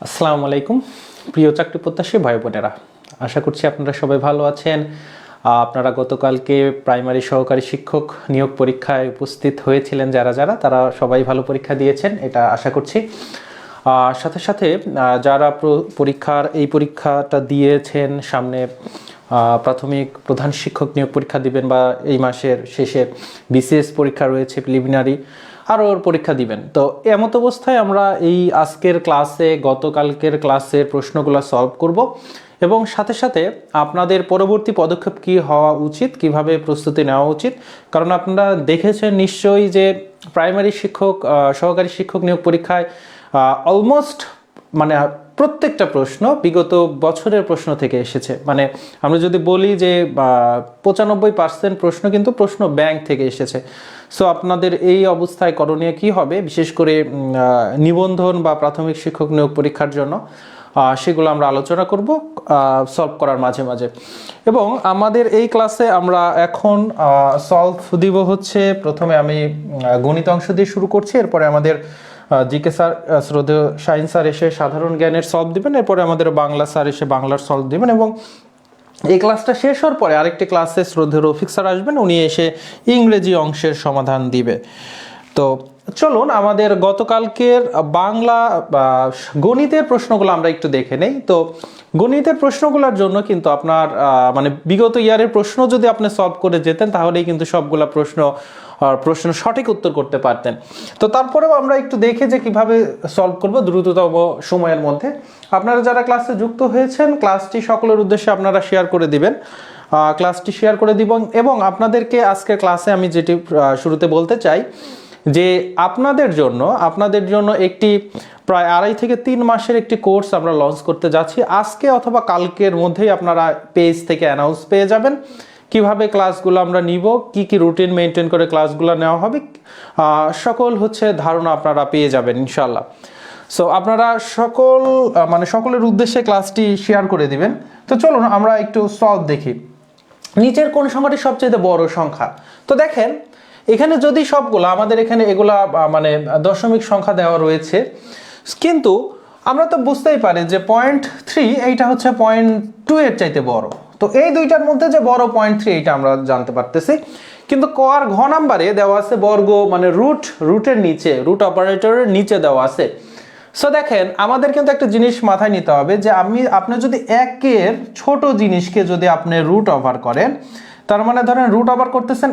আসসালামু আলাইকুম প্রিয় চাকরি প্রত্যাশী ভাই বোনেরা, আশা করছি আপনারা সবাই ভালো আছেন। আপনারা গতকালকে প্রাইমারি সহকারী শিক্ষক নিয়োগ পরীক্ষায় উপস্থিত হয়েছিলেন, যারা যারা তারা সবাই ভালো পরীক্ষা দিয়েছেন এটা আশা করছি। সাথে সাথে যারা পরীক্ষাটা দিয়েছেন, সামনে প্রাথমিক প্রধান শিক্ষক নিয়োগ পরীক্ষা দিবেন বা এই মাসের শেষে বিসিএস পরীক্ষা রয়েছে, প্রিলিমিনারি আরও পরীক্ষা দিবেন। তো এমত অবস্থায় আমরা এই আজকের ক্লাসে গতকালকের ক্লাসের প্রশ্নগুলো সলভ করব এবং সাথে সাথে আপনাদের পরবর্তী পদক্ষেপ কী হওয়া উচিত, কিভাবে প্রস্তুতি নেওয়া উচিত। কারণ আপনারা দেখেছেন নিশ্চয়ই যে প্রাইমারি শিক্ষক সহকারী শিক্ষক নিয়োগ পরীক্ষায় অলমোস্ট প্রত্যেকটা প্রশ্ন বিগত বছরের প্রশ্ন থেকে এসেছে। আমরা যদি বলি যে 95% প্রশ্ন কিন্তু প্রশ্ন ব্যাংক থেকে এসেছে। সো আপনাদের এই অবস্থায় করণীয় কি হবে, বিশেষ করে নিবন্ধন বা প্রাথমিক শিক্ষক নিয়োগ পরীক্ষার জন্য, সেগুলো আমরা আলোচনা করব সলভ করার মাঝে মাঝে। এবং আমাদের এই ক্লাসে আমরা এখন সলভ দিব হচ্ছে, প্রথমে আমি গণিত অংশ দিয়ে শুরু করছি, এরপরে আমাদের জিকে স্যার শ্রদ্ধেয় শাহিন স্যার এসে সাধারণ জ্ঞানের সলভ দিবেন, এরপরে আমাদের বাংলা স্যার এসে বাংলার সলভ দিবেন এবং এই ক্লাসটা শেষ হওয়ার পরে আরেকটি ক্লাসে শ্রদ্ধেয় রফিক স্যার আসবেন, উনি এসে ইংরেজি অংশের সমাধান দিবে। তো চলুন আমাদের গতকালকের বাংলা গণিতের প্রশ্নগুলো আমরা একটু দেখে নেই। তো গণিতের প্রশ্নগুলোর জন্য কিন্তু আপনার বিগত ইয়ারের প্রশ্ন যদি আপনি সলভ করে যেতেন তাহলেই কিন্তু সবগুলা প্রশ্ন সঠিক উত্তর করতে পারতেন। তো তারপরেও আমরা একটু দেখে যে কিভাবে সলভ করব দ্রুততম সময়ের মধ্যে। আপনারা যারা ক্লাসে যুক্ত হয়েছেন, ক্লাসটি সকলের উদ্দেশ্যে আপনারা শেয়ার করে দিবেন, ক্লাসটি শেয়ার করে দিব। এবং আপনাদেরকে আজকের ক্লাসে আমি যেটি শুরুতে বলতে চাই যে আপনাদের জন্য একটি প্রায় 2.5 থেকে 3 মাসের একটি কোর্স আমরা লঞ্চ করতে যাচ্ছি। আজকে অথবা কালকের মধ্যেই আপনারা পেজ থেকে অ্যানাউন্স পেয়ে যাবেন কিভাবে ক্লাসগুলো আমরা নিব, কি রুটিন মেনটেন করে ক্লাসগুলো নেওয়া হবে, সকল ধারণা আপনারা পেয়ে যাবেন ইনশাল্লাহ। সো আপনারা সকলের উদ্দেশ্যে ক্লাসটি শেয়ার করে দিবেন। তো চলুন আমরা একটু সলভ দেখি। নিচের কোন সংখ্যাটি সবচেয়ে বড় সংখ্যা? তো দেখেন এখানে যদি সবগুলো আমাদের এখানে এগুলা দশমিক সংখ্যা দেওয়া রয়েছে, কিন্তু আমরা তো বুঝতেই পারি যে 0.3 এইটা হচ্ছে 0.2 এর চাইতে বড়। তো এই দুইটার মধ্যে যে বড় 0.3 এইটা আমরা জানতে পারতেছি, কিন্তু ক আর ঘ নাম্বারে দেওয়া আছে বর্গ, রুটের নিচে, রুট অপারেটরের নিচে দেওয়া আছে। সো দেখেন আমাদের কিন্তু একটা জিনিস মাথায় নিতে হবে যে আপনি যদি একের ছোট জিনিসকে যদি আপনি রুট ওভার করেন, তার মানে ধরেন রুট ওভার করতেছেন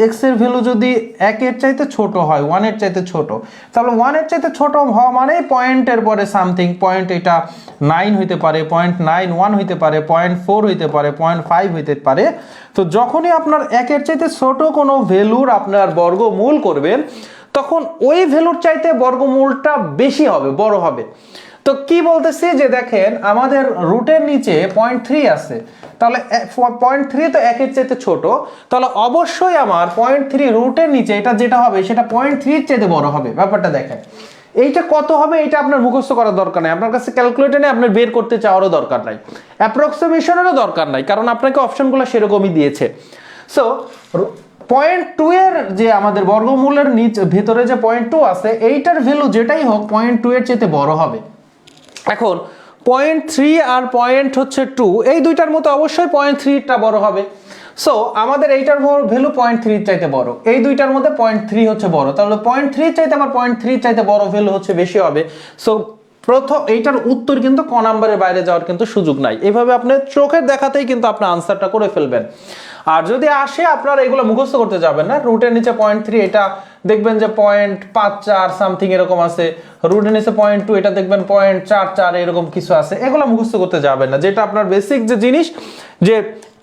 এক্স এর ভ্যালু যদি 1 এর চাইতে ছোট হয়, 1 এর চাইতে ছোট, তাহলে 1 এর চাইতে ছোট হওয়া মানে পয়েন্টের পরে সামথিং পয়েন্ট, এটা 9 হইতে পারে, 0.91 হইতে পারে, 0.4 হইতে পারে, 0.5 হইতে পারে। তো যখনই আপনার 1 এর চাইতে ছোট কোনো ভ্যালুর আপনার বর্গমূল করবেন, তখন ওই ভ্যালুর চাইতে বর্গমূলটা বেশি হবে, বড় হবে। তো কি বলতেছি যে দেখেন আমাদের রুটের নিচে 0.3 আছে, তাহলে 0.3 তো 1 এর চাইতে ছোট, তাহলে অবশ্যই আমার 0.3 রুটের নিচে এটা যেটা হবে সেটা 0.3 এর চাইতে বড় হবে। ব্যাপারটা দেখেন এইটা কত হবে এটা আপনার মুখস্থ করার দরকার নাই, আপনার কাছে ক্যালকুলেটর নেই, আপনার বের করতে চাওয়ারও দরকার নাই, অ্যাপ্রক্সিমেশনেরও দরকার নাই, কারণ আপনাকে অপশনগুলো সেরকমই দিয়েছে। সো 0.2 এর যে আমাদের বর্গমূলের ভেতরে যে 0.2 আছে, এইটার ভ্যালু যেটাই হোক 0.2 এর চাইতে বড় হবে। এখন 0.3 আর 2 এই দুইটার মতো অবশ্যই 0.3টা বড় হবে। সো আমাদের এইটার ভ্যালু 0.3 চাইতে বড়, এই দুইটার মধ্যে 0.3 হচ্ছে বড়, তাহলে 0.3 চাইতে আবার 0.3 চাইতে বড় ভ্যালু হচ্ছে বেশি হবে। সো প্রথম এইটার উত্তর কিন্তু ক নাম্বারের বাইরে যাওয়ার কিন্তু সুযোগ নাই। এইভাবে আপনি চোখের দেখাতেই কিন্তু আপনি আনসারটা করে ফেলবেন। আর যদি আসে আপনারা এগুলো মুখস্থ করতে যাবেন না, রুটের নিচে 0.3 এটা দেখবেন যে 0.54 সামথিং এরকম আছে, রুটের নিচে 0.2 এটা দেখবেন 0.44 এরকম কিছু আছে, এগুলো মুখস্থ করতে যাবেন না। যেটা আপনার বেসিক যে জিনিস যে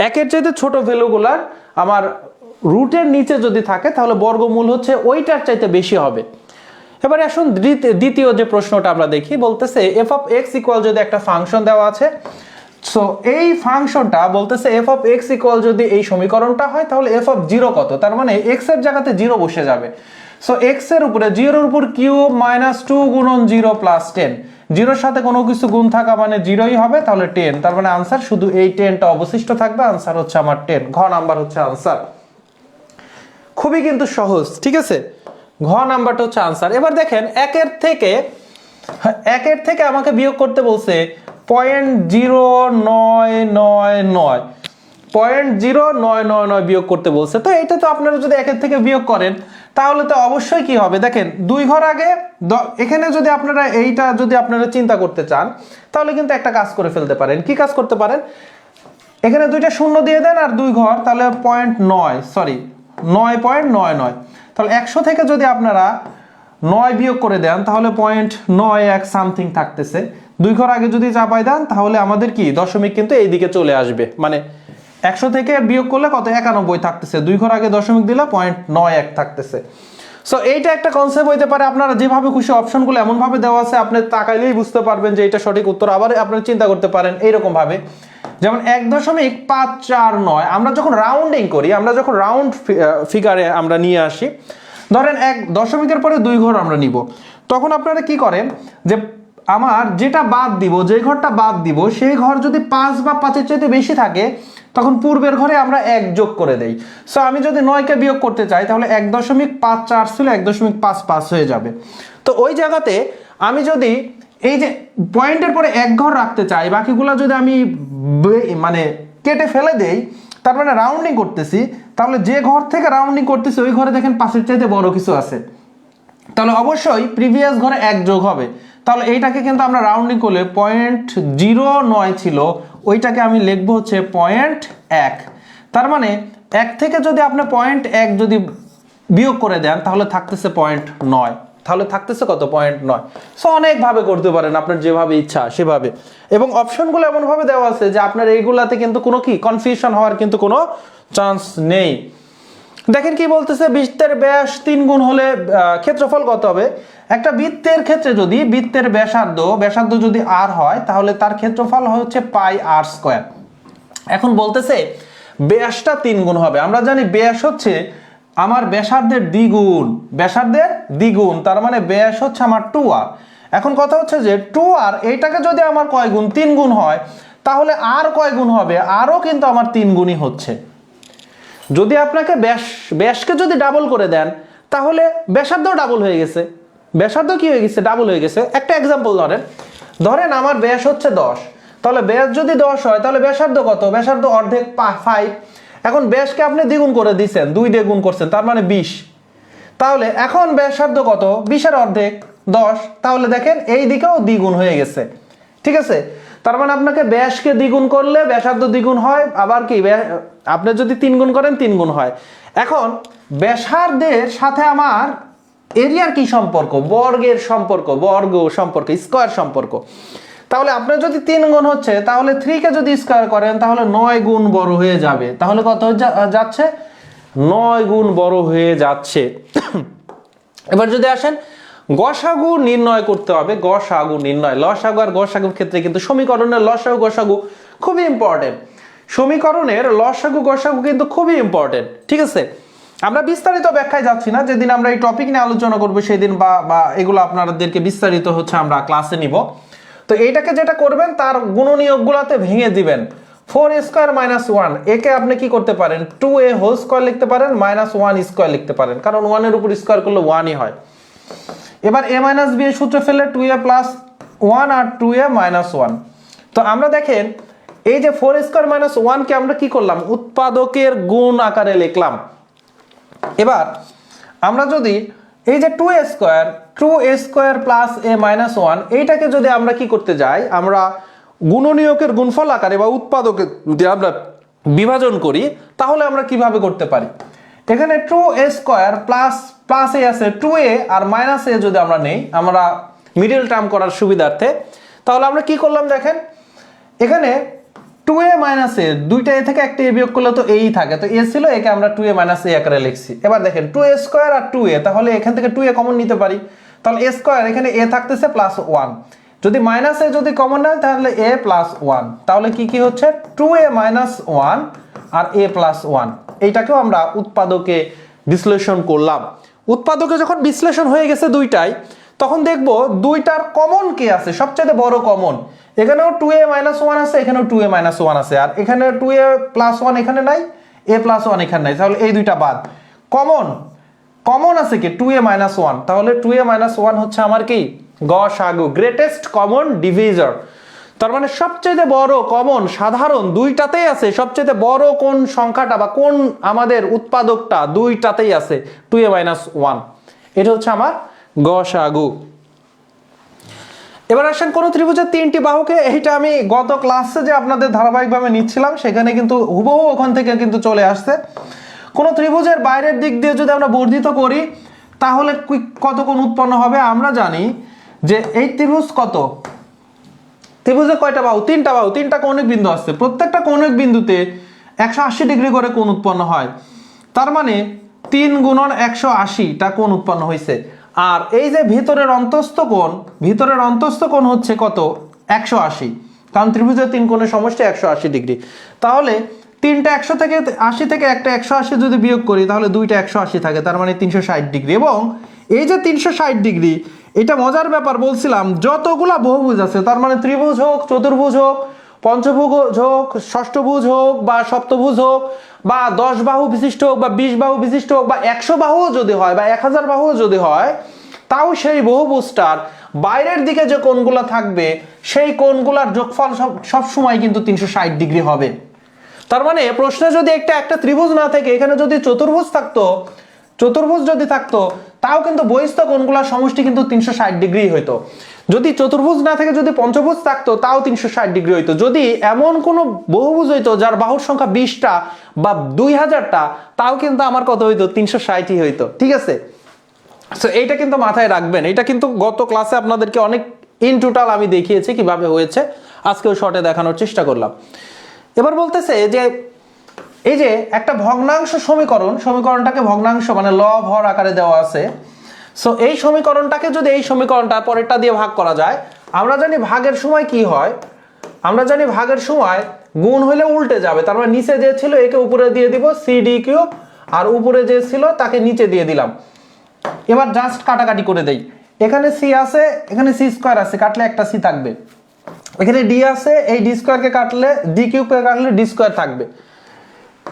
1 এর চাইতে ছোট ভ্যালুগুলার আমার রুটের নিচে যদি থাকে তাহলে বর্গমূল হচ্ছে ওইটার চাইতে বেশি হবে। এবারে আসুন দ্বিতীয় যে প্রশ্নটা আমরা দেখি, বলতেছে f of x ইকুয়াল যদি একটা ফাংশন দেওয়া আছে, সো এই ফাংশনটা বলতেছে f of x ইকুয়াল যদি এই সমীকরণটা হয় তাহলে f of 0 কত, তার মানে x এর জায়গাতে 0 বসে যাবে। সো x এর উপরে 0 এর উপর কিউব -2 গুণন 0 প্লাস 10, 0 এর সাথে কোনো কিছু গুণ থাকা মানে 0ই হবে, তাহলে 10, তার মানে আনসার শুধু এই 10টা অবশিষ্ট থাকবে, আনসার হচ্ছে আমার 10, ঘ নাম্বার হচ্ছে আনসার। খুবই কিন্তু সহজ, ঠিক আছে, ঘ নাম্বারটা হচ্ছে আনসার। এবার দেখেন 1 এর থেকে একের থেকে আমাকে বিয়োগ করতে বলছে 0.0999, 0.0999 বিয়োগ করতে বলছে। তো এটা তো আপনারা যদি একের থেকে বিয়োগ করেন তাহলে তো অবশ্যই কি হবে, দেখেন 2 ঘর আগে এখানে যদি আপনারা এইটা যদি আপনারা চিন্তা করতে চান তাহলে কিন্তু একটা কাজ করে ফেলতে পারেন। কি কাজ করতে পারেন, এখানে 2টা শূন্য দিয়ে দেন আর 2 ঘর, তাহলে 9.99, তাহলে 100 থেকে যদি আপনারা 9 বিয়োগ করে দেন তাহলে 0.91 সামথিং থাকতেছে। 2 ঘর আগে যদি চাপাই দেন তাহলে আমাদের কি দশমিক কিন্তু এইদিকে চলে আসবে, মানে 100 থেকে বিয়োগ করলে কত 91 থাকতেছে, 2 ঘর আগে দশমিক দিলে 0.91 থাকতেছে। সো এইটা একটা কনসেপ্ট হইতে পারে। আপনারা যেভাবে খুশি অপশনগুলো এমনভাবে দেওয়া আছে আপনি তাকাইলেই বুঝতে পারবেন যে এটা সঠিক উত্তর। আবার আপনারা চিন্তা করতে পারেন এইরকম ভাবে, যেমন 1.549 আমরা যখন রাউন্ডিং করি, আমরা যখন রাউন্ড ফিগারে আমরা নিয়ে আসি, ধরেন 1 দশমিকের পরে 2 ঘর আমরা নিব, তখন আপনারা কি করেন যে আমার যেটা বাদ দিব, যে ঘরটা বাদ দিব সেই ঘর যদি 5 বা 5-এর চাইতে বেশি থাকে তখন পূর্বের ঘরে আমরা 1 যোগ করে দেই। সো আমি যদি 9কে বিয়োগ করতে চাই তাহলে 1.54 ছিল 1.55 হয়ে যাবে। তো ওই জায়গাতে আমি যদি এই যে পয়েন্টের পরে 1 ঘর রাখতে চাই, বাকিগুলো যদি আমি মানে কেটে ফেলে দেই, তার মানে রাউন্ডিং করতেছি, তাহলে যে ঘর থেকে রাউন্ডিং করতেছি ওই ঘরে দেখেন 5-এর চাইতে বড় কিছু আছে, তাহলে অবশ্যই প্রিভিয়াস ঘরে 1 যোগ হবে। তাহলে এইটাকে কিন্তু আমরা রাউন্ডিং করলে 0.09 ছিল, ওইটাকে আমি লিখবো হচ্ছে 0.1। তার মানে 1 থেকে যদি আপনি 0.1 যদি বিয়োগ করে দেন তাহলে থাকতেছে 0.9, তাহলে থাকতেছে কত 0.9। সো অনেকভাবে করতে পারেন আপনার যেভাবে ইচ্ছা সেভাবে, এবং অপশনগুলো এমনভাবে দেওয়া আছে যে আপনার এইগুলাতে কিন্তু কোনো কি কনফিউশন হওয়ার কিন্তু কোনো চান্স নেই। দেখেন কি বলতেছে, বৃত্তের ব্যাস 3 গুণ হলে ক্ষেত্রফল কত হবে। একটা বৃত্তের ক্ষেত্রে যদি বৃত্তের ব্যাসার্ধ যদি r হয় তাহলে তার ক্ষেত্রফল হচ্ছে πr²। এখন বলতেছে ব্যাসটা 3 গুণ হবে। আমরা জানি ব্যাস হচ্ছে আমার ব্যাসার্ধের দ্বিগুণ, তার মানে ব্যাস হচ্ছে আমার 2r। এখন কথা হচ্ছে যে 2r এইটাকে যদি আমার কয় গুণ, 3 গুণ হয়, তাহলে আর কয় গুণ হবে, আরও কিন্তু আমার 3 গুণই হচ্ছে। যদি আপনাকে ব্যাসকে যদি ডাবল করে দেন তাহলে ব্যাসার্ধ ডাবল হয়ে গেছে, ব্যাসার্ধ কি হয়ে গেছে, ডাবল হয়ে গেছে। একটা এক্সাম্পল ধরেন আমার ব্যাস হচ্ছে 10, তাহলে ব্যাস যদি 10 হয় তাহলে ব্যাসার্ধ কত, ব্যাসার্ধ অর্ধেক 5। এখন ব্যাসকে আপনি দ্বিগুণ করে দিচ্ছেন, 2 দিয়ে গুণ করছেন, তার মানে 20। তাহলে এখন ব্যাসার্ধ কত, 20-এর অর্ধেক 10, তাহলে দেখেন এই দিকেও দ্বিগুণ হয়ে গেছে, ঠিক আছে। তার মানে আপনাকে ব্যাসকে দ্বিগুণ করলে ব্যাসার্ধ দ্বিগুণ হয়, আবার কি আপনি যদি 3 গুণ করেন 3 গুণ হয়। এখন ব্যাসার্ধের সাথে আমার এরিয়ার কি সম্পর্ক, বর্গের সম্পর্ক, স্কয়ার সম্পর্ক। তাহলে আপনার যদি 3 গুণ হচ্ছে তাহলে 3কে যদি স্কয়ার করেন তাহলে 9 গুণ বড় হয়ে যাবে, তাহলে কত যাচ্ছে, 9 গুণ বড় হয়ে যাচ্ছে। এবার যদি আসেন গসাগু নির্ণয় করতে হবে, গসাগু নির্ণয়, লসাগু আর গসাগুর ক্ষেত্রে কিন্তু সমীকরণের লসাগু গসাগু খুবই ইম্পর্টেন্ট। সমীকরণের লসাগু গসাগু কিন্তু খুবই ইম্পর্টেন্ট, ঠিক আছে। আমরা বিস্তারিত ব্যাখ্যায় যাচ্ছি না, যেদিন আমরা এই টপিক নিয়ে আলোচনা করবো সেদিন বা এগুলো আপনাদেরকে বিস্তারিত হচ্ছে আমরা ক্লাসে নিব। তো এইটাকে যেটা করবেন তার গুণনীয়কগুলোতে ভেঙে দিবেন। 4a² - 1, একে আপনি কি করতে পারেন, 2a² লিখতে পারেন, -1² লিখতে পারেন, কারণ 1 এর উপর স্কয়ার করলে 1ই হয়। এবার a - b এর সূত্র ফেললে 2a + 1 আর 2a - 1। তো আমরা দেখেন এই যে 4a² - 1 কে আমরা কি করলাম, উৎপাদকের গুণ আকারে লিখলাম। এবার আমরা যদি এই যে 2a² + a - 1 এইটাকে যদি আমরা কি করতে যাই, আমরা গুণনীয়কের গুণফল আকারে বা উৎপাদকে যদি আমরা বিভাজন করি তাহলে আমরা কিভাবে করতে পারি। এখানে 2a² প্লাস a আছে, 2a আর -a যদি আমরা নেই, আমরা মিডল টার্ম করার সুবিধার্থে, তাহলে আমরা কি করলাম দেখেন, এখানে 2a - a, দুইটা a থেকে একটা a বিয়োগ করলে তো এই থাকে, তো a ছিল, একে আমরা 2a - a আকারে লিখছি। এবার দেখেন 2a² আর 2a, তাহলে এখান থেকে 2a কমন নিতে পারি, তাহলে a², এখানে a থাকতেছে +1, যদি -a যদি কমন নেয় তাহলে a + 1, তাহলে কি হচ্ছে 2a - 1 আর a + 1। এইটাকেও আমরা উৎপাদকে বিশ্লেষণ করলাম। উৎপাদকে যখন বিশ্লেষণ হয়ে গেছে দুইটাই, তখন দেখব দুইটার কমন কি আছে, সবচেয়ে বড় কমন। এখানেও 2a - 1 আছে, এখানেও 2a - 1 আছে, আর এখানে 2a + 1 এখানে নাই, a + 1 এখানে নাই, তাহলে এই দুইটা বাদ। কমন আছে কি 2a - 1, তাহলে 2a - 1 হচ্ছে আমার কি গসাগু গ্রেটেস্ট কমন ডিভিজর, তার মানে সবচেয়ে বড় কমন সাধারণ দুইটাতেই আছে, সবচেয়ে বড় কোন সংখ্যাটা বা কোন আমাদের উৎপাদকটা দুইটাতেই আছে 2a-1, এটা হচ্ছে আমার গসাগু। এবার আসেন কোন ত্রিভুজের তিনটি বাহুকে, এইটা আমি গত ক্লাসে যে আপনাদের ধারাবাহিকভাবে নিচ্ছিলাম সেখানে কিন্তু হুবহু ওখান থেকে কিন্তু চলে আসছে। কোন ত্রিভুজের বাইরের দিক দিয়ে যদি আমরা বর্ধিত করি তাহলে কত কোণ উৎপন্ন হবে? আমরা জানি যে এই ত্রিভুজ কত, ত্রিভুজে কয়টা বাহু? তিনটা বাহু, তিনটা কৌণিক বিন্দু আছে, প্রত্যেকটা কৌণিক বিন্দুতে 180 ডিগ্রি করে কোণ উৎপন্ন হয়, তার মানে 3 গুণন 180টা কোণ উৎপন্ন হয়েছে। আর এই যে ভিতরের অন্তস্থ কোণ হচ্ছে কত? 180, কারণ ত্রিভুজের তিন কোণের সমষ্টি 180 ডিগ্রি। তাহলে তিনটা 100 থেকে 80 থেকে একটা 180 যদি বিয়োগ করি তাহলে দুইটা 180 থাকে, তার মানে 360 ডিগ্রি। এবং এই যে 360 ডিগ্রি, এটা মজার ব্যাপার বলছিলাম, যতগুলা বহুভুজ আছে, তার মানে ত্রিভুজ হোক, চতুর্ভুজ হোক, পঞ্চভুজ হোক, ষষ্ঠভুজ হোক বা সপ্তভুজ হোক বা 10 বাহু বিশিষ্ট হোক বা 20 বাহু বিশিষ্ট হোক বা 100 বাহুও যদি হয় বা 1000 বাহুও যদি হয়, তাও সেই বহুভুজটার বাইরের দিকে যে কোণগুলো থাকবে সেই কোণগুলোর যোগফল সব সময় কিন্তু 360 ডিগ্রি হবে। তার মানে প্রশ্নে যদি একটা ত্রিভুজ না থেকে এখানে যদি চতুর্ভুজ যদি থাকতো তাও কিন্তু বহিস্থ কোণগুলোর সমষ্টি কিন্তু 360 ডিগ্রি হইতো। যদি চতুর্ভুজ না থেকে যদি পঞ্চভুজ থাকতো তাও 360 ডিগ্রি হইতো। যদি এমন কোনো বহুভুজ হইতো যার বাহুর সংখ্যা 20টা বা 2000টা, তাও কিন্তু আমার কত হইতো? 360ই হইতো। ঠিক আছে, সো এইটা কিন্তু মাথায় রাখবেন। এটা কিন্তু গত ক্লাসে আপনাদেরকে অনেক ইন টোটাল আমি দেখিয়েছি কিভাবে হয়েছে, আজকেও শর্টে দেখানোর চেষ্টা করলাম। এবার বলতেছে যে এই যে একটা ভগ্নাংশ সমীকরণটাকে ভগ্নাংশ মানে লব হর আকারে দেওয়া আছে। সো এই সমীকরণটাকে যদি এই সমীকরণটা পরেরটা দিয়ে ভাগ করা যায়, আমরা জানি ভাগের সময় কি হয়, আমরা জানি ভাগের সময় গুণ হইলে উল্টে যাবে, তার মানে নিচে যে ছিল একে উপরে দিয়ে দিব cd³ আর উপরে যে ছিল তাকে নিচে দিয়ে দিলাম। এবার জাস্ট কাটাকাটি করে দেই, এখানে c আছে, এখানে c² আছে, কাটলে একটা c থাকবে, এখানে d আছে, এই d² কে কাটলে d³ কে কাটলে d² থাকবে,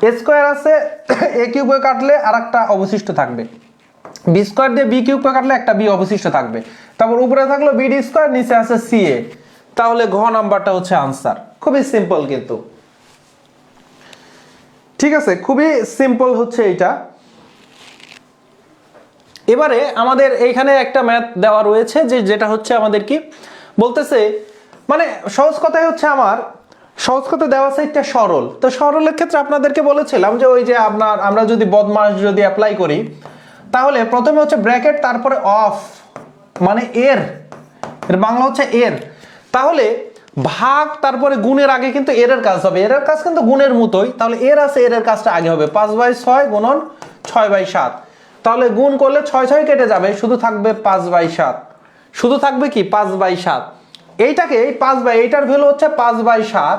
a² আছে, a³ কে কাটলে আরেকটা অবশিষ্ট থাকবে, b² দিয়ে b³ কে কাটলে একটা b অবশিষ্ট থাকবে, তারপর উপরে থাকলো bd², নিচে আছে ca। তাহলে ঘ নাম্বারটা হচ্ছে আনসার। খুবই সিম্পল কিন্তু, ঠিক আছে, খুবই সিম্পল হচ্ছে এইটা। এবারে আমাদের এইখানে একটা ম্যাথ দেওয়া রয়েছে যেটা হচ্ছে আমাদের কি বলতেছে, মানে সহজ কথাই হচ্ছে সহজ কথা দেওয়া আছে একটা সরল। তো সরলের ক্ষেত্রে আপনাদেরকে বলেছিলাম যে ওই যে আমরা যদি বদমাস যদি অ্যাপ্লাই করি তাহলে প্রথমে হচ্ছে ব্র্যাকেট, তারপরে অফ মানে এর বাংলা হচ্ছে এর, তাহলে ভাগ তারপরে গুণের আগে কিন্তু এর কাজ হবে, এর কাজ কিন্তু গুণের মতোই, তাহলে এর আছে, এর কাজটা আগে হবে 5/6 গুণন 6/7, তাহলে গুণ করলে 6 কেটে যাবে, শুধু থাকবে 5/7, শুধু থাকবে কি 5/7। এইটাকে এই এইটার ভ্যালু হচ্ছে 5/7,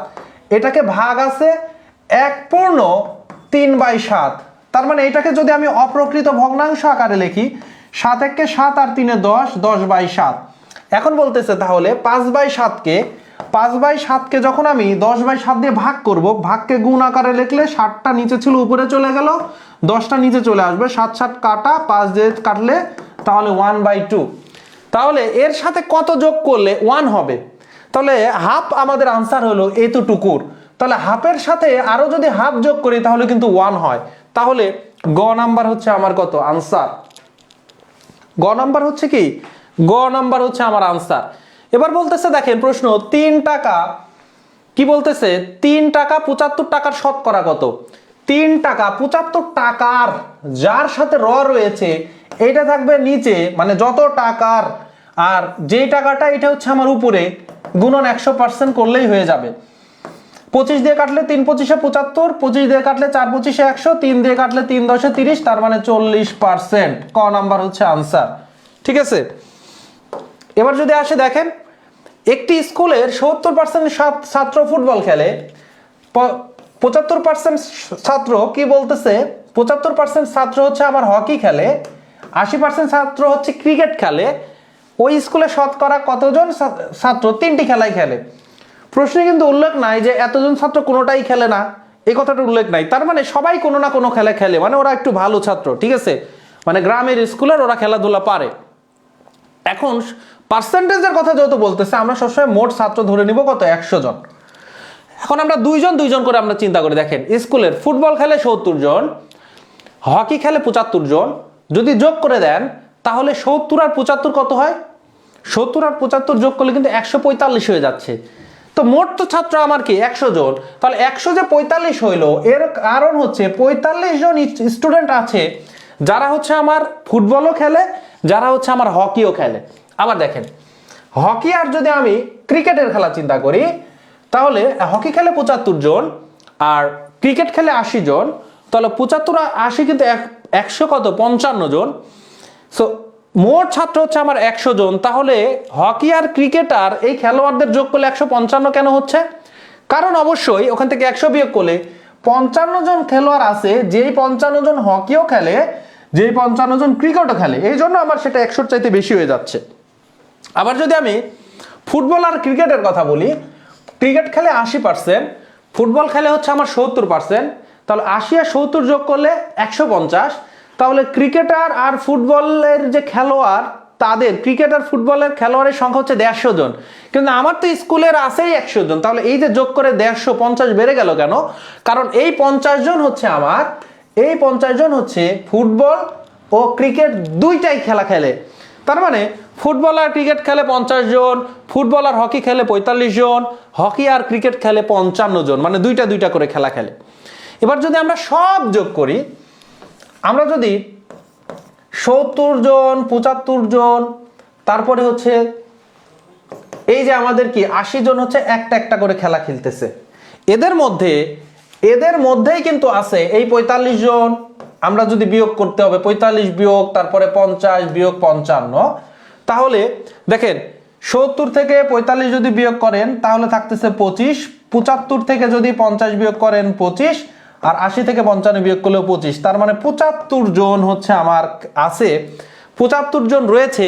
এটাকে ভাগ আছে 1/3/7, তার মানে এটাকে যদি আমি অপ্রকৃত ভগ্নাংশ আকারে লিখি 7 × 7 আর 3 × 10, 10/7। এখন বলতেছে তাহলে 5/7কে যখন আমি 10/7 দিয়ে ভাগ করব, ভাগকে গুণ আকারে লিখলে 7টা নিচে ছিল উপরে চলে গেল, 10টা নিচে চলে আসবে, 7 7 কাটা, 5 দিয়ে কাটলে তাহলে 1/2। তাহলে এর সাথে কত যোগ করলে 1 হবে? তাহলে হাফ আমাদের আনসার হলো এতটুকুর। তাহলে হাফের সাথে আরো যদি হাফ যোগ করি তাহলে কিন্তু 1 হয়। তাহলে গ নাম্বার হচ্ছে আমার কত আনসার? গ নাম্বার হচ্ছে কি? গ নাম্বার হচ্ছে আমার আনসার। এবার বলতেছে দেখেন প্রশ্ন, 3 টাকা কি বলতেছে, 3 টাকা 75 টাকার শতকরা কত? 3 টাকা 75 টাকার যার সাথে র রয়েছে এইটা থাকবে নিচে, মানে যত টাকার, আর যেই টাকাটা এটা হচ্ছে আমার উপরে, গুণন 100% করলেই হয়ে যাবে। 25 দিয়ে কাটলে 3 × 25 = 75, 25 দিয়ে কাটলে 4 × 25 = 100, 3 দিয়ে কাটলে 3 × 10 = 30, তার মানে 40%। ক নাম্বার হচ্ছে আনসার। ঠিক আছে, এবার যদি আসে দেখেন একটি স্কুলের 70% ছাত্র ফুটবল খেলে, 75% ছাত্র কি বলতেছে, 75% ছাত্র হচ্ছে আমার হকি খেলে, 80% ছাত্র হচ্ছে ক্রিকেট খেলে, ওই স্কুলে শতকরা কতজন ছাত্র 3টি খেলাই খেলে? প্রশ্নে কিন্তু উল্লেখ নাই যে এতজন ছাত্র কোনোটাই খেলে না, এই কথাটা উল্লেখ নাই। তার মানে সবাই কোনো না কোনো খেলা খেলে, মানে ওরা একটু ভালো ছাত্র। ঠিক আছে, মানে গ্রামের স্কুলের ওরা খেলাধুলা পারে। এখন পার্সেন্টেজের কথা যেহেতু বলতেছে, আমরা সবসময় মোট ছাত্র ধরে নিব কত, 100 জন। এখন আমরা দুইজন করে আমরা চিন্তা করে দেখেন, স্কুলের ফুটবল খেলে 70 জন, হকি খেলে 75 জন, যদি যোগ করে দেন তাহলে 70 আর 75 কত হয়? 70 আর 75 যোগ করলে কিন্তু 145 হয়ে যাচ্ছে। তো মোট তো ছাত্র আমার কি 100 জন, তাহলে 100 যে 45 হইলো, এর কারণ হচ্ছে 45 জন স্টুডেন্ট আছে যারা হচ্ছে আমার ফুটবলও খেলে, যারা হচ্ছে আমার হকিও খেলে। আবার দেখেন, হকি আর যদি আমি ক্রিকেটের খেলা চিন্তা করি, তাহলে হকি খেলে 75 জন আর ক্রিকেট খেলে 80 জন, তাহলে 75 আর 80 কিন্তু 100 কত, 55 জন। সো মোট ছাত্র হচ্ছে আমার 100 জন, তাহলে হকি আর ক্রিকেটার এই খেলোয়াড়দের যোগ করলে 155 কেন হচ্ছে? কারণ অবশ্যই ওখান থেকে 100 বিয়োগ করলে 55 জন খেলোয়াড় আছে, যেই 55 জন হকিও খেলে, যেই 55 জন ক্রিকেটও খেলে, এই জন্য আমার সেটা 100 চাইতে বেশি হয়ে যাচ্ছে। আবার যদি আমি ফুটবল আর ক্রিকেটের কথা বলি, ক্রিকেট খেলে 80%, ফুটবল খেলে হচ্ছে আমার 70%, তাহলে 80 আর 70 যোগ করলে 150। তাহলে ক্রিকেটার আর ফুটবলের যে খেলোয়াড়, তাদের ক্রিকেট আর ফুটবলের খেলোয়াড়ের সংখ্যা হচ্ছে 150 জন, কিন্তু আমার তো স্কুলের আছেই 100 জন, তাহলে এই যে যোগ করে 150 বেড়ে গেল কেন? কারণ এই 50 জন হচ্ছে আমার, এই 50 জন হচ্ছে ফুটবল ও ক্রিকেট দুইটাই খেলা খেলে। তার মানে ফুটবল আর ক্রিকেট খেলে 50 জন, ফুটবল আর হকি খেলে 45 জন, হকি আর ক্রিকেট খেলে 55 জন, মানে দুইটা করে খেলা খেলে। এবার যদি আমরা সব যোগ করি, আমরা যদি 70 জন, 75 জন, তারপরে হচ্ছে এই যে আমাদের কি 80 জন হচ্ছে একটা করে খেলা খেলতেছে, এদের মধ্যেই কিন্তু আছে এই 45 জন। আমরা যদি বিয়োগ করতে হবে 45 বিয়োগ তারপরে 50 বিয়োগ 55, তাহলে দেখেন 70 থেকে 45 যদি বিয়োগ করেন তাহলে থাকতেছে 25, 75 থেকে যদি 50 বিয়োগ করেন 25, আর 80 থেকে 55 বিয়োগ করলেও 25, তার মানে 75 জন হচ্ছে আমার আছে, 75 জন রয়েছে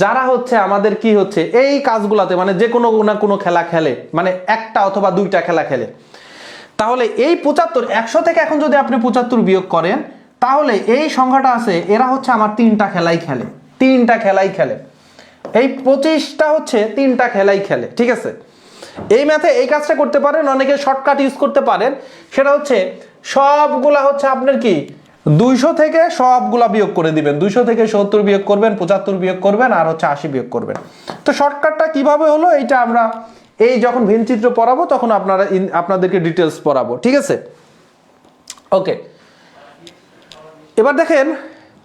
যারা হচ্ছে আমাদের কি হচ্ছে এই কাজগুলাতে, মানে যে কোনো না কোনো খেলা খেলে, মানে একটা অথবা দুইটা খেলা খেলে। তাহলে এই 75, 100 থেকে এখন যদি আপনি 75 বিয়োগ করেন, তাহলে এই সংখ্যাটা আছে, এরা হচ্ছে আমার তিনটা খেলাই খেলে, এই 25টা হচ্ছে তিনটা খেলাই খেলে। ঠিক আছে, এই ম্যাথে এই কাজটা করতে পারেন, অনেকে শর্টকাট ইউজ করতে পারেন, সেটা হচ্ছে সবগুলা হচ্ছে আপনার কি 200 থেকে সবগুলা বিয়োগ করে দিবেন, 200 থেকে 70 বিয়োগ করবেন, 75 বিয়োগ করবেন, আর হচ্ছে 80 বিয়োগ করবেন। তো শর্টকাটটা কিভাবে হলো এইটা আমরা এই যখন ভিন্নচিত্র পড়াবো তখন আপনাদেরকে ডিটেলস পড়াবো। ঠিক আছে, ওকে। এবার দেখেন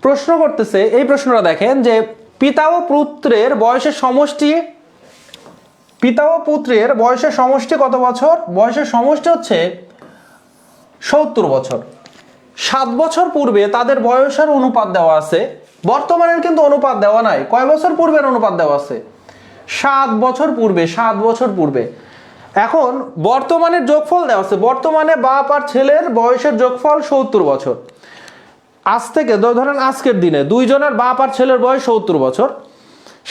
প্রশ্ন করতেছে, এই প্রশ্নটা দেখেন যে পিতা ও পুত্রের বয়সের সমষ্টি কত বছর? বয়সের সমষ্টি হচ্ছে 70 বছর। 7 বছর পূর্বে তাদের বয়সের অনুপাত দেওয়া আছে, বর্তমানের কিন্তু অনুপাত দেওয়া নাই। কয় বছর পূর্বের অনুপাত দেওয়া আছে? 7 বছর পূর্বে। এখন বর্তমানের যোগফল দেওয়া আছে, বর্তমানে বাপ আর ছেলের বয়সের যোগফল 70 বছর। আজ থেকে ধরেন আজকের দিনে দুইজনের বাপ আর ছেলের বয়স 70 বছর।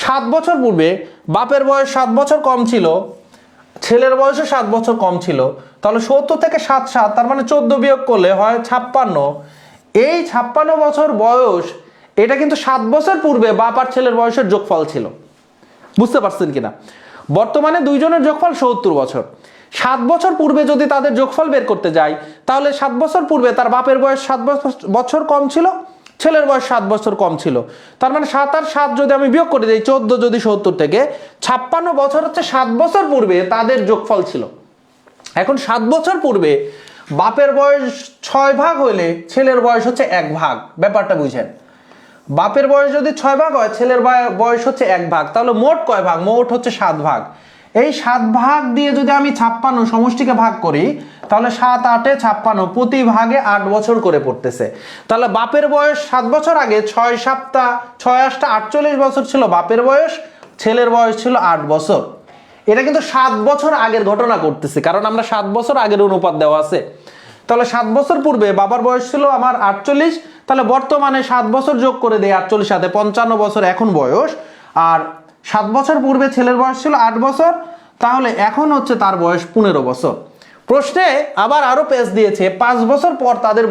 7 বছর পূর্বে বাপের বয়স 7 বছর কম ছিল, ছেলের বয়সও 7 বছর কম ছিল, তাহলে 70 থেকে 7 তার মানে 14 বিয়োগ করলে হয় 56। এই 56 বছর বয়স, এটা কিন্তু 7 বছর পূর্বে বাপ আর ছেলের বয়সের যোগফল ছিল। বুঝতে পারছেন কিনা? বর্তমানে দুইজনের যোগফল 70 বছর। 7 বছর পূর্বে যদি তাদের যোগফল বের করতে যাই, তাহলে 7 বছর পূর্বে তার বাপের বয়স 7 বছর কম ছিল, ছেলের বয়স 7 বছর কম ছিল, তার মানে 7 আর 7 যদি আমি বিয়োগ করে দিই 14, যদি 70 থেকে 56 বছর হচ্ছে 7 বছর পূর্বে তাদের যোগফল ছিল। এখন 7 বছর পূর্বে বাপের বয়স 6 ভাগ হইলে ছেলের বয়স হচ্ছে 1 ভাগ। ব্যাপারটা বুঝেন, বাপের বয়স যদি 6 ভাগ হয়, ছেলের বয়স হচ্ছে 1 ভাগ, তাহলে মোট কয় ভাগ? মোট হচ্ছে 7 ভাগ। এই 7 ভাগ দিয়ে যদি আমি 56 সমষ্টিকে ভাগ করি, তাহলে 7 8 56, প্রতি ভাগে 8 বছর করে পড়তেছে। তাহলে বাপের বয়স 7 বছর আগে 6 7 6 8 48 বছর ছিল বাপের বয়স, ছেলের বয়স ছিল 8 বছর। এটা কিন্তু 7 বছর আগের ঘটনা করতেছে, কারণ আমরা 7 বছর আগের অনুপাত দেওয়া আছে। তাহলে 7 বছর পূর্বে বাবার বয়স ছিল আমার 48, তাহলে বর্তমানে 7 বছর যোগ করে দেয় 48 সাথে 55 বছর এখন বয়স, আর 7 বছর পূর্বে ছেলের বয়স ছিল 8 বছর, তাহলে এখন হচ্ছে তার বয়স 15 বছর। প্রশ্নে আবার আরো পেজ দিয়েছে 5 বছর পর তাদের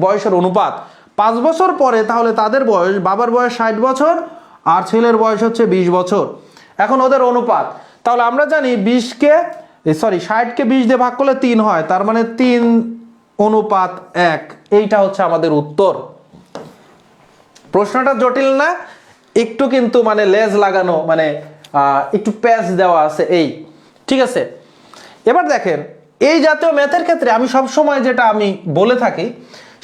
বয়সের অনুপাত। 5 বছর পরে তাহলে তাদের বয়স, বাবার বয়স 60 বছর আর ছেলের বয়স হচ্ছে 20 বছর। এখন ওদের অনুপাত, তাহলে আমরা জানি 60কে 20 দিয়ে ভাগ করলে 3 হয়, তার মানে 3:1। এইটা হচ্ছে আমাদের উত্তর। প্রশ্নটা জটিল না, একটু কিন্তু মানে লেজ লাগানো, মানে একটু প্যাচ দেওয়া আছে এই, ঠিক আছে। এবার দেখেন এই জাতীয় ম্যাথের ক্ষেত্রে আমি সব সময় যেটা আমি বলে থাকি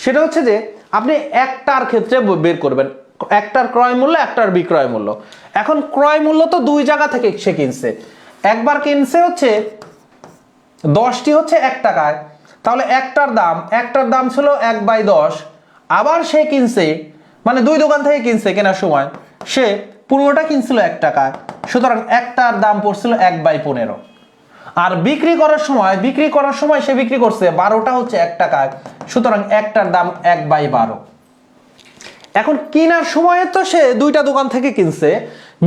সেটা হচ্ছে যে আপনি একটার ক্ষেত্রে বের করবেন, একটার ক্রয় মূল্য, একটার বিক্রয় মূল্য। এখন ক্রয় মূল্য তো দুই জায়গা থেকে সে কিনছে, একবার কিনছে হচ্ছে 10টি হচ্ছে 1 টাকায়, তাহলে একটার দাম ছিল 1/10, আবার সে কিনছে মানে দুই দোকান থেকে কিনছে, কেনার সময় সে 15টা কিনছিল 1 টাকায়, সুতরাং একটার দাম পড়ছিল 1/15। আর বিক্রি করার সময় সে বিক্রি করছে 12টা হচ্ছে 1 টাকায়, সুতরাং একটার দাম 1/12। এখন কেনার সময়ে তো সে দুইটা দোকান থেকে কিনছে,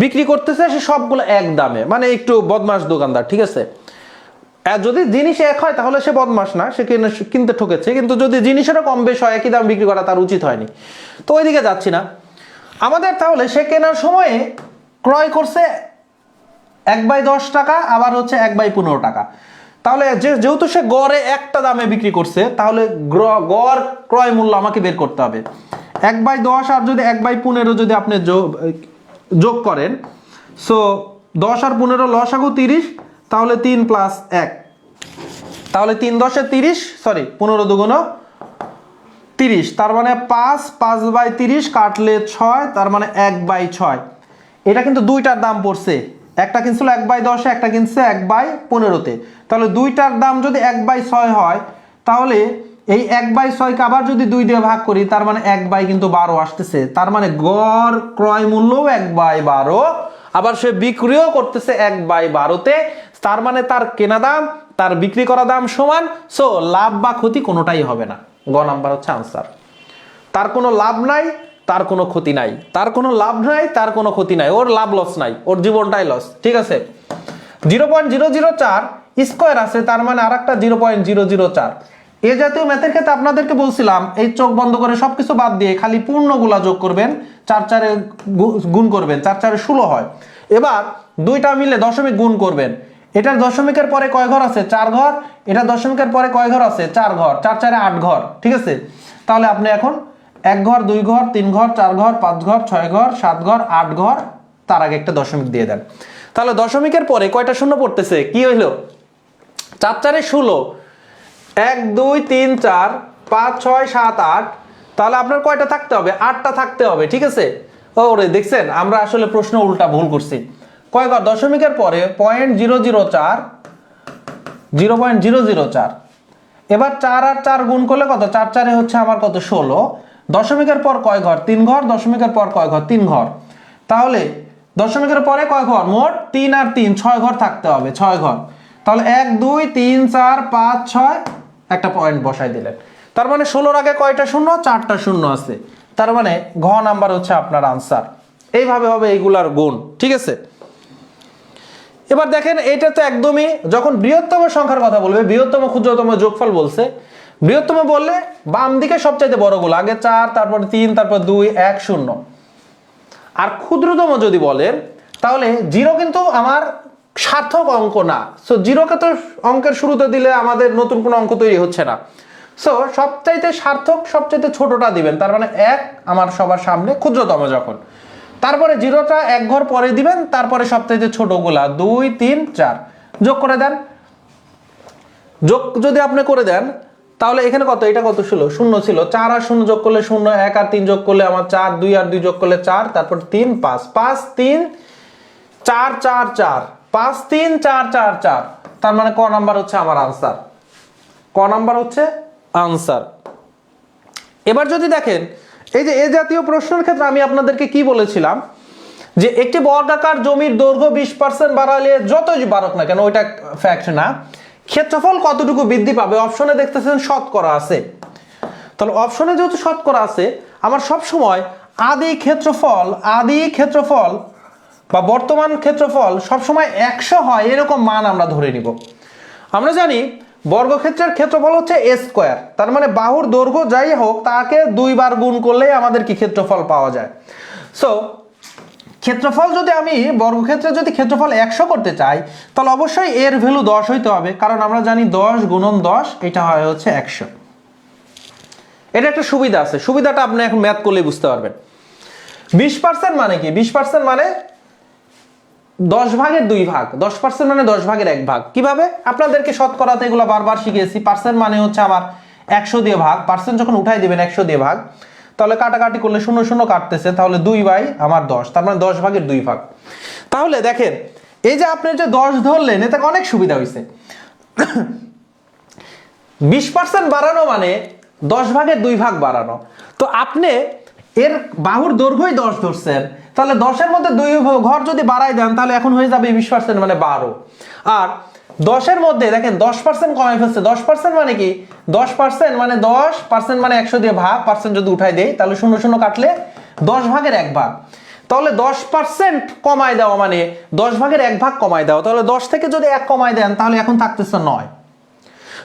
বিক্রি করতেছে সে সবগুলো এক দামে, মানে একটু বদমাশ দোকানদার, ঠিক আছে। যদি জিনিস এক হয় তাহলে সে বদমাশ না, সে কিনতে ঠকেছে, কিন্তু যদি জিনিসেরও কম বেশ হয় একই দাম বিক্রি করা তার উচিত হয়নি। তো ওইদিকে যাচ্ছি না আমাদের। তাহলে সে কেনার সময়ে ক্রয় করছে 1/10 টাকা, আবার হচ্ছে 1/15 টাকা। তাহলে যেহেতু সে গড়ে একটা দামে বিক্রি করছে, তাহলে গড় ক্রয় মূল্য আমাকে বের করতে হবে। 1/10 আর যদি 1/15 যদি আপনি যোগ করেন, সো 10 আর 15 লসাগু 30, তাহলে 3 + 1, তাহলে 3 × 10 = 30, সরি 15 × 2 = 30, তার মানে 5/30 কাটলে 6, তার মানে 1/6। এটা কিন্তু দুইটার দাম পড়ছে, একটা কিনছিল 1/10, একটা কিনছে 1/15-তে, তাহলে দুইটার দাম যদি 1/6 হয়, তাহলে এই 1/6কে আবার যদি 2 দিয়ে ভাগ করি, তার মানে 1/12 আসতেছে, তার মানে গড় ক্রয় মূল্য 1/12, আবার সে বিক্রিও করতেছে 1/12-তে, তার মানে তার কেনা দাম তার বিক্রি করা দাম সমান। সো লাভ বা ক্ষতি কোনোটাই হবে না, গ নাম্বার হচ্ছে আনসার। তার কোনো লাভ নাই, তার কোনো ক্ষতি নাই, তার কোনো লাভ নাই, তার কোনো ক্ষতি নাই, ওর লাভ লস নাই, ওর জীবনটাই লস, ঠিক আছে। 0.004 স্কোয়ার আছে, তার মানে আর একটা 0.004। এ জাতীয় ম্যাথের ক্ষেত্রে আপনাদেরকে বলছিলাম এই চোখ বন্ধ করে সবকিছু বাদ দিয়ে খালি পূর্ণগুলা যোগ করবেন, 4 গুণ করবেন, 4 16 হয়। এবার দুইটা মিলে দশমিক গুণ করবেন, এটার দশমিকের পরে কয় ঘর আছে? 4 ঘর। এটা দশমিকের পরে কয় ঘর আছে? 4 ঘর। 4 8 ঘর, ঠিক আছে। তাহলে আপনি এখন 1 ঘর, 2 ঘর, 3 ঘর, 4 ঘর, 5 ঘর, 6 ঘর, 7 ঘর, 8 ঘর, তার আগে একটা দশমিক দিয়ে দেন। তাহলে দশমিকের পরে কয়টা শূন্য পড়তেছে? কি হইলো? 4 4 16, 1 2 3 4 5 6 7 8, তাহলে আপনার কয়টা থাকতে হবে? 8টা থাকতে হবে, ঠিক আছে। ওরে দেখছেন আমরা আসলে প্রশ্ন উল্টা ভুল করছি। কয় ঘর? দশমিকের পরে 0.004, 0.004। এবার 4 আর 4 গুণ করলে কত? 4 4 হচ্ছে আমার কত? 16। দশমিকের পর কয় ঘর? 3 ঘর। দশমিকের পর কয় ঘর? 3 ঘর। তাহলে দশমিকের পরে কয় ঘর? মোট 3 আর 3 6 ঘর থাকতে হবে, 6 ঘর। তাহলে 1 2 3 4 5 6, একটা পয়েন্ট বসাই দিলেন। তার মানে 16-র আগে কয়টা শূন্য? 4টা শূন্য আছে। তার মানে ঘ নাম্বার হচ্ছে আপনার আনসার। এইভাবে হবে এইগুলার গুণ, ঠিক আছে। এবার দেখেন এটা তো একদমই, যখন বৃহত্তম সংখ্যার কথা বলবে, বৃহত্তম ক্ষুদ্রতম যোগফল বলছে, বৃহত্তম বললে বাম দিকে সবচাইতে বড়গুলো, আগে 4, তারপর 3, তারপর 2 1 0। আর ক্ষুদ্রতম যদি বলেন তাহলে 0 কিন্তু আমার সার্থক অঙ্ক না। সো 0কে তো অঙ্কের শুরুতে দিলে আমাদের নতুন কোনো অঙ্ক তৈরি হচ্ছে না। সো সবচাইতে সার্থক সবচাইতে ছোটটা দিবেন, তার মানে 1 আমার সবার সামনে ক্ষুদ্রতম যখন। তারপরে 0টা 1 ঘর পরে দিবেন, তারপরে সবচাইতে ছোটগুলা 2 3 4 যোগ করে দেন। যোগ যদি আপনি করে দেন তাহলে এখানে কত? এটা কত ছিল? 0 ছিল। 4 আর 0 যোগ করলে 0, 1 আর 3 যোগ করলে আমার 4, 2 আর 2 যোগ করলে 4, তারপর 3 5 5 3 4 4 4 5 3 4 4 4, তার মানে ক নাম্বার হচ্ছে আমার আনসার। ক নাম্বার হচ্ছে আনসার। এবার যদি দেখেন এই যে এ জাতীয় প্রশ্নের ক্ষেত্রে আমি আপনাদেরকে কি বলেছিলাম যে একটি বর্গাকার জমির দৈর্ঘ্য 20% বাড়ালে যতই বাড়ুক না কেন, ওইটা ফ্যাক্ট না, ক্ষেত্রফল কতটুকু বৃদ্ধি পাবে? অপশনে দেখতেছেন শতকরা আছে। তাহলে অপশনে যেহেতু শতকরা আছে, আমার সব সময় আদি ক্ষেত্রফল বা বর্তমান ক্ষেত্রফল সবসময় 100 হয় এরকম মান আমরা ধরে নিব। আমরা জানি বর্গক্ষেত্রের ক্ষেত্রফল হচ্ছে a স্কয়ার, তার মানে বাহুর দৈর্ঘ্য যাই হোক তাকে 2 বার গুণ করলেই আমাদের কি ক্ষেত্রফল পাওয়া যায়। সো ক্ষেত্রফল যদি আমি বর্গক্ষেত্রে যদি ক্ষেত্রফল 100 করতে চাই তাহলে অবশ্যই এর ভ্যালু 10 হইতে হবে, কারণ আমরা জানি 10 গুণন 10 এটা হয় হচ্ছে 100। এটা একটা সুবিধা আছে, সুবিধাটা আপনি এখন ম্যাথ করলে বুঝতে পারবেন। 20% মানে কি? 20% মানে 10 ভাগের 2 ভাগ, 10% মানে 10 ভাগের 1 ভাগ। কিভাবে? আপনাদেরকে শতকরাতে এগুলো বারবার শিখিয়েছি। পার্সেন্ট মানে হচ্ছে আমার 100 দিয়ে ভাগ, পার্সেন্ট যখন উঠাই দিবেন 100 দিয়ে ভাগ, তাহলে কাটাকাটি করলে 0 0 কাটতেছে, তাহলে 2 বাই আমার 10, তার মানে 10 ভাগের 2 ভাগ। তাহলে দেখেন এই যে আপনি যে 10 ধরলেন এতে অনেক সুবিধা হয়েছে। 20% বাড়ানো মানে 10 ভাগের 2 ভাগ বাড়ানো। তো আপনি এর বাহুর দৈর্ঘ্যই 10 ধরছেন, তাহলে 10-এর মধ্যে 2 ঘর যদি বাড়াই দেন তাহলে এখন হয়ে যাবে 20% মানে 12। আর 10-এর মধ্যে দেখেন 10% কমাই ফেলছে। 10% মানে কি? 10% মানে 10% মানে 100 দিয়ে ভাগ, পার্সেন্ট যদি উঠাই দেই তাহলে 0 0 কাটলে 10 ভাগের 1 ভাগ। তাহলে 10% কমাই দেওয়া মানে 10 ভাগের 1 ভাগ কমাই দেওয়া। তাহলে 10 থেকে যদি 1 কমাই দেন তাহলে এখন থাকতেছে 9।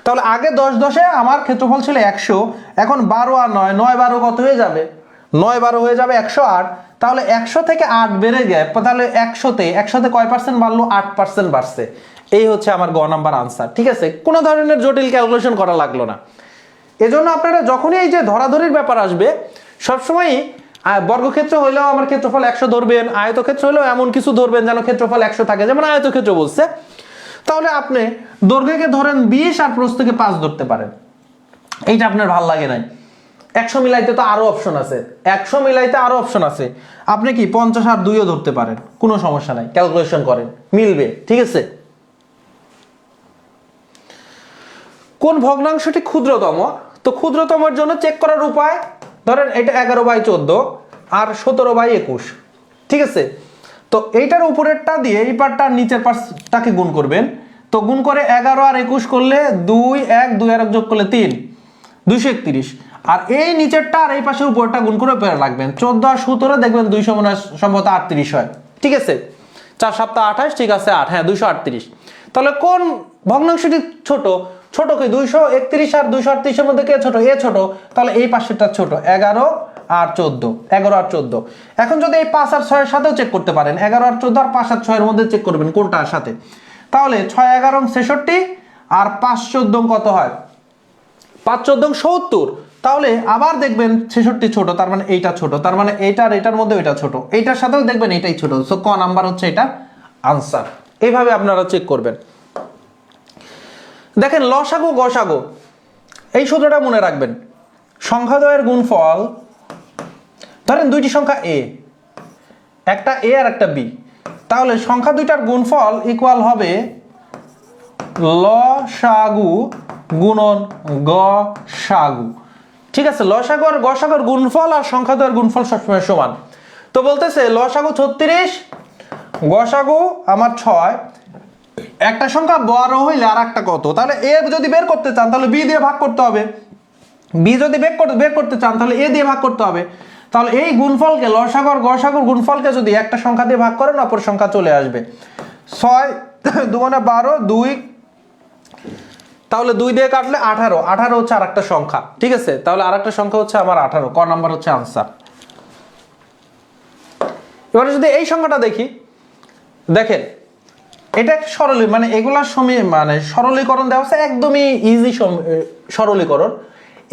তাহলে আগে 10 10-এ আমার ক্ষেত্রফল ছিল 100, এখন 12 আর 9, 9 12 কত হয়ে যাবে? 9 12 হয়ে যাবে 108। তাহলে 100 থেকে 8 বেড়ে যায়, তাহলে 100তে কয় পার্সেন্ট বাড়লো? 8% বাড়ছে। এই হচ্ছে আমার গ নাম্বার আনসার। ঠিক আছে, কোনো ধরনের জটিল ক্যালকুলেশন করা লাগলো না। এজন্য আপনারা যখনই এই যে ধরাধরির ব্যাপার আসবে সবসময়ই বর্গক্ষেত্র হইলেও আমার ক্ষেত্রফল 100 ধরবেন, আয়তক্ষেত্র হইলেও এমন কিছু ধরবেন যেন ক্ষেত্রফল 100 থাকে, যেমন আয়তক্ষেত্র বলছে। তাহলে আপনি দৈর্ঘ্যকে ধরেন 20 আর প্রস্থকে 5 ধরতে পারেন। এইটা আপনার ভাল লাগে নাই। 100 মিলাইতে তো আরো অপশন আছে, 100 মিলাইতে আরো অপশন আছে। আপনি কি 50 আর 2ও ধরতে পারেন, কোনো সমস্যা নাই, ক্যালকুলেশন করেন, মিলবে। ঠিক আছে, কোন ভগ্নাংশটি ক্ষুদ্রতম? তো ক্ষুদ্রতমের জন্য চেক করার উপায়, ধরেন এটা 11/14 আর 17/21। ঠিক আছে, তো এইটার উপরেরটা দিয়ে এই পার্টটা নিচের পার্টটাকে গুণ করবেন। তো গুণ করে 11 আর 21 করলে 2 1 2 আর 1 যোগ করলে 3, 231। আর এই নিচেরটা আর এই পাশের উপরটা গুণ করে পেরে রাখবেন। 14 আর 17 দেখবেন 200 মনে সম্ভবত 38 হয়। ঠিক আছে, 4 7 28, ঠিক আছে 8, হ্যাঁ 238। তাহলে কোন ভগ্নাংশটি ছোট? ছোট কি? 231 আর 238 এর মধ্যে কে ছোট? এ ছোট। তাহলে এই পাশেরটা ছোট, 11 আর 14, 11 আর 14। এখন যদি এই 5 আর 6 এর সাথেও চেক করতে পারেন, 11 আর 14 আর 5 আর 6 এর মধ্যে চেক করবেন কোনটার সাথে। তাহলে 6 11 66 আর 5 14 কত হয়? 5 14 70। তাহলে আবার দেখবেন 66 ছোট, তার মানে এইটা ছোট, তার মানে এইটার এটার মধ্যে এটা ছোট, এইটার সাথেও দেখবেন এটাই ছোট। সো ক নাম্বার হচ্ছে এটা আনসার। এইভাবে আপনারা চেক করবেন। দেখেন লসাগু গসাগু, এই সূত্রটা মনে রাখবেন। সংখ্যাদ্বয়ের গুণফল, ধরেন দুইটি সংখ্যা এ, একটা এ আর একটা বি, তাহলে সংখ্যা দুইটার গুণফল ইকুয়াল হবে লসাগু গুণন গসাগু। ঠিক আছে, লসাগু আর গসাগুর গুণফল আর সংখ্যাদ্বয়ের গুণফল সবসময় সমান। তো বলতেছে লসাগু 36, গসাগু আমার 6, একটা সংখ্যা বড় হইলে আর একটা কত? তাহলে এ যদি বের করতে চান তাহলে বি দিয়ে ভাগ করতে হবে, বি যদি বের করতে চান তাহলে এ দিয়ে ভাগ করতে হবে। তাহলে এই গুণফলকে লসাগু আর গসাগুর গুণফলকে যদি একটা সংখ্যা দিয়ে ভাগ করেন অপর সংখ্যা চলে আসবে। 6 2 12, 2, তাহলে 2 দিয়ে কাটলে 18, 18 হচ্ছে আর একটা সংখ্যা। ঠিক আছে, তাহলে আর একটা সংখ্যা হচ্ছে আমার 18, ক নাম্বার হচ্ছে আনসার। এবারে যদি এই সংখ্যাটা দেখি, দেখেন এটা একটা মানে এগুলার সময় মানে সরলীকরণ দেওয়া আছে, একদমই ইজি সরলীকরণ।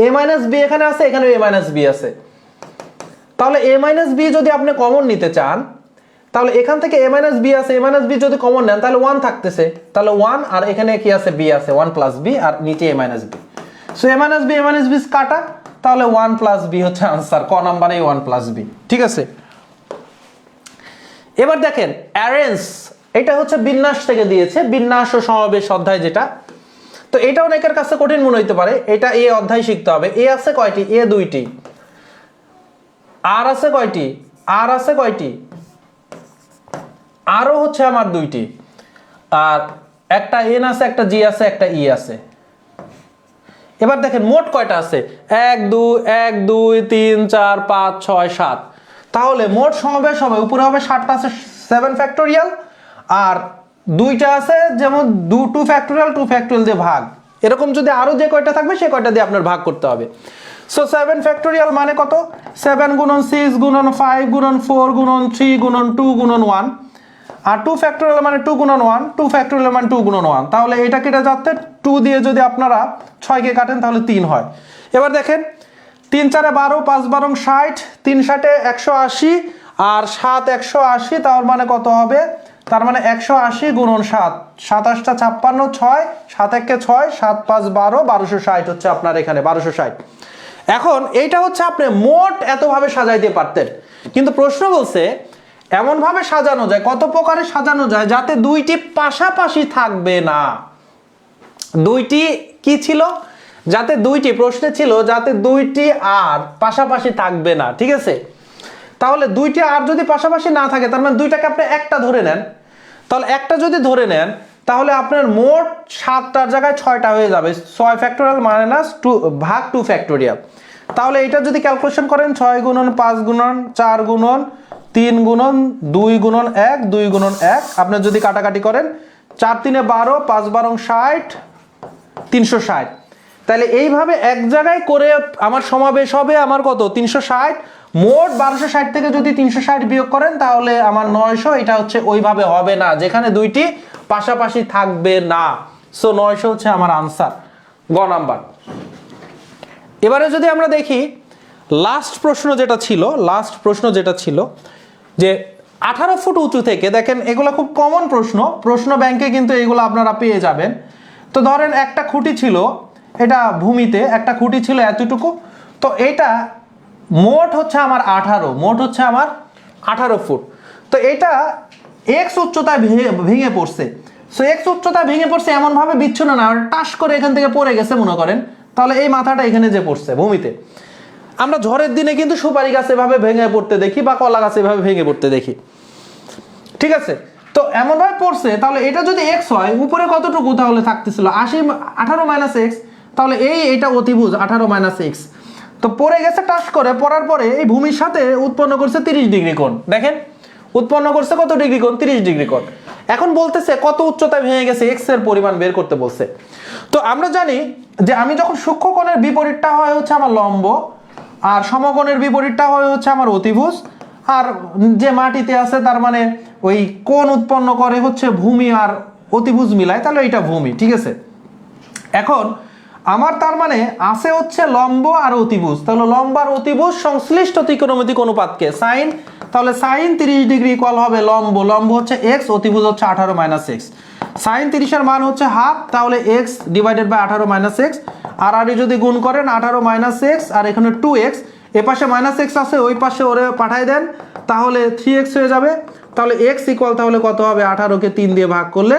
a - b এখানে আছে, এখানে a - b আছে। তাহলে a - b যদি আপনি কমন নিতে চান তাহলে এখান থেকে a - b আছে, a - b যদি কমন নেন তাহলে 1 থাকতেছে, তাহলে 1 আর এখানে কি আছে? b আছে, 1 + b আর নিচে a - b। So a - b কাটা, তাহলে 1 + b হচ্ছে আনসার, ক নাম্বারে 1 + b। ঠিক আছে, এবার দেখেন অ্যারেঞ্জ, এটা হচ্ছে বিন্যাস থেকে দিয়েছে, বিন্যাস ও সমাবেশ অধ্যায় যেটা। তো এটা অনেকের কাছে কঠিন মনে হইতে পারে, এটা এ অধ্যায় শিখতে হবে। এ আছে কয়টি? এ 2টি। আর আছে কয়টি? আর আছে কয়টি? আরও হচ্ছে আমার 2টি। আর একটা এন আছে, একটা জি আছে, একটা ই আছে। এবার দেখেন মোট কয়টা আছে? 1 2 1 2 3 4 5 6 7। তাহলে মোট সমাবেশ হবে, উপরে হবে 7টা আছে 7 ফ্যাক্টোরিয়াল, আর 2টা আছে যেমন 2 ফ্যাক্টোরিয়াল দিয়ে ভাগ। এরকম যদি আরো যে কয়টা থাকবে সে কয়টা দিয়ে আপনার ভাগ করতে হবে। সো 7 ফ্যাক্টোরিয়াল মানে কত? 7 গুণন 6 গুণন 5 গুণন 4 গুণন 3 গুণন 2 গুণন 1, আর 2 ফ্যাক্টোরিয়াল মানে 2 গুণন 1, 2 ফ্যাক্টোরিয়াল মানে 2 গুণন 1, তাহলে এটা কেটে যাচ্ছে 2 দিয়ে যদি আপনারা 6কে কাটেন তাহলে 3 হয়। এবার দেখেন 3 4 12, 5 12 60, 3 7 180 আর 7 180, তার মানে কত হবে? তার মানে 180 গুণন 7, 7 8 56, 6 7 1 6, 7 5 12, 1260 হচ্ছে আপনার এখানে 1260। এখন এইটা হচ্ছে আপনি মোট এতভাবে সাজাইতে পারতেন, কিন্তু প্রশ্ন বলছে এমনভাবে সাজানো যায়, কত প্রকারে সাজানো যায় যাতে দুইটি পাশাপাশি থাকবে না। দুইটি কি ছিল? যাতে দুইটি, প্রশ্নে ছিল যাতে দুইটি আর পাশাপাশি থাকবে না, ঠিক আছে? তাহলে দুইটি আর যদি পাশাপাশি না থাকে তার মানে দুইটাকে আপনি একটা ধরে নেন, তাহলে একটা যদি ধরে নেন তাহলে আপনার মোট 7টার জায়গায় 6টা হয়ে যাবে, 6 ফ্যাক্টোরিয়াল মাইনাস 2 ভাগ 2 ফ্যাক্টোরিয়াল। তাহলে এটা যদি ক্যালকুলেশন করেন 6 গুণন 5 গুণন 4 গুণন 3 গুণন 2 গুণন 1, 2 গুণন 1, আপনি যদি কাটাকাটি করেন 4 3 12, 5 12 60, 360। তাহলে এইভাবে এক জায়গায় করে আমার সমাবেশ হবে আমার কত? 360। মোট 1260 থেকে যদি 360 বিয়োগ করেন তাহলে আমার 900। এটা হচ্ছে ওইভাবে হবে না যেখানে দুইটি পাশাপাশি থাকবে না। সো 900 হচ্ছে আমার আনসার, গ নাম্বার। এবারে যদি আমরা দেখি লাস্ট প্রশ্ন যেটা ছিল যে 18 ফুট উঁচু থেকে, দেখেন এগুলো খুব কমন প্রশ্ন ব্যাংকে কিন্তু এগুলো আপনারা পেয়ে যাবেন। তো ধরেন একটা খুঁটি ছিল, এটা ভূমিতে একটা খুঁটি ছিল এতটুকু, তো এটা মোট হচ্ছে আমার 18 ফুট। তো এটা এক্স উচ্চতায় ভেঙে পড়ছে। সো এক্স উচ্চতায় ভেঙে পড়ছে এমনভাবে বিচ্ছিন্ন না, টাস করে এখান থেকে পড়ে গেছে মনে করেন, তাহলে এই মাথাটা এখানে যে পড়ছে ভূমিতে। আমরা ঝড়ের দিনে কিন্তু সুপারি গাছ এভাবে ভেঙে পড়তে দেখি বা কলা গাছ এভাবে ভেঙে পড়তে দেখি, ঠিক আছে? তো এমনভাবে পড়ছে, তাহলে এটা যদি এক্স হয় উপরে কতটুকু তাহলে থাকতেছিল 18 মাইনাস এক্স, তাহলে এটা অতিভুজ 18 মাইনাস এক্স। তো পড়ে গেছে টাস করে, পড়ার পরে এই ভূমির সাথে উৎপন্ন করছে 30 ডিগ্রি কোণ। দেখেন উৎপন্ন করছে কত ডিগ্রি কোণ? 30 ডিগ্রি কোণ। এখন বলতেছে কত উচ্চতায় ভেঙে গেছে, এক্স এর পরিমাণ বের করতে বলছে। তো আমরা জানি যে আমি যখন সূক্ষ্মকোণের বিপরীতটা হয় হচ্ছে আমার লম্ব, আর সমকোণের বিপরীতটা হয় হচ্ছে আমার অতিভুজ, আর যে মাটিতে আছে তার মানে ওই কোণ উৎপন্ন করে হচ্ছে ভূমি আর অতিভুজ মিলায়, তাহলে এটা ভূমি, ঠিক আছে? এখন আমার তার মানে আছে হচ্ছে লম্ব আর অতিভুজ, তাহলে লম্ব আর অতিভুজ সংশ্লিষ্ট ত্রিকোণমিতিক অনুপাতকে সাইন, তাহলে সাইন 30 ডিগ্রি ইকুয়াল হবে লম্ব হচ্ছে এক্স, অতিভুজ হচ্ছে 18 মাইনাস এক্স। সাইন 30 এর মান হচ্ছে হাফ, তাহলে x divided by 18 minus x, আর যদি গুণ করেন 18 মাইনাস এক্স আর এখানে 2x, এ পাশে মাইনাস এক্স আছে ওই পাশে ওরে পাঠাই দেন, তাহলে 3x হয়ে যাবে। তাহলে x ইকুয়াল তাহলে কত হবে? 18কে 3 দিয়ে ভাগ করলে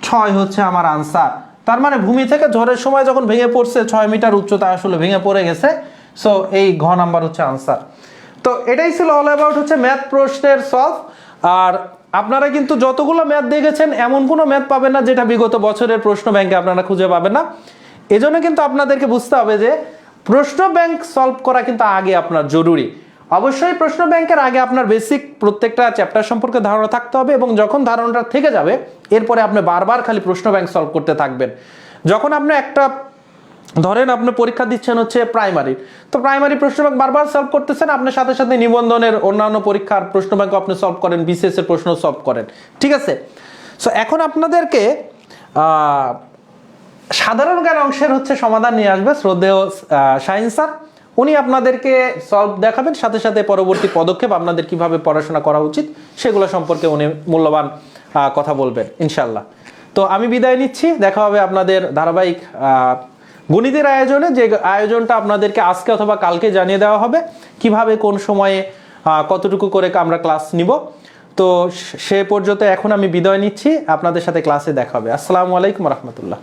6 হচ্ছে আমার আনসার। তার মানে ভূমি থেকে ঝড়ের সময় যখন ভেঙে পড়ছে 6 মিটার উচ্চতা আসলে ভেঙে পড়ে গেছে। সো এই ঘ নাম্বার হচ্ছে আনসার। তো এটাই ছিল অল অ্যাবাউট হচ্ছে ম্যাথ প্রশ্নের সলভ। আর আপনারা কিন্তু যতগুলো ম্যাথ দেখেছেন এমন কোনো ম্যাথ পাবেন না যেটা বিগত বছরের প্রশ্ন ব্যাংকে আপনারা খুঁজে পাবেন না। এজন্য কিন্তু আপনাদেরকে বুঝতে হবে যে প্রশ্ন ব্যাংক সলভ করা কিন্তু আগে আপনার জরুরি। অবশ্যই প্রশ্ন ব্যাংকের আগে আপনার বেসিক প্রত্যেকটা চ্যাপ্টার সম্পর্কে ধারণা থাকতে হবে, এবং যখন ধারণাটা থেকে যাবে এরপরে আপনি বারবার খালি প্রশ্ন ব্যাংক সলভ করতে থাকবেন। যখন আপনি একটা ধরেন আপনি পরীক্ষা দিচ্ছেন হচ্ছে প্রাইমারি, তো প্রাইমারি প্রশ্ন ব্যাংক বারবার সলভ করতেছেন, আপনার সাথে সাথে নিবন্ধনের অন্যান্য পরীক্ষার প্রশ্ন ব্যাংক আপনি সলভ করেন, বিসিএস এর প্রশ্ন সলভ করেন, ঠিক আছে? সো এখন আপনাদেরকে সাধারণ জ্ঞান অংশের হচ্ছে সমাধান নিয়ে আসবে শ্রদ্ধেয় শাহিন স্যার। উনি আপনাদেরকে সলভ দেখাবেন, সাথে সাথে পরবর্তী পদক্ষেপ আপনাদের কিভাবে পড়াশোনা করা উচিত সেগুলো সম্পর্কে উনি মূল্যবান কথা বলবেন ইনশাল্লাহ। তো আমি বিদায় নিচ্ছি, দেখা হবে আপনাদের ধারাবাহিক গণিতের আয়োজনে, যে আয়োজনটা আপনাদেরকে আজকে অথবা কালকে জানিয়ে দেওয়া হবে, কিভাবে কোন সময়ে কতটুকু করে আমরা ক্লাস নিব। তো সে পর্যন্ত এখন আমি বিদায় নিচ্ছি, আপনাদের সাথে ক্লাসে দেখা হবে। আসসালামু আলাইকুম রহমতুল্লাহ।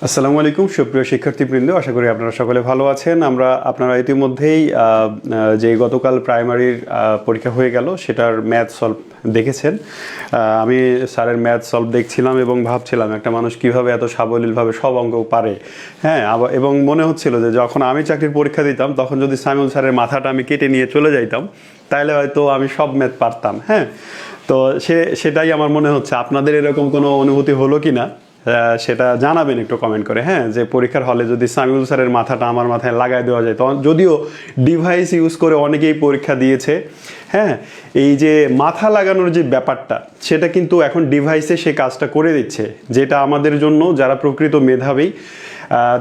আসসালামু আলাইকুম সুপ্রিয় শিক্ষার্থীবৃন্দ, আশা করি আপনারা সকলে ভালো আছেন। আপনারা ইতিমধ্যেই যে গতকাল প্রাইমারির পরীক্ষা হয়ে গেল সেটার ম্যাথ সলভ দেখেছেন। আমি স্যারের ম্যাথ সলভ দেখছিলাম এবং ভাবছিলাম একটা মানুষ কিভাবে এত সাবলীলভাবে সব অঙ্ক পারে। হ্যাঁ, এবং মনে হচ্ছিল যে যখন আমি চাকরির পরীক্ষা দিতাম তখন যদি সাইমুল স্যারের মাথাটা আমি কেটে নিয়ে চলে যাইতাম তাহলে হয়তো আমি সব ম্যাথ পারতাম। হ্যাঁ, তো সেটাই আমার মনে হচ্ছে। আপনাদের এরকম কোনো অনুভূতি হলো কি না সেটা জানাবেন একটু কমেন্ট করে। হ্যাঁ, যে পরীক্ষার হলে যদি সামিউল স্যারের মাথাটা আমার মাথায় লাগাই দেওয়া যায়, তখন যদিও ডিভাইস ইউজ করে অনেকেই পরীক্ষা দিয়েছে। হ্যাঁ, এই যে মাথা লাগানোর যে ব্যাপারটা সেটা কিন্তু এখন ডিভাইসে সে কাজটা করে দিচ্ছে, যেটা আমাদের জন্য যারা প্রকৃত মেধাবী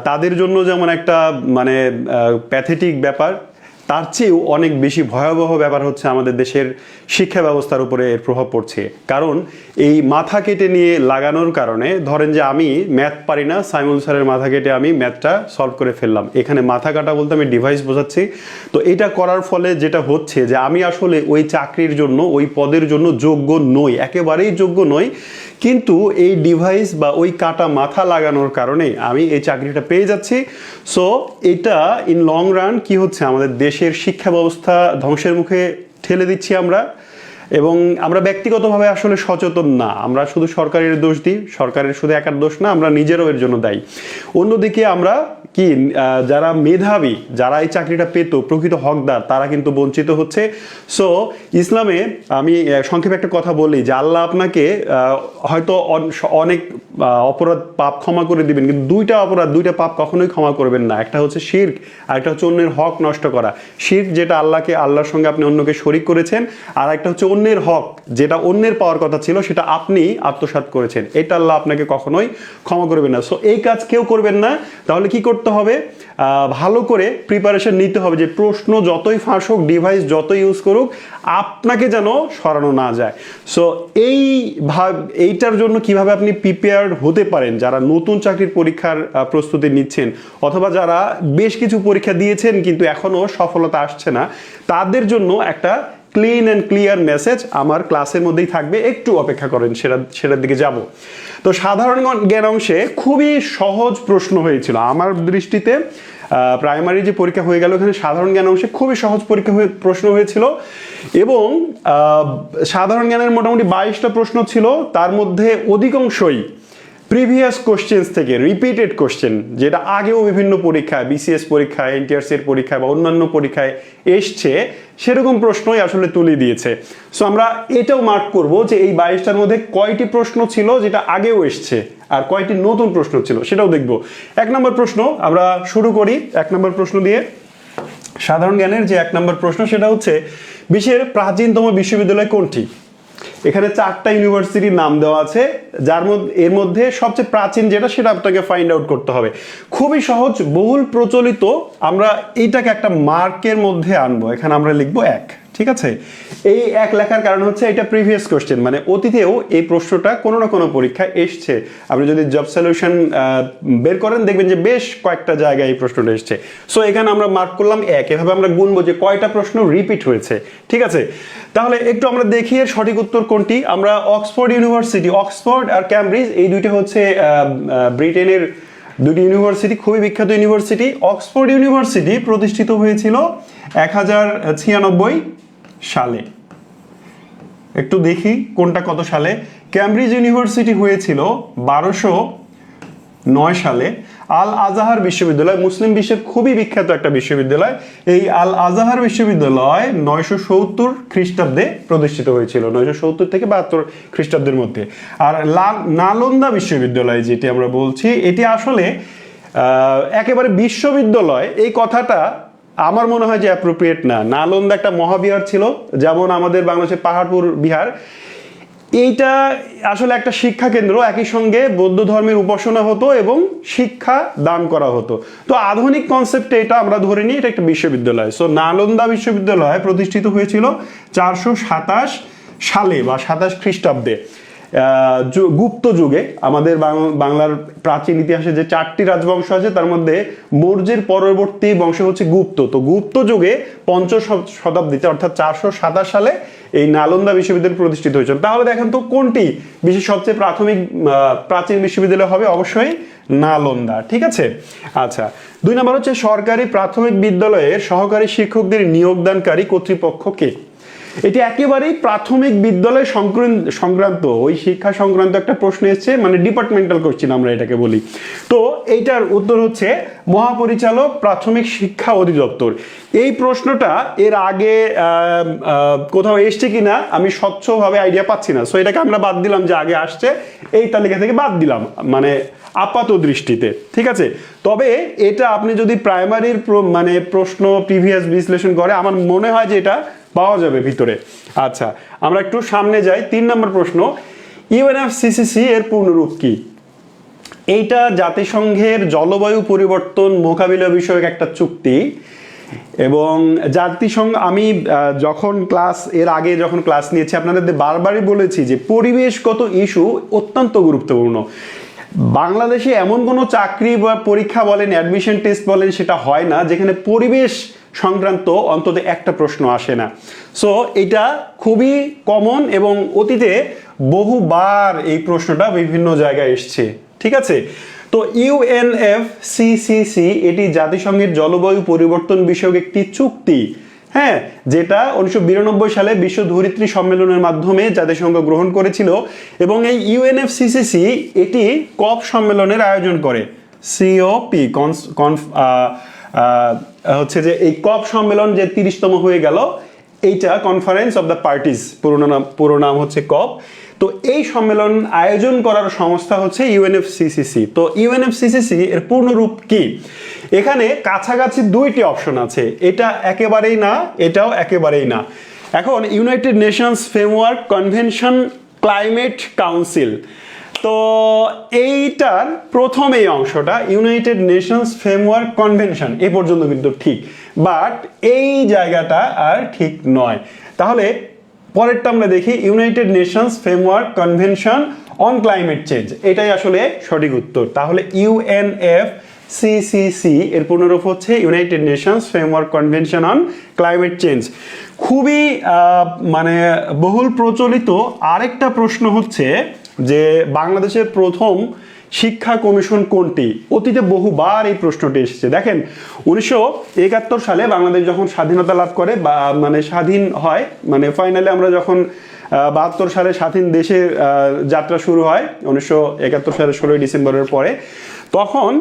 তাদের জন্য যেমন একটা মানে প্যাথেটিক ব্যাপার, তার চেয়েও অনেক বেশি ভয়াবহ ব্যাপার হচ্ছে আমাদের দেশের শিক্ষা ব্যবস্থার উপরে এর প্রভাব পড়ছে। কারণ এই মাথা কেটে নিয়ে লাগানোর কারণে ধরেন যে আমি ম্যাথ পারি না, সাইমুল স্যারের মাথা কেটে আমি ম্যাথটা সলভ করে ফেললাম। এখানে মাথা কাটা বলতে আমি ডিভাইস বোঝাচ্ছি। তো এটা করার ফলে যেটা হচ্ছে যে আমি আসলে ওই চাকরির জন্য, ওই পদের জন্য যোগ্য নই, একেবারেই যোগ্য নই। কিন্তু এই ডিভাইস বা ওই কাটা মাথা লাগানোর কারণে আমি এই চাকরিটা পেয়ে যাচ্ছি। সো এটা ইন লং রান কি হচ্ছে, আমাদের দেশের শিক্ষা ব্যবস্থা ধ্বংসের মুখে ঠেলে দিচ্ছি আমরা। এবং আমরা ব্যক্তিগতভাবে আসলে সচেতন না, আমরা শুধু সরকারের দোষ দিই। সরকারের শুধু একার দোষ না, আমরা নিজেরাও এর জন্য দায়ী। অন্যদিকে আমরা কি যারা মেধাবী, যারা এই চাকরিটা পেত, প্রকৃত হকদার, তারা কিন্তু বঞ্চিত হচ্ছে। সো ইসলামে আমি সংক্ষেপে একটা কথা বলি যে আল্লাহ আপনাকে হয়তো অনেক অপরাধ পাপ ক্ষমা করে দিবেন, কিন্তু দুইটা পাপ কখনোই ক্ষমা করবেন না। একটা হচ্ছে শিরক, আর একটা হচ্ছে অন্যের হক নষ্ট করা। শিরক যেটা আল্লাহর সঙ্গে আপনি অন্যকে শরিক করেছেন, আর একটা হচ্ছে অন্যের হক, যেটা অন্যের পাওয়ার কথা ছিল সেটা আপনি আত্মসাৎ করেছেন। এটা আল্লাহ আপনাকে কখনোই ক্ষমা করবেন না। সো এই কাজ কেউ করবেন না। তাহলে কি করতে হবে? ভালো করে প্রিপারেশন নিতে হবে যে প্রশ্ন যতই ফাঁস হোক, ডিভাইস যতই ইউজ করুক, আপনাকে যেন সরানো না যায়। সো এইটার জন্য কিভাবে আপনি প্রিপেয়ার্ড হতে পারেন, যারা নতুন চাকরির পরীক্ষার প্রস্তুতি নিচ্ছেন অথবা যারা বেশ কিছু পরীক্ষা দিয়েছেন কিন্তু এখনও সফলতা আসছে না, তাদের জন্য একটা ক্লিন অ্যান্ড ক্লিয়ার মেসেজ আমার ক্লাসের মধ্যেই থাকবে। একটু অপেক্ষা করেন, সেটার দিকে যাব। তো সাধারণ জ্ঞান অংশে খুবই সহজ প্রশ্ন হয়েছিল আমার দৃষ্টিতে। প্রাইমারি যে পরীক্ষা হয়ে গেল, এখানে সাধারণ জ্ঞান অংশে খুবই সহজ প্রশ্ন হয়েছিল এবং সাধারণ জ্ঞানের মোটামুটি 22টা প্রশ্ন ছিল। তার মধ্যে অধিকাংশই প্রিভিয়াস কোশ্চেন্স থেকে রিপিটেড কোশ্চেন, যেটা আগেও বিভিন্ন পরীক্ষায়, বিসিএস পরীক্ষায়, এনটিআরসি এর পরীক্ষায় বা অন্যান্য পরীক্ষায় এসছে, সেরকম প্রশ্নই আসলে তুলে দিয়েছে। সো আমরা এটাও মার্ক করব যে এই 22টার মধ্যে কয়টি প্রশ্ন ছিল যেটা আগেও এসছে আর কয়টি নতুন প্রশ্ন ছিল, সেটাও দেখব। 1 নম্বর প্রশ্ন আমরা শুরু করি। 1 নম্বর প্রশ্ন দিয়ে, সাধারণ জ্ঞানের যে 1 নম্বর প্রশ্ন সেটা হচ্ছে বিশ্বের প্রাচীনতম বিশ্ববিদ্যালয় কোনটি? এখানে 4টা ইউনিভার্সিটির নাম দেওয়া আছে, এর মধ্যে সবচেয়ে প্রাচীন যেটা সেটা আপনাকে ফাইন্ড আউট করতে হবে। খুবই সহজ, বহুল প্রচলিত। আমরা এইটাকে একটা মার্কের মধ্যে আনবো। এখানে আমরা লিখবো 1। ঠিক আছে, এই 1 লেখার কারণ হচ্ছে এটা প্রিভিয়াস কোশ্চেন, মানে অতীতেও এই প্রশ্নটা কোনো না কোনো পরীক্ষায় এসছে। আপনি যদি জব সলিউশন বের করেন দেখবেন যে বেশ কয়েকটা জায়গায় এই প্রশ্নটা এসছে। সো এখানে আমরা মার্ক করলাম 1। এভাবে আমরা গুনবো যে কয়টা প্রশ্ন রিপিট হয়েছে। ঠিক আছে, তাহলে একটু আমরা দেখি এর সঠিক উত্তর কোনটি। আমরা অক্সফোর্ড ইউনিভার্সিটি, অক্সফোর্ড আর ক্যামব্রিজ, এই দুইটা হচ্ছে ব্রিটেনের দুটি ইউনিভার্সিটি, খুবই বিখ্যাত ইউনিভার্সিটি। অক্সফোর্ড ইউনিভার্সিটি প্রতিষ্ঠিত হয়েছিল 1096 সালে। একটু দেখি কোনটা কত সালে। ক্যামব্রিজ ইউনিভার্সিটি হয়েছিল 1209 সালে। আল আজাহার বিশ্ববিদ্যালয় মুসলিম বিশ্বের খুবই বিখ্যাত একটা বিশ্ববিদ্যালয়। এই আল আজাহার বিশ্ববিদ্যালয় 970 খ্রিস্টাব্দে প্রতিষ্ঠিত হয়েছিল, 970 থেকে 72 খ্রিস্টাব্দের মধ্যে। আর নালন্দা বিশ্ববিদ্যালয় যেটি আমরা বলছি, এটি আসলে একেবারে বিশ্ববিদ্যালয় এই কথাটা আমার মনে হয় যে অ্যাপ্রোপ্রিয়েট না। নালন্দা একটা মহাবিহার ছিল, যেমন আমাদের বাংলাদেশের পাহাড়পুর বিহার। এইটা আসলে একটা শিক্ষা কেন্দ্র, একই সঙ্গে বৌদ্ধ ধর্মের উপাসনা হতো এবং শিক্ষা দান করা হতো। তো আধুনিক কনসেপ্টে এটা আমরা ধরে নিই এটা একটা বিশ্ববিদ্যালয়। সো নালন্দা বিশ্ববিদ্যালয় প্রতিষ্ঠিত হয়েছিল 427 সালে বা 27 খ্রিস্টাব্দে। গুপ্ত যুগে আমাদের বাংলার প্রাচীন ইতিহাসে যে 4টি রাজবংশ আছে তার মধ্যে মৌর্যের পরবর্তী বংশ হচ্ছে গুপ্ত। তো গুপ্ত যুগে পঞ্চম শতাব্দীতে অর্থাৎ 427 সালে এই নালন্দা বিশ্ববিদ্যালয় প্রতিষ্ঠিত হয়েছিল। তাহলে দেখেন তো কোনটি বিশ্বের সবচেয়ে প্রাচীন বিশ্ববিদ্যালয় হবে? অবশ্যই নালন্দা। ঠিক আছে, আচ্ছা 2 নম্বর হচ্ছে সরকারি প্রাথমিক বিদ্যালয়ের সহকারী শিক্ষকদের নিয়োগদানকারী কর্তৃপক্ষ কে? এটি একেবারেই প্রাথমিক বিদ্যালয় সংক্রান্ত ওই শিক্ষা সংক্রান্ত একটা প্রশ্ন এসেছে, মানে ডিপার্টমেন্টাল কোশ্চেন আমরা এটাকে বলি। তো এইটার উত্তর হচ্ছে মহাপরিচালক প্রাথমিক শিক্ষা অধিদপ্তর। এই প্রশ্নটা এর আগে কোথাও এসছে কিনা আমি স্বচ্ছভাবে আইডিয়া পাচ্ছি না, সো এটাকে আমরা বাদ দিলাম, যে আগে আসছে এই তালিকা থেকে বাদ দিলাম মানে আপাত দৃষ্টিতে। ঠিক আছে, তবে এটা আপনি যদি প্রাইমারির মানে প্রশ্ন প্রিভিয়াস বিশ্লেষণ করে আমার মনে হয় যে এটা পাওয়া যাবে ভিতরে। আচ্ছা আমরা একটু সামনে যাই। 3 নম্বর প্রশ্ন, ইউএনএফসিসিসি এর পূর্ণরূপ কি? এইটা জাতিসংঘের জলবায়ু পরিবর্তন মোকাবিলা বিষয়ক একটা চুক্তি, এবং জাতিসংঘ আমি যখন এর আগে যখন ক্লাস নিয়েছি আপনাদের বারবারই বলেছি যে পরিবেশগত ইস্যু অত্যন্ত গুরুত্বপূর্ণ। বাংলাদেশে এমন কোনো চাকরি বা পরীক্ষা বলেন, অ্যাডমিশন টেস্ট বলেন, সেটা হয় না যেখানে পরিবেশ সংক্রান্ত অন্তত একটা প্রশ্ন আসে না। সো এটা খুবই কমন এবং অতীতে বহুবার এই প্রশ্নটা বিভিন্ন জায়গায় এসছে। ঠিক আছে, তো ইউএনএফসিসিসি এটি জাতিসংঘের জলবায়ু পরিবর্তন বিষয়ক একটি চুক্তি, হ্যাঁ, যেটা 1992 সালে বিশ্ব ধরিত্রী সম্মেলনের মাধ্যমে জাতিসংঘ গ্রহণ করেছিল। এবং এই ইউএনএফসিসিসি এটি কপ সম্মেলনের আয়োজন করে। সিওপি হচ্ছে যে এই কপ সম্মেলন যে 30তম হয়ে গেল, এইটা কনফারেন্স অফ দ্য পার্টিস, পুরো নাম হচ্ছে কপ। তো এই সম্মেলন আয়োজন করার সংস্থা হচ্ছে ইউএনএফসিসিসি। তো ইউএনএফসিসিসি এর পূর্ণরূপ কি? এখানে কাছাকাছি 2টি অপশন আছে, এটা একেবারেই না, এটাও একেবারেই না। এখন United Nations framework convention climate council, তো এইটার প্রথম এই অংশটা ইউনাইটেড নেশনস ফ্রেমওয়ার্ক কনভেনশন এ পর্যন্ত কিন্তু ঠিক, বাট এই জায়গাটা আর ঠিক নয়। তাহলে পরেরটা আমরা দেখি, United Nations framework convention on climate change, এটাই আসলে সঠিক উত্তর। তাহলে ইউএনএফসিসিসি এর পূর্ণরূপ হচ্ছে United Nations framework convention on climate change. খুবই মানে বহুল প্রচলিত আরেকটা প্রশ্ন হচ্ছে যে বাংলাদেশের প্রথম শিক্ষা কমিশন কোনটি? অতীতে বহুবার এই প্রশ্নটি এসেছে। দেখেন 1971 সালে বাংলাদেশ যখন স্বাধীনতা লাভ করে বা মানে স্বাধীন হয়, মানে ফাইনালি আমরা যখন 72 সালে স্বাধীন দেশের যাত্রা শুরু হয় 1971 সালের 16ই ডিসেম্বরের পরে, তখন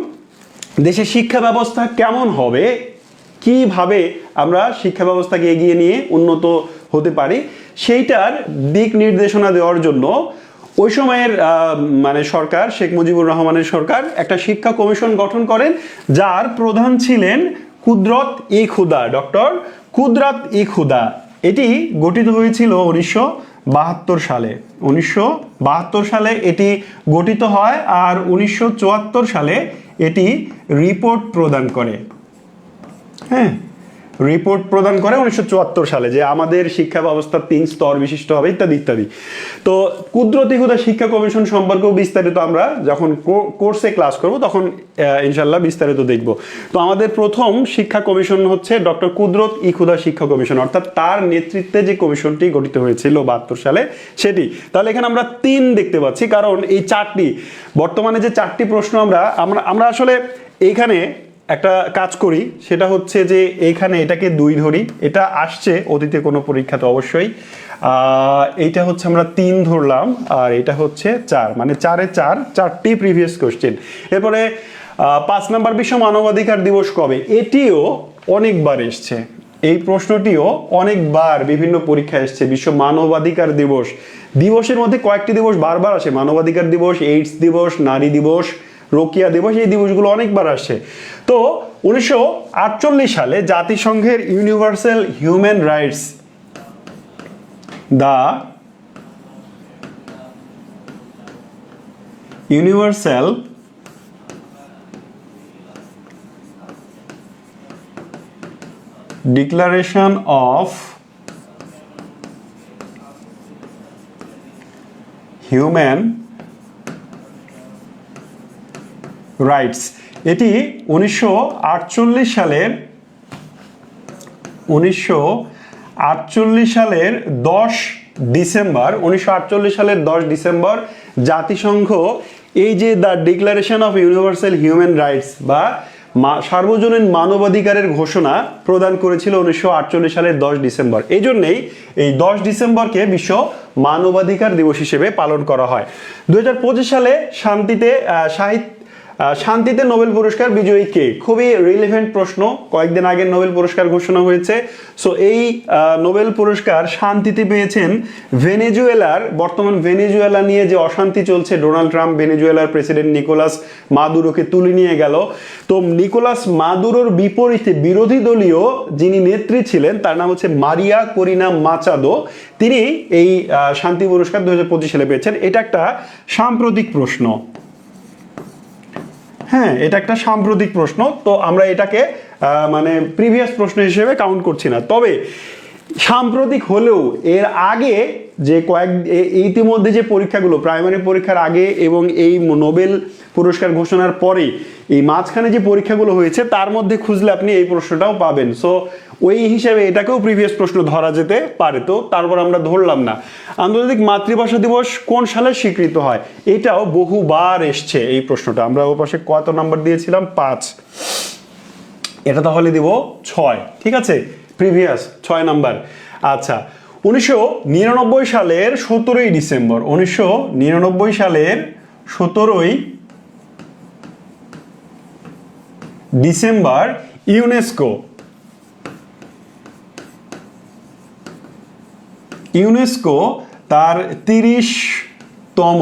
দেশের শিক্ষা ব্যবস্থা কেমন হবে, কিভাবে আমরা শিক্ষা ব্যবস্থাকে এগিয়ে নিয়ে উন্নত হতে পারি, সেইটার দিক নির্দেশনা দেওয়ার জন্য ওই সময়ের মানে সরকার, শেখ মুজিবুর রহমানের সরকার একটা শিক্ষা কমিশন গঠন করেন, যার প্রধান ছিলেন কুদরত-ই-খুদা, ডক্টর কুদরত-ই-খুদা। এটি গঠিত হয়েছিল 1972 সালে। 1972 সালে এটি গঠিত হয়, আর 1974 সালে এটি রিপোর্ট প্রদান করে। হ্যাঁ, রিপোর্ট প্রদান করে 1974 সালে যে আমাদের শিক্ষা ব্যবস্থা 3 স্তর বিশিষ্ট হবে ইত্যাদি ইত্যাদি। তো কুদরত-ই-খুদা শিক্ষা কমিশন সম্পর্কেও বিস্তারিত আমরা যখন কোর্সে ক্লাস করব তখন ইনশাল্লাহ বিস্তারিত দেখব। তো আমাদের প্রথম শিক্ষা কমিশন হচ্ছে ডক্টর কুদরত-ই-খুদা শিক্ষা কমিশন, অর্থাৎ তার নেতৃত্বে যে কমিশনটি গঠিত হয়েছিল 72 সালে সেটি। তাহলে এখানে আমরা 3 দেখতে পাচ্ছি, কারণ এই 4টি বর্তমানে যে 4টি প্রশ্ন আমরা আসলে এইখানে একটা কাজ করি, সেটা হচ্ছে যে এইখানে এটাকে 2 ধরি, এটা আসছে অতীতে কোনো পরীক্ষাতে অবশ্যই, এইটা হচ্ছে আমরা 3 ধরলাম, আর এটা হচ্ছে 4, মানে 4-এ 4টি প্রিভিয়াস কোশ্চেন। এরপরে 5 নম্বর বিশ্ব মানবাধিকার দিবস কবে? এটিও অনেকবার এসছে, এই প্রশ্নটিও অনেকবার বিভিন্ন পরীক্ষায় এসছে। বিশ্ব মানবাধিকার দিবসের মধ্যে কয়েকটি দিবস বারবার আসে, মানবাধিকার দিবস, এইডস দিবস, নারী দিবস, রোকিয়া দিবস, এই দিবসগুলো অনেকবার আসে। তো 1948 সালে জাতিসংঘের universal human rights universal declaration of human rights, এটি 1948 সালের 10 ডিসেম্বর জাতিসংঘ এই যে the declaration of universal human rights বা সার্বজনীন মানবাধিকারের ঘোষণা প্রদান করেছিল 1948 সালের 10 ডিসেম্বর। এই জন্যেই এই 10 ডিসেম্বরকে বিশ্ব মানবাধিকার দিবস হিসেবে পালন করা হয়। 2025 সালে শান্তিতে নোবেল পুরস্কার বিজয়ী কে? খুবই রিলেভেন্ট প্রশ্ন, কয়েকদিন আগে নোবেল পুরস্কার ঘোষণা হয়েছে। সো এই নোবেল পুরস্কার শান্তিতে পেয়েছেন বর্তমান ভেনেজুয়েলা নিয়ে যে অশান্তি চলছে, ডোনাল্ড ট্রাম্প ভেনেজুয়েলার প্রেসিডেন্ট নিকোলাস মাদুরোকে তুলে নিয়ে গেল। তো নিকোলাস মাদুরোর বিপরীতে বিরোধী দলীয় যিনি নেত্রী ছিলেন তার নাম হচ্ছে মারিয়া করিনা মাচাদো, তিনি এই শান্তি পুরস্কার 2025 সালে পেয়েছেন। এটা একটা সাম্প্রতিক প্রশ্ন, হ্যাঁ এটা একটা সাম্প্রতিক প্রশ্ন, তো আমরা এটাকে মানে প্রিভিয়াস প্রশ্ন হিসেবে কাউন্ট করছি না। তবে সাম্প্রতিক হলেও এর আগে যে ইতিমধ্যে যে পরীক্ষাগুলো প্রাইমারি পরীক্ষার আগে এবং এই নোবেল পুরস্কার ঘোষণার পরে এই মাঝখানে যে পরীক্ষাগুলো হয়েছে তার মধ্যে খুঁজলে আপনি এই প্রশ্নটাও পাবেন। সো ওই হিসেবে এটাকেও প্রিভিয়াস প্রশ্ন ধরা যেতে পারে, তো তারপর আমরা ধরলাম না। আন্তর্জাতিক মাতৃভাষা দিবস কোন সালে স্বীকৃত হয়? এটাও বহুবার এসছে এই প্রশ্নটা, আমরা ও পাশে কত নাম্বার দিয়েছিলাম? 5, এটা তাহলে দিব 6, ঠিক আছে, প্রিভিয়াস 6 নাম্বার। আচ্ছা, 1999 সালের 17ই ডিসেম্বর, 1999 সালের 17ই ডিসেম্বর ইউনেস্কো তার 30তম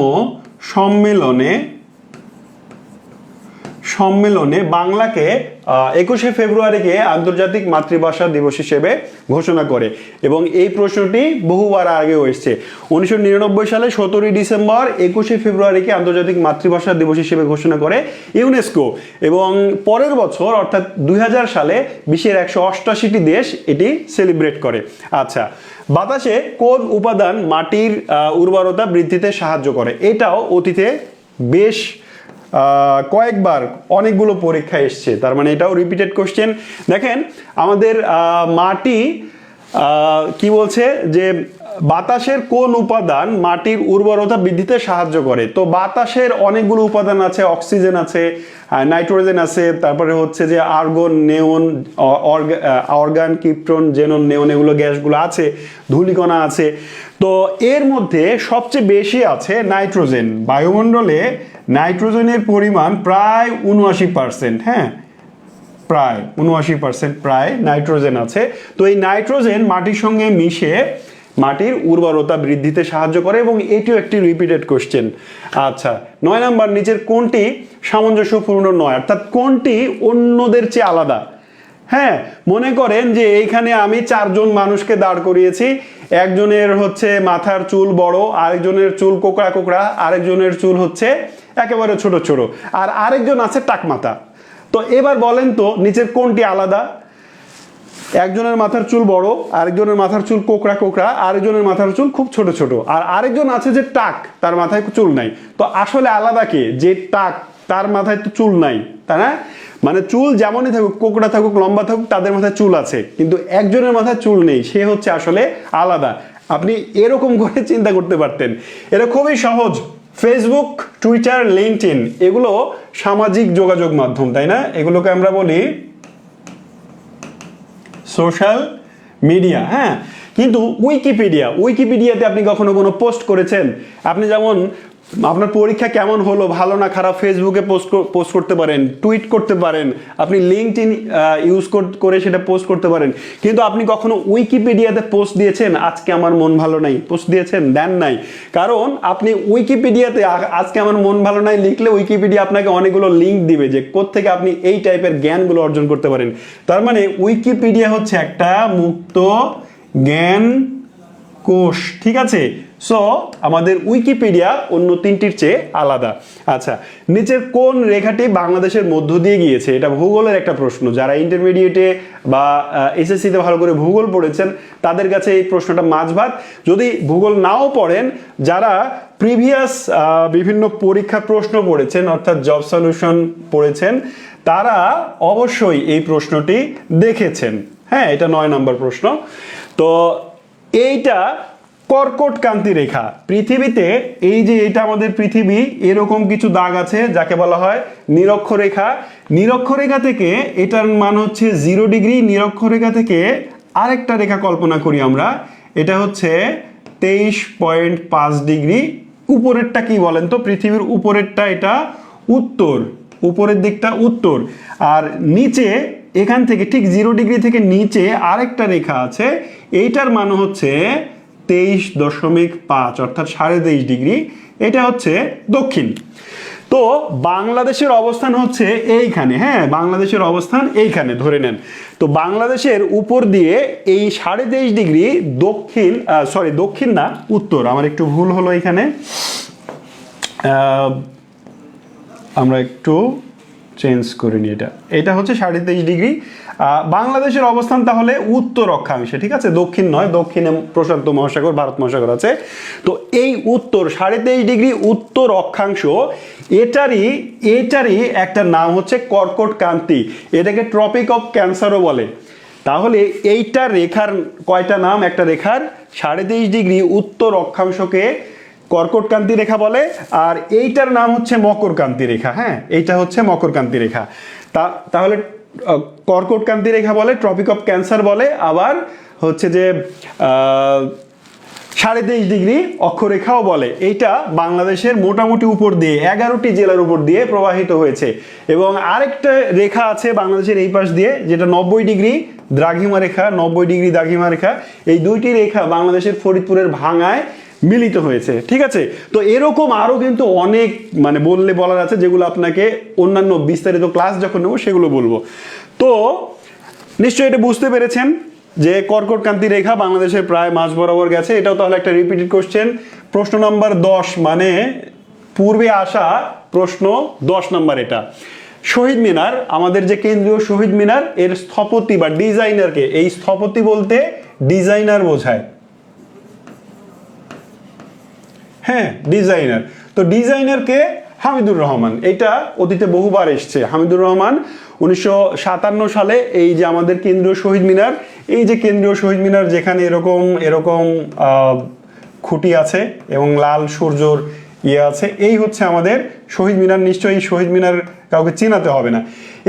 সম্মেলনে বাংলাকে 21শে ফেব্রুয়ারিকে আন্তর্জাতিক মাতৃভাষা দিবস হিসেবে ঘোষণা করে এবং এই প্রশ্নটি বহুবার আগেও এসেছে। 1999 সালে 17ই ডিসেম্বর 21শে ফেব্রুয়ারিকে আন্তর্জাতিক মাতৃভাষা দিবস হিসেবে ঘোষণা করে ইউনেস্কো এবং পরের বছর অর্থাৎ 2000 সালে বিশ্বের 188টি দেশ এটি সেলিব্রেট করে। আচ্ছা, বাতাসে কোন উপাদান মাটির উর্বরতা বৃদ্ধিতে সাহায্য করে? এটাও অতীতে বেশ কয়েকবার অনেকগুলো পরীক্ষা এসছে, তার মানে এটাও রিপিটেড কোশ্চেন। দেখেন আমাদের মাটি কি বলছে যে বাতাসের কোন উপাদান মাটির উর্বরতা বৃদ্ধিতে সাহায্য করে? তো বাতাসের অনেকগুলো উপাদান আছে, অক্সিজেন আছে, নাইট্রোজেন আছে, তারপরে হচ্ছে যে আর্গন, নেওন, অর্গান, ক্রিপ্টন, জেনন, নেওন, এগুলো গ্যাসগুলো আছে, ধূলিকণা আছে। তো এর মধ্যে সবচেয়ে বেশি আছে নাইট্রোজেন। বায়ুমণ্ডলে নাইট্রোজেনের পরিমাণ প্রায় 79%, হ্যাঁ প্রায় 79% প্রায় নাইট্রোজেন আছে। তো এই নাইট্রোজেন মাটির সঙ্গে মিশে মাটির উর্বরতা বৃদ্ধিতে সাহায্য করে এবং এটিও একটি রিপিটেড কোশ্চেন। আচ্ছা, 9 নাম্বার, নিচের কোনটি সামঞ্জস্যপূর্ণ নয়, অর্থাৎ কোনটি অন্যদের চেয়ে আলাদা? হ্যাঁ, মনে করেন যে এইখানে আমি 4 জন মানুষকে দাঁড় করিয়েছি, একজনের হচ্ছে মাথার চুল বড়, আরেকজনের চুল কোকড়া কোকড়া, আরেকজনের চুল হচ্ছে একেবারে ছোট ছোট, আর আরেকজন আছে টাকমাথা। তো এবার বলেন তো নিচের কোনটি আলাদা? একজনের মাথার চুল বড়, আরেকজনের মাথার চুল কোকড়া কোকড়া, আরেকজনের মাথার চুল খুব ছোট ছোট, আর আরেকজন আছে যে টাক, তার মাথায় চুল নাই। তো আসলে আলাদা কে? যে টাক, তার মাথায় তো চুল নাই, তাই না? মানে চুল যেমনই থাকুক, কোকড়া থাকুক, লম্বা থাকুক, তাদের মাথায় চুল আছে, কিন্তু একজনের মাথায় চুল নেই, সে হচ্ছে আসলে আলাদা। আপনি এরকম করে চিন্তা করতে পারতেন। এটা খুবই সহজ। ফেসবুক, টুইটার, লিঙ্কডইন এগুলো সামাজিক যোগাযোগ মাধ্যম, তাই না? এগুলোকে আমরা বলি সোশ্যাল মিডিয়া, হ্যাঁ। কিন্তু উইকিপিডিয়াতে আপনি কখনো কোনো পোস্ট করেছেন? আপনি যেমন আপনার পরীক্ষা কেমন হলো, ভালো না খারাপ, ফেসবুকে পোস্ট করতে পারেন, টুইট করতে পারেন, আপনি লিঙ্কডইন ইউজ করে সেটা পোস্ট করতে পারেন, কিন্তু আপনি কখনো উইকিপিডিয়াতে পোস্ট দিয়েছেন আজকে আমার মন ভালো নাই? পোস্ট দিয়েছেন? দেন নাই। কারণ আপনি উইকিপিডিয়াতে আজকে আমার মন ভালো নাই লিখলে উইকিপিডিয়া আপনাকে অনেকগুলো লিঙ্ক দিবে যে কোত্থেকে আপনি এই টাইপের জ্ঞানগুলো অর্জন করতে পারেন। তার মানে উইকিপিডিয়া হচ্ছে একটা মুক্ত জ্ঞান কোষ, ঠিক আছে? সো আমাদের উইকিপিডিয়া অন্য 3টির চেয়ে আলাদা। আচ্ছা, নিচের কোন রেখাটি বাংলাদেশের মধ্য দিয়ে গিয়েছে? এটা ভূগোলের একটা প্রশ্ন। যারা ইন্টারমিডিয়েটে বা এসএসসিতে ভালো করে ভূগোল পড়েছেন তাদের কাছে এই প্রশ্নটা মাঝভাত। যদি ভূগোল নাও পড়েন, যারা প্রিভিয়াস বিভিন্ন পরীক্ষা প্রশ্ন পড়েছেন অর্থাৎ জব সলিউশন পড়েছেন, তারা অবশ্যই এই প্রশ্নটি দেখেছেন। হ্যাঁ, এটা 9 নম্বর প্রশ্ন। তো এইটা কর্কট কান্তি রেখা। পৃথিবীতে এই যে এটা আমাদের পৃথিবী, এরকম কিছু দাগ আছে যাকে বলা হয় নিরক্ষরেখা। নিরক্ষরেখা থেকে এটার মান হচ্ছে 0 ডিগ্রি। নিরক্ষরেখা থেকে আরেকটা রেখা কল্পনা করি আমরা, এটা হচ্ছে 23.5 ডিগ্রি। উপরেরটা কি বলেন তো? পৃথিবীর উপরেরটা এটা উত্তর, উপরের দিকটা উত্তর। আর নিচে এখান থেকে ঠিক 0 ডিগ্রি থেকে নিচে আরেকটা রেখা আছে, এইটার মান হচ্ছে 23.5 অর্থাৎ 23.5 ডিগ্রি। এটা হচ্ছে দক্ষিণ। তো বাংলাদেশের অবস্থান হচ্ছে এইখানে। হ্যাঁ, বাংলাদেশের অবস্থান এইখানে ধরে নেন। তো বাংলাদেশের উপর দিয়ে এই 23.5 ডিগ্রি দক্ষিণ, দক্ষিণ না, উত্তর। আমার একটু ভুল হলো এখানে, আমরা একটু চেঞ্জ করে নিই। এটা হচ্ছে 23.5 ডিগ্রি। বাংলাদেশের অবস্থান তাহলে উত্তর অক্ষাংশে, ঠিক আছে, দক্ষিণ নয়। দক্ষিণে প্রশান্ত মহাসাগর, ভারত মহাসাগর আছে। তো এই উত্তর 23.5 ডিগ্রি উত্তর অক্ষাংশ, এটারই একটা নাম হচ্ছে কর্কট কান্তি। এটাকে ট্রপিক অফ ক্যান্সারও বলে। তাহলে এইটা রেখার কয়টা নাম? একটা রেখার 23.5 ডিগ্রি উত্তর অক্ষাংশকে কর্কট কান্তি রেখা বলে, আর এইটার নাম হচ্ছে মকর কান্তি রেখা। হ্যাঁ, এইটা হচ্ছে মকর কান্তি রেখা। তাহলে কর্কট কান্তি রেখা বলে, ট্রপিক অফ ক্যান্সার বলে, আবার হচ্ছে যে 23.5 ডিগ্রি অক্ষরেখাও বলে। এইটা বাংলাদেশের মোটামুটি উপর দিয়ে 11টি জেলার উপর দিয়ে প্রবাহিত হয়েছে। এবং আরেকটা রেখা আছে বাংলাদেশের এই পাশ দিয়ে, যেটা 90 ডিগ্রি দ্রাঘিমা রেখা। 90 ডিগ্রি দ্রাঘিমা রেখা, এই দুইটি রেখা বাংলাদেশের ফরিদপুরের ভাঙায় মিলিত হয়েছে। ঠিক আছে, তো এরকম আরো কিন্তু অনেক মানে বলার আছে, যেগুলো আপনাকে অন্যান্য বিস্তারিত ক্লাস যখন নেব সেগুলো বলবো। তো নিশ্চয়ই এটা বুঝতে পেরেছেন যে কর্কট কান্তি রেখা বাংলাদেশের প্রায় মাঝ বরাবর গেছে। এটাও তাহলে একটা রিপিটেড কোশ্চেন। প্রশ্ন নাম্বার 10, মানে পূর্বে আসা প্রশ্ন 10 নাম্বার। এটা শহীদ মিনার, আমাদের যে কেন্দ্রীয় শহীদ মিনার, এর স্থপতি বা ডিজাইনারকে, এই স্থপতি বলতে ডিজাইনার বোঝায়। হ্যাঁ, ডিজাইনার। তো ডিজাইনারকে হামিদুর রহমান। এটা অতীতে বহুবার এসছে। হামিদুর রহমান 1957 সালে এই যে আমাদের কেন্দ্রীয় শহীদ মিনার, এই যে কেন্দ্রীয় শহীদ মিনার যেখানে এরকম খুঁটি আছে এবং লাল সূর্যর ইয়ে আছে, এই হচ্ছে আমাদের শহীদ মিনার। নিশ্চয়ই শহীদ মিনার কাউকে চেনাতে হবে না,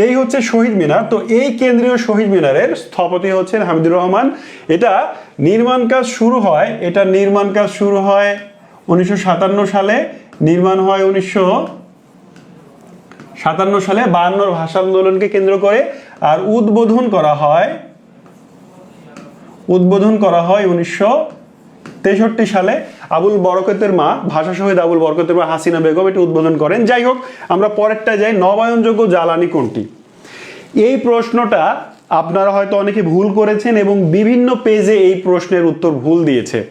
এই হচ্ছে শহীদ মিনার। তো এই কেন্দ্রীয় শহীদ মিনারের স্থপতি হচ্ছেন হামিদুর রহমান। এটা নির্মাণ কাজ শুরু হয় 1957 সালে, নির্মাণ হয় 1957 সালে 52 ভাষা আন্দোলনকে কেন্দ্র করে। আর উদ্বোধন করা হয় 1963 সালে। আবুল বরকতের মা, ভাষা শহীদ আবুল বরকতের মা হাসিনা বেগম এটা উদ্বোধন করেন। যাই হোক, আমরা পরেরটা যাই। নবায়নযোগ্য জ্বালানি কোনটি? এই প্রশ্নটা আপনারা হয়তো অনেকে ভুল করেছেন এবং বিভিন্ন পেজে এই প্রশ্নের উত্তর ভুল দিয়েছে।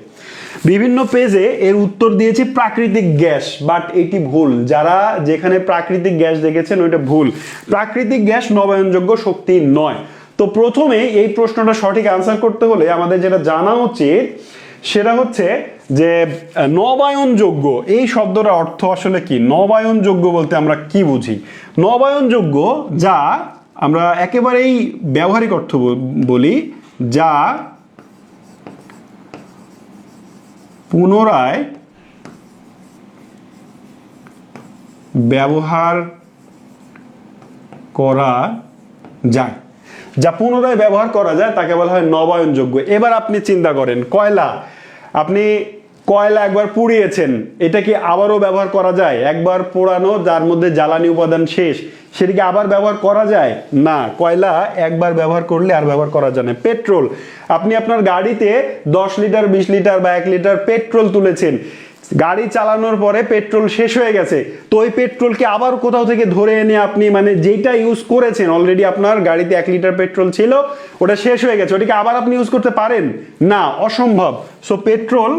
বিভিন্ন পেজে এর উত্তর দিয়েছে প্রাকৃতিক গ্যাস, বাট এটি ভুল। যারা যেখানে প্রাকৃতিক গ্যাস দেখেছেন ওইটা ভুল। প্রাকৃতিক গ্যাস নবায়নযোগ্য শক্তি নয়। তো প্রথমে এই প্রশ্নটা সঠিক আনসার করতে হলে আমাদের যেটা জানা উচিত সেটা হচ্ছে যে নবায়নযোগ্য এই শব্দটার অর্থ আসলে কি। নবায়নযোগ্য বলতে আমরা কি বুঝি? নবায়নযোগ্য যা আমরা একেবারেই ব্যবহারিক অর্থ বলি, যা পুনরায় ব্যবহার করা যায়, যা পুনরায় ব্যবহার করা যায় তাকে বলা হয় নবায়নযোগ্য। এবার আপনি চিন্তা করেন, কয়লা, আপনি কয়লা একবার পুড়িয়েছেন, এটা কি আবারও ব্যবহার করা যায়? একবার পোড়ানো, যার মধ্যে জ্বালানি উপাদান শেষ, সেটাকে আবার ব্যবহার করা যায় না। কয়লা একবার ব্যবহার করলে আর ব্যবহার করা যায় না। পেট্রোল, আপনি আপনার গাড়িতে 10 লিটার 20 লিটার বা 1 লিটার পেট্রোল তুলেছেন, গাড়ি চালানোর পরে পেট্রোল শেষ হয়ে গেছে, তো ওই পেট্রোলকে আবার কোথাও থেকে ধরে এনে আপনি মানে যেটা ইউজ করেছেন, অলরেডি আপনার গাড়িতে 1 লিটার পেট্রোল ছিল, ওটা শেষ হয়ে গেছে, ওটাকে আবার আপনি ইউজ করতে পারেন না, অসম্ভব। সো পেট্রোল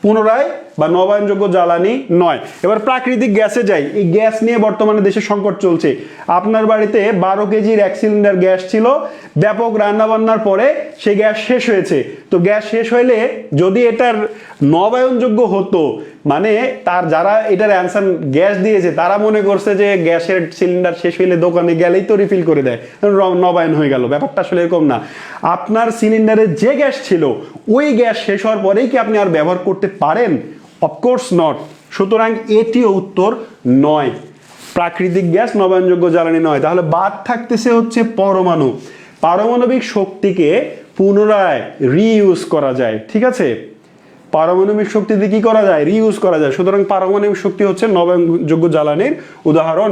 পুনরায় বা নবায়নযোগ্য জ্বালানি নয়। এবার প্রাকৃতিক গ্যাসে যাই। এই গ্যাস নিয়ে বর্তমানে দেশে সংকট চলছে। আপনার বাড়িতে 12 কেজির 1 সিলিন্ডার গ্যাস ছিল, ব্যাপক রান্নাবান্নার পরে সেই গ্যাস শেষ হয়েছে। তো গ্যাস শেষ হইলে যদি এটার নবায়নযোগ্য হতো, মানে তার যারা এটার অ্যান্সার গ্যাস দিয়েছে তারা মনে করছে যে গ্যাসের সিলিন্ডার শেষ হইলে দোকানে গেলেই তো রিফিল করে দেয়, নবায়ন হয়ে গেল। ব্যাপারটা আসলে এরকম না। আপনার সিলিন্ডারে যে গ্যাস ছিল ওই গ্যাস শেষ হওয়ার পরেই কি আপনি আর ব্যবহার করতে পারেন? Of course not. সুতরাং এটিও উত্তর নয়, প্রাকৃতিক গ্যাস নবায়নযোগ্য জ্বালানি নয়। তাহলে বাদ থাকতেছে হচ্ছে পরমাণু। পারমাণবিক শক্তিকে পুনরায় রিইউজ করা যায়, ঠিক আছে? পারমাণবিক শক্তিতে কি করা যায়? রিইউজ করা যায়। সুতরাং পারমাণবিক শক্তি হচ্ছে নবায়নযোগ্য জ্বালানির উদাহরণ।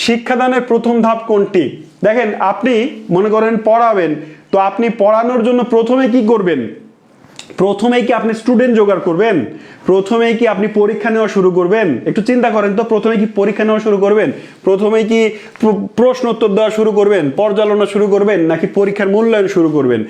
শিক্ষাদানের প্রথম ধাপ কোনটি? দেখেন, আপনি মনে করেন পড়াবেন, তো আপনি পড়ানোর জন্য প্রথমে কি করবেন? প্রথমেই কি আপনি স্টুডেন্ট জোগাড় করবেন? প্রথমেই কি আপনি পরীক্ষা নেওয়া শুরু করবেন? একটু চিন্তা করেন তো, প্রথমে কি পরীক্ষা নেওয়া শুরু করবেন? প্রথমে কি প্রশ্ন উত্তর দেওয়া শুরু করবেন, পর্যালোচনা শুরু করবেন, নাকি পরীক্ষার মূল্যায়ন শুরু করবেন?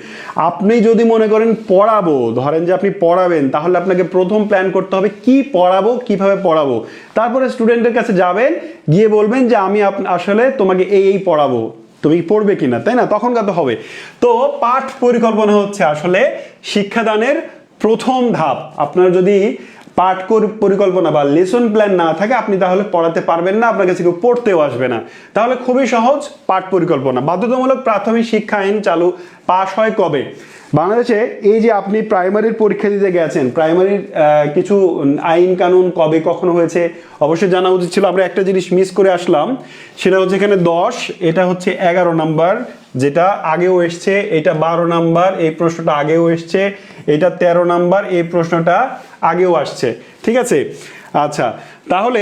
আপনি যদি মনে করেন পড়াবো, ধরেন যে আপনি পড়াবেন, তাহলে আপনাকে প্রথম প্ল্যান করতে হবে কি পড়াবো, কিভাবে পড়াবো। তারপরে স্টুডেন্টের কাছে যাবেন, গিয়ে বলবেন যে আমি আসলে তোমাকে এই পড়াবো, তুমি পড়বে কিনা, তাই না? তখন কত হবে। তো পাঠ পরিকল্পনা হচ্ছে আসলে শিক্ষাদানের প্রথম ধাপ। আপনার যদি পাঠ পরিকল্পনা বা লেসন প্ল্যান না থাকে, আপনি তাহলে পড়াতে পারবেন না, আপনার কাছে কেউ পড়তেও আসবে না। তাহলে খুবই সহজ, পাঠ পরিকল্পনা। বাধ্যতামূলক প্রাথমিক শিক্ষা আইন চালু পাশ হয় কবে? বাংলাদেশে এই যে আপনি প্রাইমারির পরীক্ষা দিতে গেছেন, প্রাইমারির কিছু আইন কানুন কবে কখনো হয়েছে অবশ্যই জানা উচিত ছিল। আমরা একটা জিনিস মিস করে আসলাম, সেটা হচ্ছে এখানে 10, এটা হচ্ছে 11 নাম্বার, যেটা আগেও এসছে। এটা 12 নাম্বার, এই প্রশ্নটা আগেও এসছে। এটা 13 নাম্বার, এই প্রশ্নটা আগেও আসছে, ঠিক আছে? আচ্ছা, তাহলে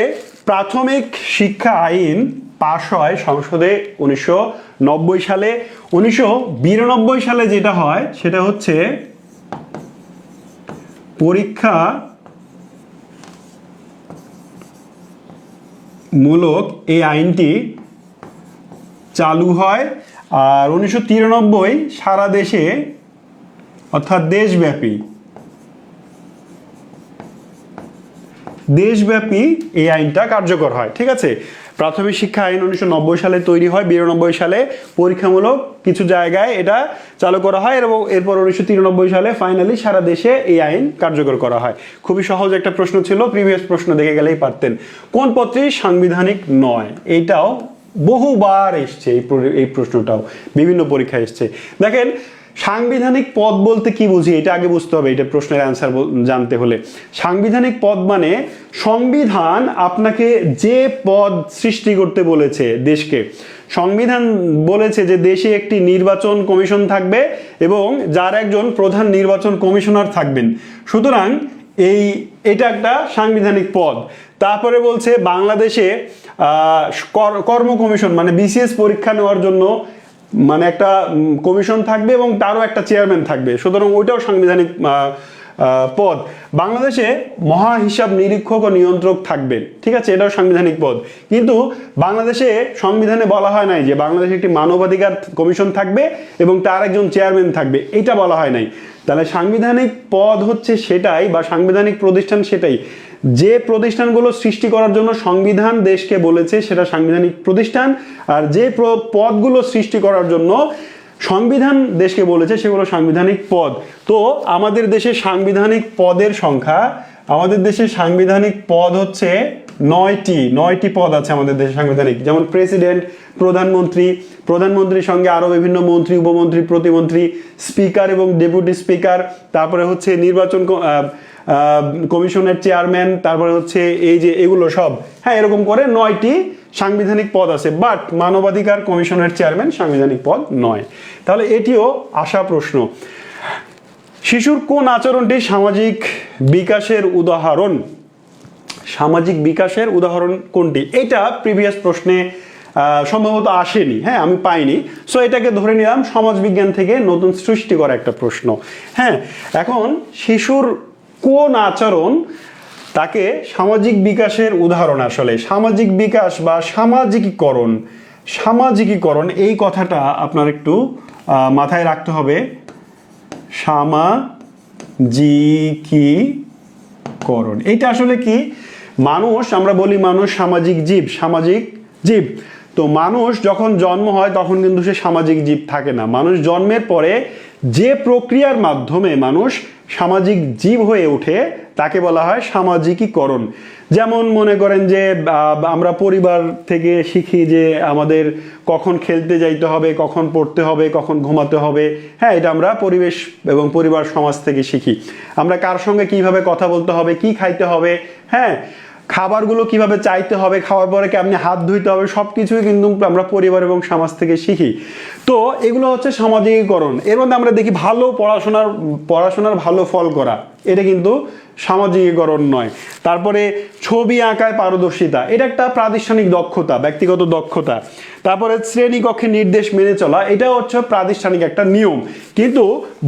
প্রাথমিক শিক্ষা আইন পাশ হয় সংসদে 1990 সালে। 1992 সালে যেটা হয় সেটা হচ্ছে পরীক্ষা মূলক এই আইনটি চালু হয়। আর 1993 সারা দেশে অর্থাৎ দেশব্যাপী এই আইনটা কার্যকর হয়, ঠিক আছে? প্রাথমিক শিক্ষা আইন 1990 সালে তৈরি হয়, 92 সালে পরীক্ষামূলক কিছু জায়গায় এটা চালু করা হয়, এবং এরপর 1993 সালে ফাইনালি সারা দেশে এই আইন কার্যকর করা হয়। খুবই সহজ একটা প্রশ্ন ছিল, প্রিভিয়াস প্রশ্ন দেখে গেলেই পারতেন। কোন পদটি সাংবিধানিক নয়? এইটাও বহুবার এসছে, এই প্রশ্নটাও বিভিন্ন পরীক্ষায় এসছে। দেখেন, সাংবিধানিক পদ বলতে কি বুঝি এটা আগে বুঝতে হবে, এটা প্রশ্নের অ্যান্সার জানতে হলে। সাংবিধানিক পদ মানে সংবিধান আপনাকে যে পদ সৃষ্টি করতে বলেছে দেশকে। সংবিধান বলেছে যে দেশে একটি নির্বাচন কমিশন থাকবে এবং যার একজন প্রধান নির্বাচন কমিশনার থাকবেন। সুতরাং এটা একটা সাংবিধানিক পদ। তারপরে বলছে বাংলাদেশে কর্ম কমিশন মানে বিসিএস পরীক্ষা নেওয়ার জন্য মানে একটা কমিশন থাকবে এবং তারও একটা চেয়ারম্যান থাকবে। সুতরাং ওইটাও সাংবিধানিক পদ। বাংলাদেশে মহা হিসাব নিরীক্ষক ও নিয়ন্ত্রক থাকবে, ঠিক আছে? এটাও সাংবিধানিক পদ। কিন্তু বাংলাদেশে সংবিধানে বলা হয় নাই যে বাংলাদেশে একটি মানবাধিকার কমিশন থাকবে এবং তার একজন চেয়ারম্যান থাকবে, এটা বলা হয় নাই। তাহলে সাংবিধানিক পদ হচ্ছে সেটাই, বা সাংবিধানিক প্রতিষ্ঠান সেটাই, যে প্রতিষ্ঠানগুলো সৃষ্টি করার জন্য সংবিধান দেশকে বলেছে সেটা সাংবিধানিক প্রতিষ্ঠান, আর যে পদগুলো সৃষ্টি করার জন্য সংবিধান দেশকে বলেছে সেগুলো সাংবিধানিক পদ। তো আমাদের দেশে সাংবিধানিক পদের সংখ্যা, আমাদের দেশে সাংবিধানিক পদ হচ্ছে 9টি পদ আছে আমাদের দেশে সাংবিধানিক। যেমন প্রেসিডেন্ট, প্রধানমন্ত্রীর সঙ্গে আরো বিভিন্ন মন্ত্রী, উপমন্ত্রী, প্রতিমন্ত্রী, স্পিকার এবং ডেপুটি স্পিকার, তারপরে হচ্ছে নির্বাচন কমিশনের চেয়ারম্যান, তারপরে হচ্ছে এই যে এগুলো সব, হ্যাঁ, এরকম করে 9টি সাংবিধানিক পদ আছে। বাট মানবাধিকার কমিশনের চেয়ারম্যান সাংবিধানিক পদ নয়। তাহলে এটিও আসা প্রশ্ন। শিশুর কোন আচরণটি সামাজিক বিকাশের উদাহরণ? সামাজিক বিকাশের উদাহরণ কোনটি? এটা প্রিভিয়াস প্রশ্নে সম্ভবত আসেনি, হ্যাঁ, আমি পাইনি। সো এটাকে ধরে নিলাম সমাজবিজ্ঞান থেকে নতুন সৃষ্টি করা একটা প্রশ্ন। হ্যাঁ, এখন শিশুর কোন আচরণ তাকে সামাজিক বিকাশের উদাহরণ? আসলে সামাজিক বিকাশ বা সামাজিকীকরণ এই কথাটা আপনার একটু মাথায় রাখতে হবে। সামাজিকীকরণ করণ। এটা আসলে কি? মানুষ, আমরা বলি মানুষ সামাজিক জীব, সামাজিক জীব। তো মানুষ যখন জন্ম হয় তখন কিন্তু সে সামাজিক জীব থাকে না। মানুষ জন্মের পরে যে প্রক্রিয়ার মাধ্যমে মানুষ সামাজিক জীব হয়ে ওঠে তাকে বলা হয় সামাজিকীকরণ। যেমন মনে করেন যে আমরা পরিবার থেকে শিখি যে আমাদের কখন খেলতে যাইতে হবে, কখন পড়তে হবে, কখন ঘুমাতে হবে। হ্যাঁ, এটা আমরা পরিবেশ এবং পরিবার সমাজ থেকে শিখি। আমরা কার সঙ্গে কিভাবে কথা বলতে হবে, কি খাইতে হবে, হ্যাঁ, খাবারগুলো কিভাবে চাইতে হবে, খাওয়ার পরে কেমনি হাত ধুইতে হবে, সব কিছুই কিন্তু আমরা পরিবার এবং সমাজ থেকে শিখি। তো এগুলো হচ্ছে সামাজিকীকরণ। এর মধ্যে আমরা দেখি ভালো পড়াশোনার ভালো ফল করা, এটা কিন্তু সামাজিকীকরণ নয়। তারপরে ছবি আঁকায় পারদর্শিতা, এটা একটা প্রাতিষ্ঠানিক দক্ষতা, ব্যক্তিগত দক্ষতা। তারপরে শ্রেণীকক্ষে নির্দেশ মেনে চলা, এটা হচ্ছে প্রাতিষ্ঠানিক একটা নিয়ম। কিন্তু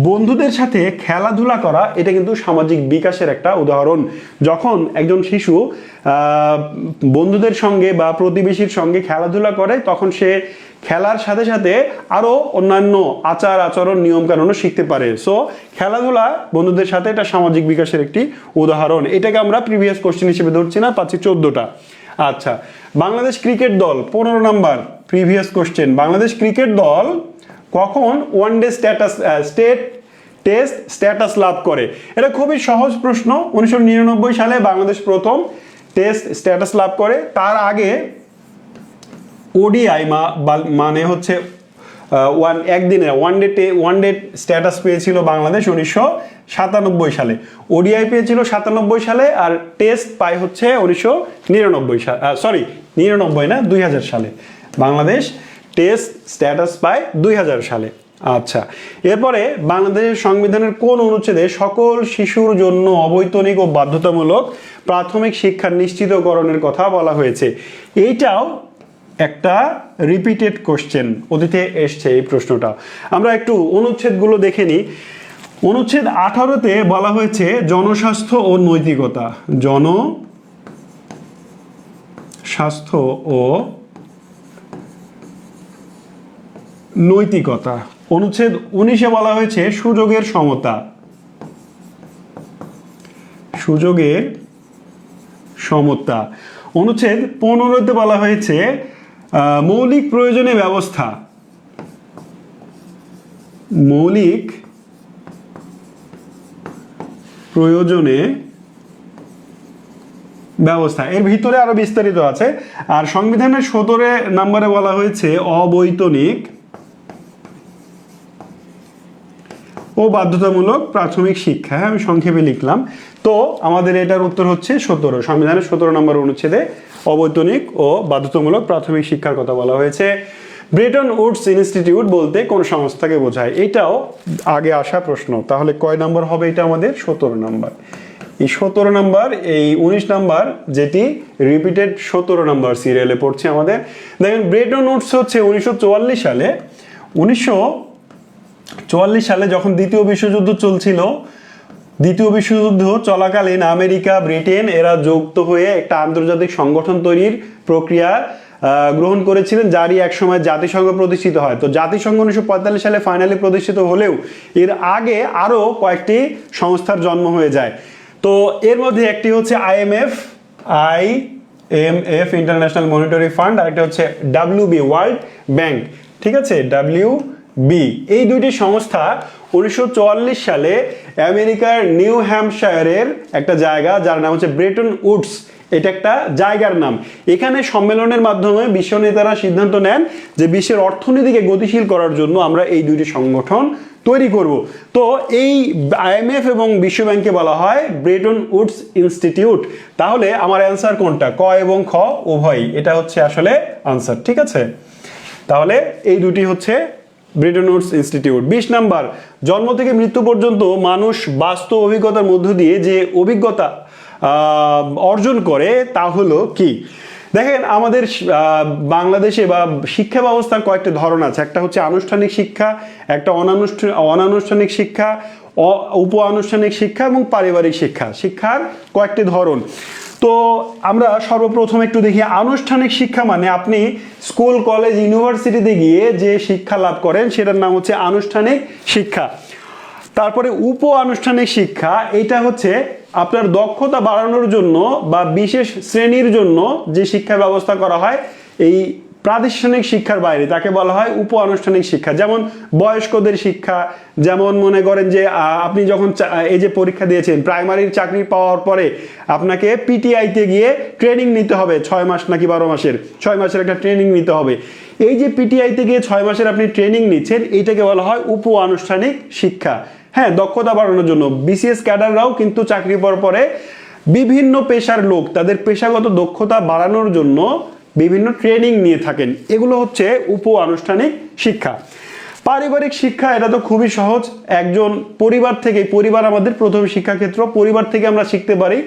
বন্ধুদের সাথে খেলাধুলা করা, এটা কিন্তু সামাজিক বিকাশের একটা উদাহরণ। যখন একজন শিশু বন্ধুদের সঙ্গে বা প্রতিবেশীর সঙ্গে খেলাধুলা করে, তখন সে খেলার সাথে সাথে আরো অন্যান্য আচার আচরণ নিয়ম কানুনও শিখতে পারে। সো খেলাধুলা বন্ধুদের সাথে এটা সামাজিক বিকাশের একটি উদাহরণ। এটাকে আমরা প্রিভিয়াস কোশ্চেন হিসেবে ধরছি না, পাচ্ছি 14টা। আচ্ছা, বাংলাদেশ ক্রিকেট দল 15 number previous question. Bangladesh cricket দল কখন ওয়ানডে টেস্ট স্ট্যাটাস লাভ করে? এটা খুবই সহজ প্রশ্ন। 1999 সালে বাংলাদেশ প্রথম টেস্ট স্ট্যাটাস লাভ করে। তার আগে ওডিআই মানে হচ্ছে একদিনের ওয়ানডে স্ট্যাটাস পেয়েছিল বাংলাদেশ 1997 সালে। ওডিআই পেয়েছিল 97 সালে, আর টেস্ট পায় হচ্ছে 2000 সালে। বাংলাদেশ টেস্ট স্ট্যাটাস পায় 2000 সালে। আচ্ছা, এরপরে বাংলাদেশের সংবিধানের কোন অনুচ্ছেদে সকল শিশুর জন্য অবৈতনিক ও বাধ্যতামূলক প্রাথমিক শিক্ষা নিশ্চিতকরণের কথা বলা হয়েছে? এইটাও একটা রিপিটেড কোশ্চেন, অতীতে এসছে এই প্রশ্নটা। আমরা একটু অনুচ্ছেদগুলো দেখে নিই। অনুচ্ছেদ 18-তে বলা হয়েছে জনস্বাস্থ্য ও নৈতিকতা। জনস্বাস্থ্য ও নৈতিকতা। অনুচ্ছেদ 19-এ বলা হয়েছে সুযোগের সমতা। সুযোগের সমতা। অনুচ্ছেদ 15-তে বলা হয়েছে মৌলিক প্রয়োজনে ব্যবস্থা। মৌলিক প্রয়োজনে ব্যবস্থা। এর ভিতরে আরো বিস্তারিত আছে। আর সংবিধানের 17 নম্বরে বলা হয়েছে অবৈতনিক ও বাধ্যতামূলক প্রাথমিক শিক্ষা। আমি সংক্ষেপে লিখলাম। তো আমাদের এটার উত্তর হচ্ছে 17। সংবিধানের 17 নম্বর অনুচ্ছেদে অবৈতনিক ও বাধ্যতামূলক প্রাথমিক শিক্ষার কথা বলা হয়েছে। ব্রেটন উডস ইনস্টিটিউট বলতে কোন সংস্থাকে বোঝায়? এটাও আগে আসা প্রশ্ন। তাহলে কয় নাম্বার হবে এটা আমাদের? 17 নাম্বার। এই 17 নাম্বার, এই 19 নাম্বার যেটি রিপিটেড 17 নাম্বার সিরিয়ালে পড়ছে আমাদের। দেখেন, ব্রেটন উডস হচ্ছে 1944 সালে। 1944 সালে যখন দ্বিতীয় বিশ্বযুদ্ধ চলছিল, দ্বিতীয় বিশ্বযুদ্ধ চলাকালীন আমেরিকা, ব্রিটেন এরা যুক্ত হয়ে একটা আন্তর্জাতিক সংগঠন তৈরির প্রক্রিয়া গ্রহণ করেছিলেন, যারই একসময় জাতিসংঘ প্রতিষ্ঠিত হয়। তো জাতিসংঘ 1945 সালে ফাইনালি প্রতিষ্ঠিত হলেও এর আগে আরও কয়েকটি সংস্থার জন্ম হয়ে যায়। তো এর মধ্যে একটি হচ্ছে IMF ইন্টারন্যাশনাল মনিটারি ফান্ড, আর একটা হচ্ছে WB ওয়ার্ল্ড ব্যাংক। ঠিক আছে, WB। এই দুইটি সংস্থা 1944 সালে আমেরিকার নিউ হ্যাম্পশায়ারের একটা জায়গা, যার নাম হচ্ছে ব্রেটন উডস, এটা একটা জায়গার নাম। এখানে সম্মেলনের মাধ্যমে বিশ্ব নেতারা সিদ্ধান্ত নেন যে বিশ্বের অর্থনীতিকে গতিশীল করার জন্য আমরা এই দুইটি সংগঠন তৈরি করব। তো এই IMF এবং বিশ্ব ব্যাংকে বলা হয় ব্রেটন উডস ইনস্টিটিউট। তাহলে আমার অ্যান্সার কোনটা? ক এবং খ উভয়, এটা হচ্ছে আসলে আনসার। ঠিক আছে, তাহলে এই দুটি হচ্ছে ব্রেটন উডস ইনস্টিটিউট। 20 নাম্বার, জন্ম থেকে মৃত্যু পর্যন্ত মানুষ বাস্তব অভিজ্ঞতার মধ্য দিয়ে যে অভিজ্ঞতা অর্জন করে তা হলো কি? দেখেন, আমাদের বাংলাদেশে বা শিক্ষা ব্যবস্থার কয়েকটি ধরন আছে। একটা হচ্ছে আনুষ্ঠানিক শিক্ষা, একটা অনানুষ্ঠানিক শিক্ষা, উপ আনুষ্ঠানিক শিক্ষা এবং পারিবারিক শিক্ষা। শিক্ষার কয়েকটি ধরন। তো আমরা সর্বপ্রথম একটু দেখি আনুষ্ঠানিক শিক্ষা মানে আপনি স্কুল, কলেজ, ইউনিভার্সিটিতে গিয়ে যে শিক্ষা লাভ করেন সেটার নাম হচ্ছে আনুষ্ঠানিক শিক্ষা। তারপরে উপ আনুষ্ঠানিক শিক্ষা, এটা হচ্ছে আপনার দক্ষতা বাড়ানোর জন্য বা বিশেষ শ্রেণীর জন্য যে শিক্ষা ব্যবস্থা করা হয় এই প্রাতিষ্ঠানিক শিক্ষার বাইরে তাকে বলা হয় উপ আনুষ্ঠানিক শিক্ষা। যেমন বয়স্কদের শিক্ষা, যেমন মনে করেন যে আপনি যখন এই যে পরীক্ষা দিয়েছেন প্রাইমারির চাকরি পাওয়ার পরে আপনাকে পিটিআইতে গিয়ে ট্রেনিং নিতে হবে 6 মাস নাকি 12 মাসের, 6 মাসের একটা ট্রেনিং নিতে হবে। এই যে পিটিআইতে গিয়ে 6 মাসের আপনি ট্রেনিং নিচ্ছেন, এইটাকে বলা হয় উপ আনুষ্ঠানিক শিক্ষা। হ্যাঁ, দক্ষতা বাড়ানোর জন্য বিসিএস ক্যাডাররাও কিন্তু চাকরি পাওয়ার পরে বিভিন্ন পেশার লোক তাদের পেশাগত দক্ষতা বাড়ানোর জন্য বিভিন্ন ট্রেনিং নিয়ে থাকেন। এগুলো হচ্ছে উপ আনুষ্ঠানিক শিক্ষা। পারিবারিক শিক্ষা এটা তো খুবই সহজ, একজন পরিবার থেকে, পরিবার আমাদের প্রথম শিক্ষাক্ষেত্র, পরিবার থেকে আমরা শিখতে পারি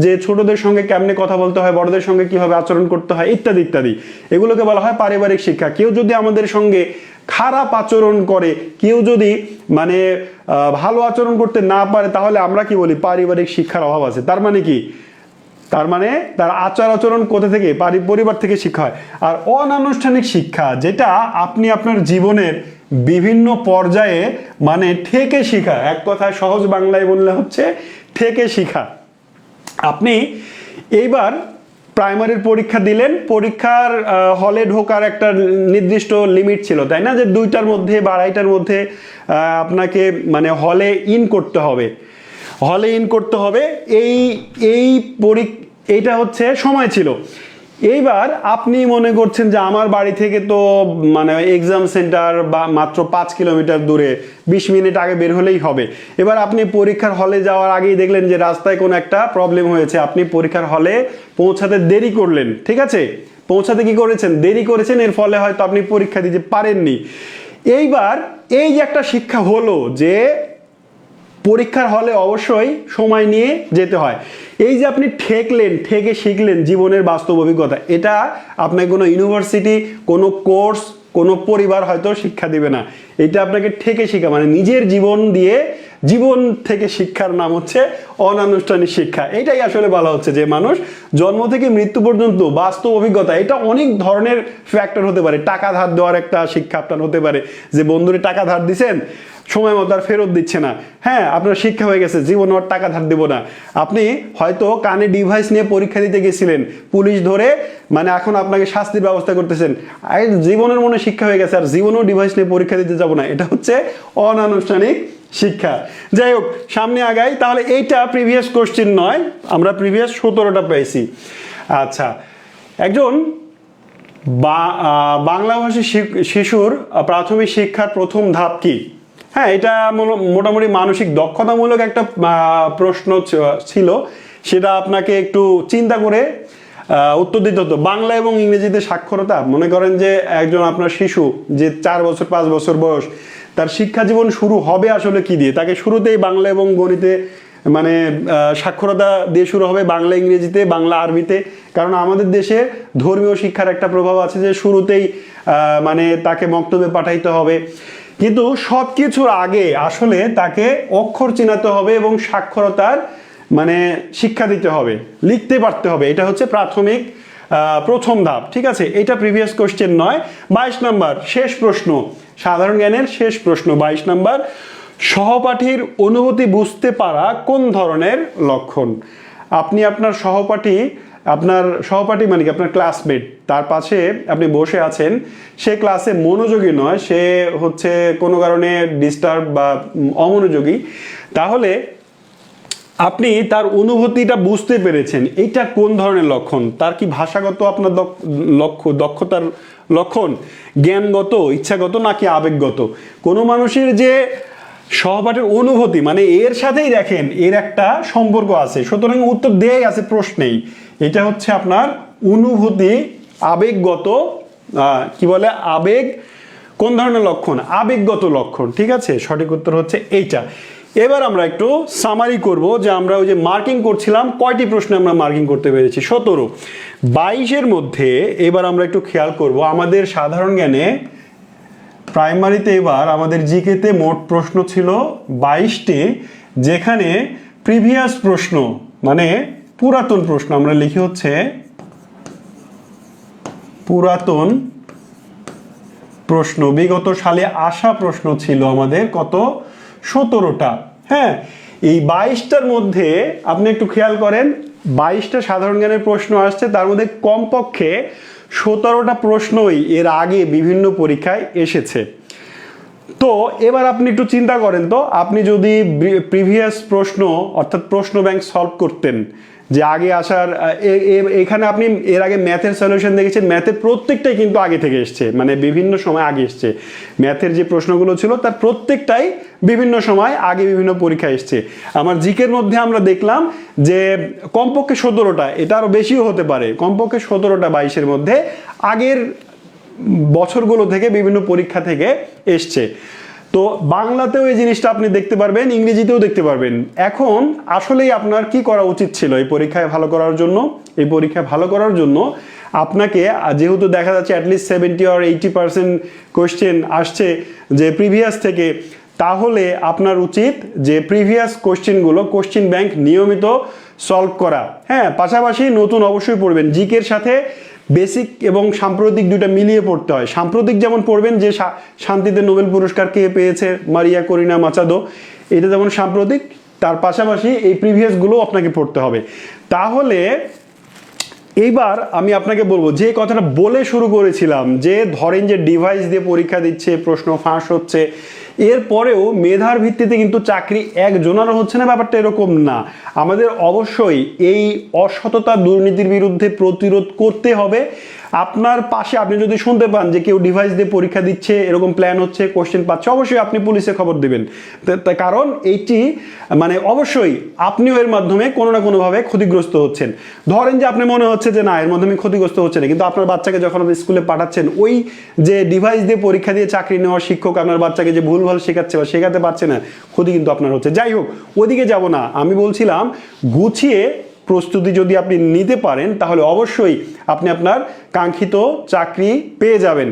যে ছোটদের সঙ্গে কেমনে কথা বলতে হয়, বড়দের সঙ্গে কিভাবে আচরণ করতে হয়, ইত্যাদি ইত্যাদি। এগুলোকে বলা হয় পারিবারিক শিক্ষা। কেউ যদি আমাদের সঙ্গে খারাপ আচরণ করে, কেউ যদি মানে ভালো আচরণ করতে না পারে, তাহলে আমরা কি বলি? পারিবারিক শিক্ষার অভাব আছে। তার মানে কি? তার মানে তার আচার আচরণ কোথা থেকে? পরিবার থেকে শিক্ষা হয়। আর অনানুষ্ঠানিক শিক্ষা যেটা আপনি আপনার জীবনের বিভিন্ন পর্যায়ে মানে ঠেকে শিখা, এক কথায় সহজ বাংলায় বললে হচ্ছে ঠেকে শিখা। আপনি এইবার প্রাইমারির পরীক্ষা দিলেন, পরীক্ষার হলে ঢোকার একটা নির্দিষ্ট লিমিট ছিল, তাই না? যে 2টার মধ্যে বা 2:30টার মধ্যে আপনাকে মানে হলে ইন করতে হবে, হলে ইন করতে হবে। এইটা হচ্ছে সময় ছিল। এইবার আপনি মনে করছেন যে আমার বাড়ি থেকে তো মানে এক্সাম সেন্টার বা মাত্র 5 কিলোমিটার দূরে, 20 মিনিট আগে বের হলেই হবে। এবার আপনি পরীক্ষার হলে যাওয়ার আগেই দেখলেন যে রাস্তায় কোনো একটা প্রবলেম হয়েছে, আপনি পরীক্ষার হলে পৌঁছাতে দেরি করলেন, ঠিক আছে? পৌঁছাতে কি করেছেন? দেরি করেছেন, এর ফলে হয়তো আপনি পরীক্ষা দিতে পারেননি। এইবার এই যে একটা শিক্ষা হলো যে পরীক্ষার হলে অবশ্যই সময় নিয়ে যেতে হয়, এই যে আপনি ঠেকে শিখলেন জীবনের বাস্তব অভিজ্ঞতা, এটা আপনাকে কোনো ইউনিভার্সিটি, কোনো কোর্স, কোনো পরিবার হয়তো শিক্ষা দিবে না। এটা আপনাকে ঠেকে শিক্ষা, মানে নিজের জীবন দিয়ে, জীবন থেকে শিক্ষার নাম হচ্ছে অনানুষ্ঠানিক শিক্ষা। এটাই আসলে বলা হচ্ছে যে মানুষ জন্ম থেকে মৃত্যু পর্যন্ত বাস্তব অভিজ্ঞতা, এটা অনেক ধরনের ফ্যাক্টর হতে পারে। টাকা ধার দেওয়ার একটা শিক্ষা আপনার হতে পারে, যে বন্ধুরে টাকা ধার দিছেন, সময় মতো আর ফেরত দিচ্ছে না, হ্যাঁ, আপনার শিক্ষা হয়ে গেছে জীবন আর টাকা ধার দেব না। আপনি হয়তো কানে ডিভাইস নিয়ে পরীক্ষা দিতে গেছিলেন, পুলিশ ধরে মানে এখন আপনাকে শাস্তির ব্যবস্থা করতেছেন, জীবনের মনে শিক্ষা হয়ে গেছে আর জীবনেও ডিভাইস নিয়ে পরীক্ষা দিতে যাব না। এটা হচ্ছে অনানুষ্ঠানিক শিক্ষা। যাই হোক, সামনে আগাই। তাহলে এইটা প্রিভিয়াস কোশ্চেন নয়, আমরা প্রিভিয়াস 17টা পেয়েছি। আচ্ছা, একজন বাংলাভাষী শিশুর প্রাথমিক শিক্ষার প্রথম ধাপ কি? হ্যাঁ, এটা মোটামুটি মানসিক দক্ষতামূলক একটা প্রশ্ন ছিল, সেটা আপনাকে একটু চিন্তা করে উত্তর দিতে হতো। বাংলা এবং ইংরেজিতে সাক্ষরতা, মনে করেন যে একজন আপনার শিশু যে 4 বছর 5 বছর বয়স, তার শিক্ষা জীবন শুরু হবে আসলে কি দিয়ে? তাকে শুরুতেই বাংলা এবং গণিতে মানে সাক্ষরতা দিয়ে শুরু হবে, বাংলা ইংরেজিতে, বাংলা আরবিতে। কারণ আমাদের দেশে ধর্মীয় শিক্ষার একটা প্রভাব আছে যে শুরুতেই মানে তাকে মক্তবে পাঠাইতে হবে। কিন্তু সব কিছুর আগে আসলে তাকে অক্ষর চিনাতে হবে এবং সাক্ষরতার মানে শিক্ষা দিতে হবে, লিখতে পারতে হবে। এটা হচ্ছে প্রাথমিক প্রথম ধাপ, ঠিক আছে? এটা প্রিভিয়াস কোশ্চেন নয়। 22 নাম্বার শেষ প্রশ্ন, সাধারণ জ্ঞানের শেষ প্রশ্ন, 22 নাম্বার। সহপাঠীর অনুভূতি বুঝতে পারা কোন ধরনের লক্ষণ? আপনি আপনার সহপাঠী মানে কি আপনার ক্লাসমেট, তার পাশে আপনি বসে আছেন, সে ক্লাসে মনোযোগী নয়, সে হচ্ছে কোনো কারণে ডিস্টার্ব বা অমনোযোগী, তাহলে আপনি তার অনুভূতিটা বুঝতে পেরেছেন, এইটা কোন ধরনের লক্ষণ? তার কি ভাষাগত আপনার দক্ষতার লক্ষণ, জ্ঞানগত, ইচ্ছাগত, নাকি আবেগগত? কোনো মানুষের যে সহপাঠীর অনুভূতি মানে এর সাথেই দেখেন এর একটা সম্পর্ক আছে, সুতরাং উত্তর দেয়াই আছে প্রশ্নেই। এটা হচ্ছে আপনার অনুভূতি, আবেগগত, কি বলে আবেগ, কোন ধরনের লক্ষণ? আবেগগত লক্ষণ, ঠিক আছে? সঠিক উত্তর হচ্ছে এইটা। এবার আমরা একটু সামারি করব যে আমরা ওই যে মার্কিং করছিলাম, কয়টি প্রশ্নে আমরা মার্কিং করতে পেরেছি? 17। 22-এর মধ্যে এবার আমরা একটু খেয়াল করব, আমাদের সাধারণ জ্ঞানে প্রাইমারিতে এবার আমাদের জিকেতে মোট প্রশ্ন ছিল 22টি, যেখানে প্রিভিয়াস প্রশ্ন মানে পুরাতন প্রশ্ন, আমরা লিখি হচ্ছে পুরাতন প্রশ্ন, বিগত সালে আসা প্রশ্ন ছিল আমাদের কত? 17টা। হ্যাঁ, এই 22টার মধ্যে আপনি একটু খেয়াল করেন, 22টা সাধারণ জ্ঞানের প্রশ্ন আসছে, তার মধ্যে কমপক্ষে 17টা প্রশ্নই এর আগে বিভিন্ন পরীক্ষায় এসেছে। তো এবার আপনি একটু চিন্তা করেন তো, আপনি যদি প্রিভিয়াস প্রশ্ন অর্থাৎ প্রশ্ন ব্যাংক সলভ করতেন, যে আগে আসার এখানে আপনি এর আগে ম্যাথের সলিউশন দেখেছেন, ম্যাথের প্রত্যেকটাই কিন্তু আগে থেকে এসছে, মানে বিভিন্ন সময় আগে এসছে। ম্যাথের যে প্রশ্নগুলো ছিল তার প্রত্যেকটাই বিভিন্ন সময় আগে বিভিন্ন পরীক্ষা এসছে। আমার জিকের মধ্যে আমরা দেখলাম যে কমপক্ষে 17টা, এটা আরও বেশিও হতে পারে, কমপক্ষে 17টা 22-এর মধ্যে আগের বছরগুলো থেকে বিভিন্ন পরীক্ষা থেকে এসছে। তো বাংলাতেও এই জিনিসটা আপনি দেখতে পারবেন, ইংরেজিতেও দেখতে পারবেন। এখন আসলেই আপনার কি করা উচিত ছিল এই পরীক্ষায় ভালো করার জন্য? এই পরীক্ষায় ভালো করার জন্য আপনাকে, যেহেতু দেখা যাচ্ছে অ্যাটলিস্ট 70 or 80% কোয়েশ্চেন আসছে যে প্রিভিয়াস থেকে, তাহলে আপনার উচিত যে প্রিভিয়াস কোশ্চেনগুলো কোশ্চেন ব্যাংক নিয়মিত সলভ করা। হ্যাঁ, পাশাপাশি নতুন অবশ্যই পড়বেন, জিকের সাথে বেসিক এবং সাম্প্রতিক দুইটা মিলিয়ে পড়তে হয়। সাম্প্রতিক যেমন পড়বেন যে শান্তিতে নোবেল পুরস্কার কে পেয়েছে, মারিয়া করিনা মাচাদো, এটা যেমন সাম্প্রতিক, তার পাশাপাশি এই প্রিভিয়াসগুলো আপনাকে পড়তে হবে। তাহলে এইবার আমি আপনাকে বলবো যে কথাটা বলে শুরু করেছিলাম, যে ধরেন যে ডিভাইস দিয়ে পরীক্ষা দিচ্ছে, প্রশ্ন ফাঁস হচ্ছে, এরপরেও মেধার ভিত্তিতে কিন্তু চাকরি একজনেরও হচ্ছে না, ব্যাপারটা এরকম না। আমাদের অবশ্যই এই অসততা দুর্নীতির বিরুদ্ধে প্রতিরোধ করতে হবে। আপনার পাশে আপনি যদি শুনতে পান যে কেউ ডিভাইস দিয়ে পরীক্ষা দিচ্ছে, এরকম প্ল্যান হচ্ছে, কোশ্চেন পাচ্ছে, অবশ্যই আপনি পুলিশে খবর দিবেন। কারণ এইটি মানে অবশ্যই আপনিও এর মাধ্যমে কোনো না কোনোভাবে ক্ষতিগ্রস্ত হচ্ছেন। ধরেন যে আপনি মনে হচ্ছে যে না, এর মাধ্যমে ক্ষতিগ্রস্ত হচ্ছে না, কিন্তু আপনার বাচ্চাকে যখন আপনি স্কুলে পাঠাচ্ছেন, ওই যে ডিভাইস দিয়ে পরীক্ষা দিয়ে চাকরি নেওয়ার শিক্ষক আপনার বাচ্চাকে যে ভুলভাল শেখাচ্ছে বা শেখাতে পারছে না, ক্ষতি কিন্তু আপনার হচ্ছে। যাই হোক, ওদিকে যাব না, আমি বলছিলাম গুছিয়ে প্রস্তুতি যদি আপনি নিতে পারেন তাহলে অবশ্যই আপনি আপনার কাঙ্ক্ষিত চাকরি পেয়ে যাবেন।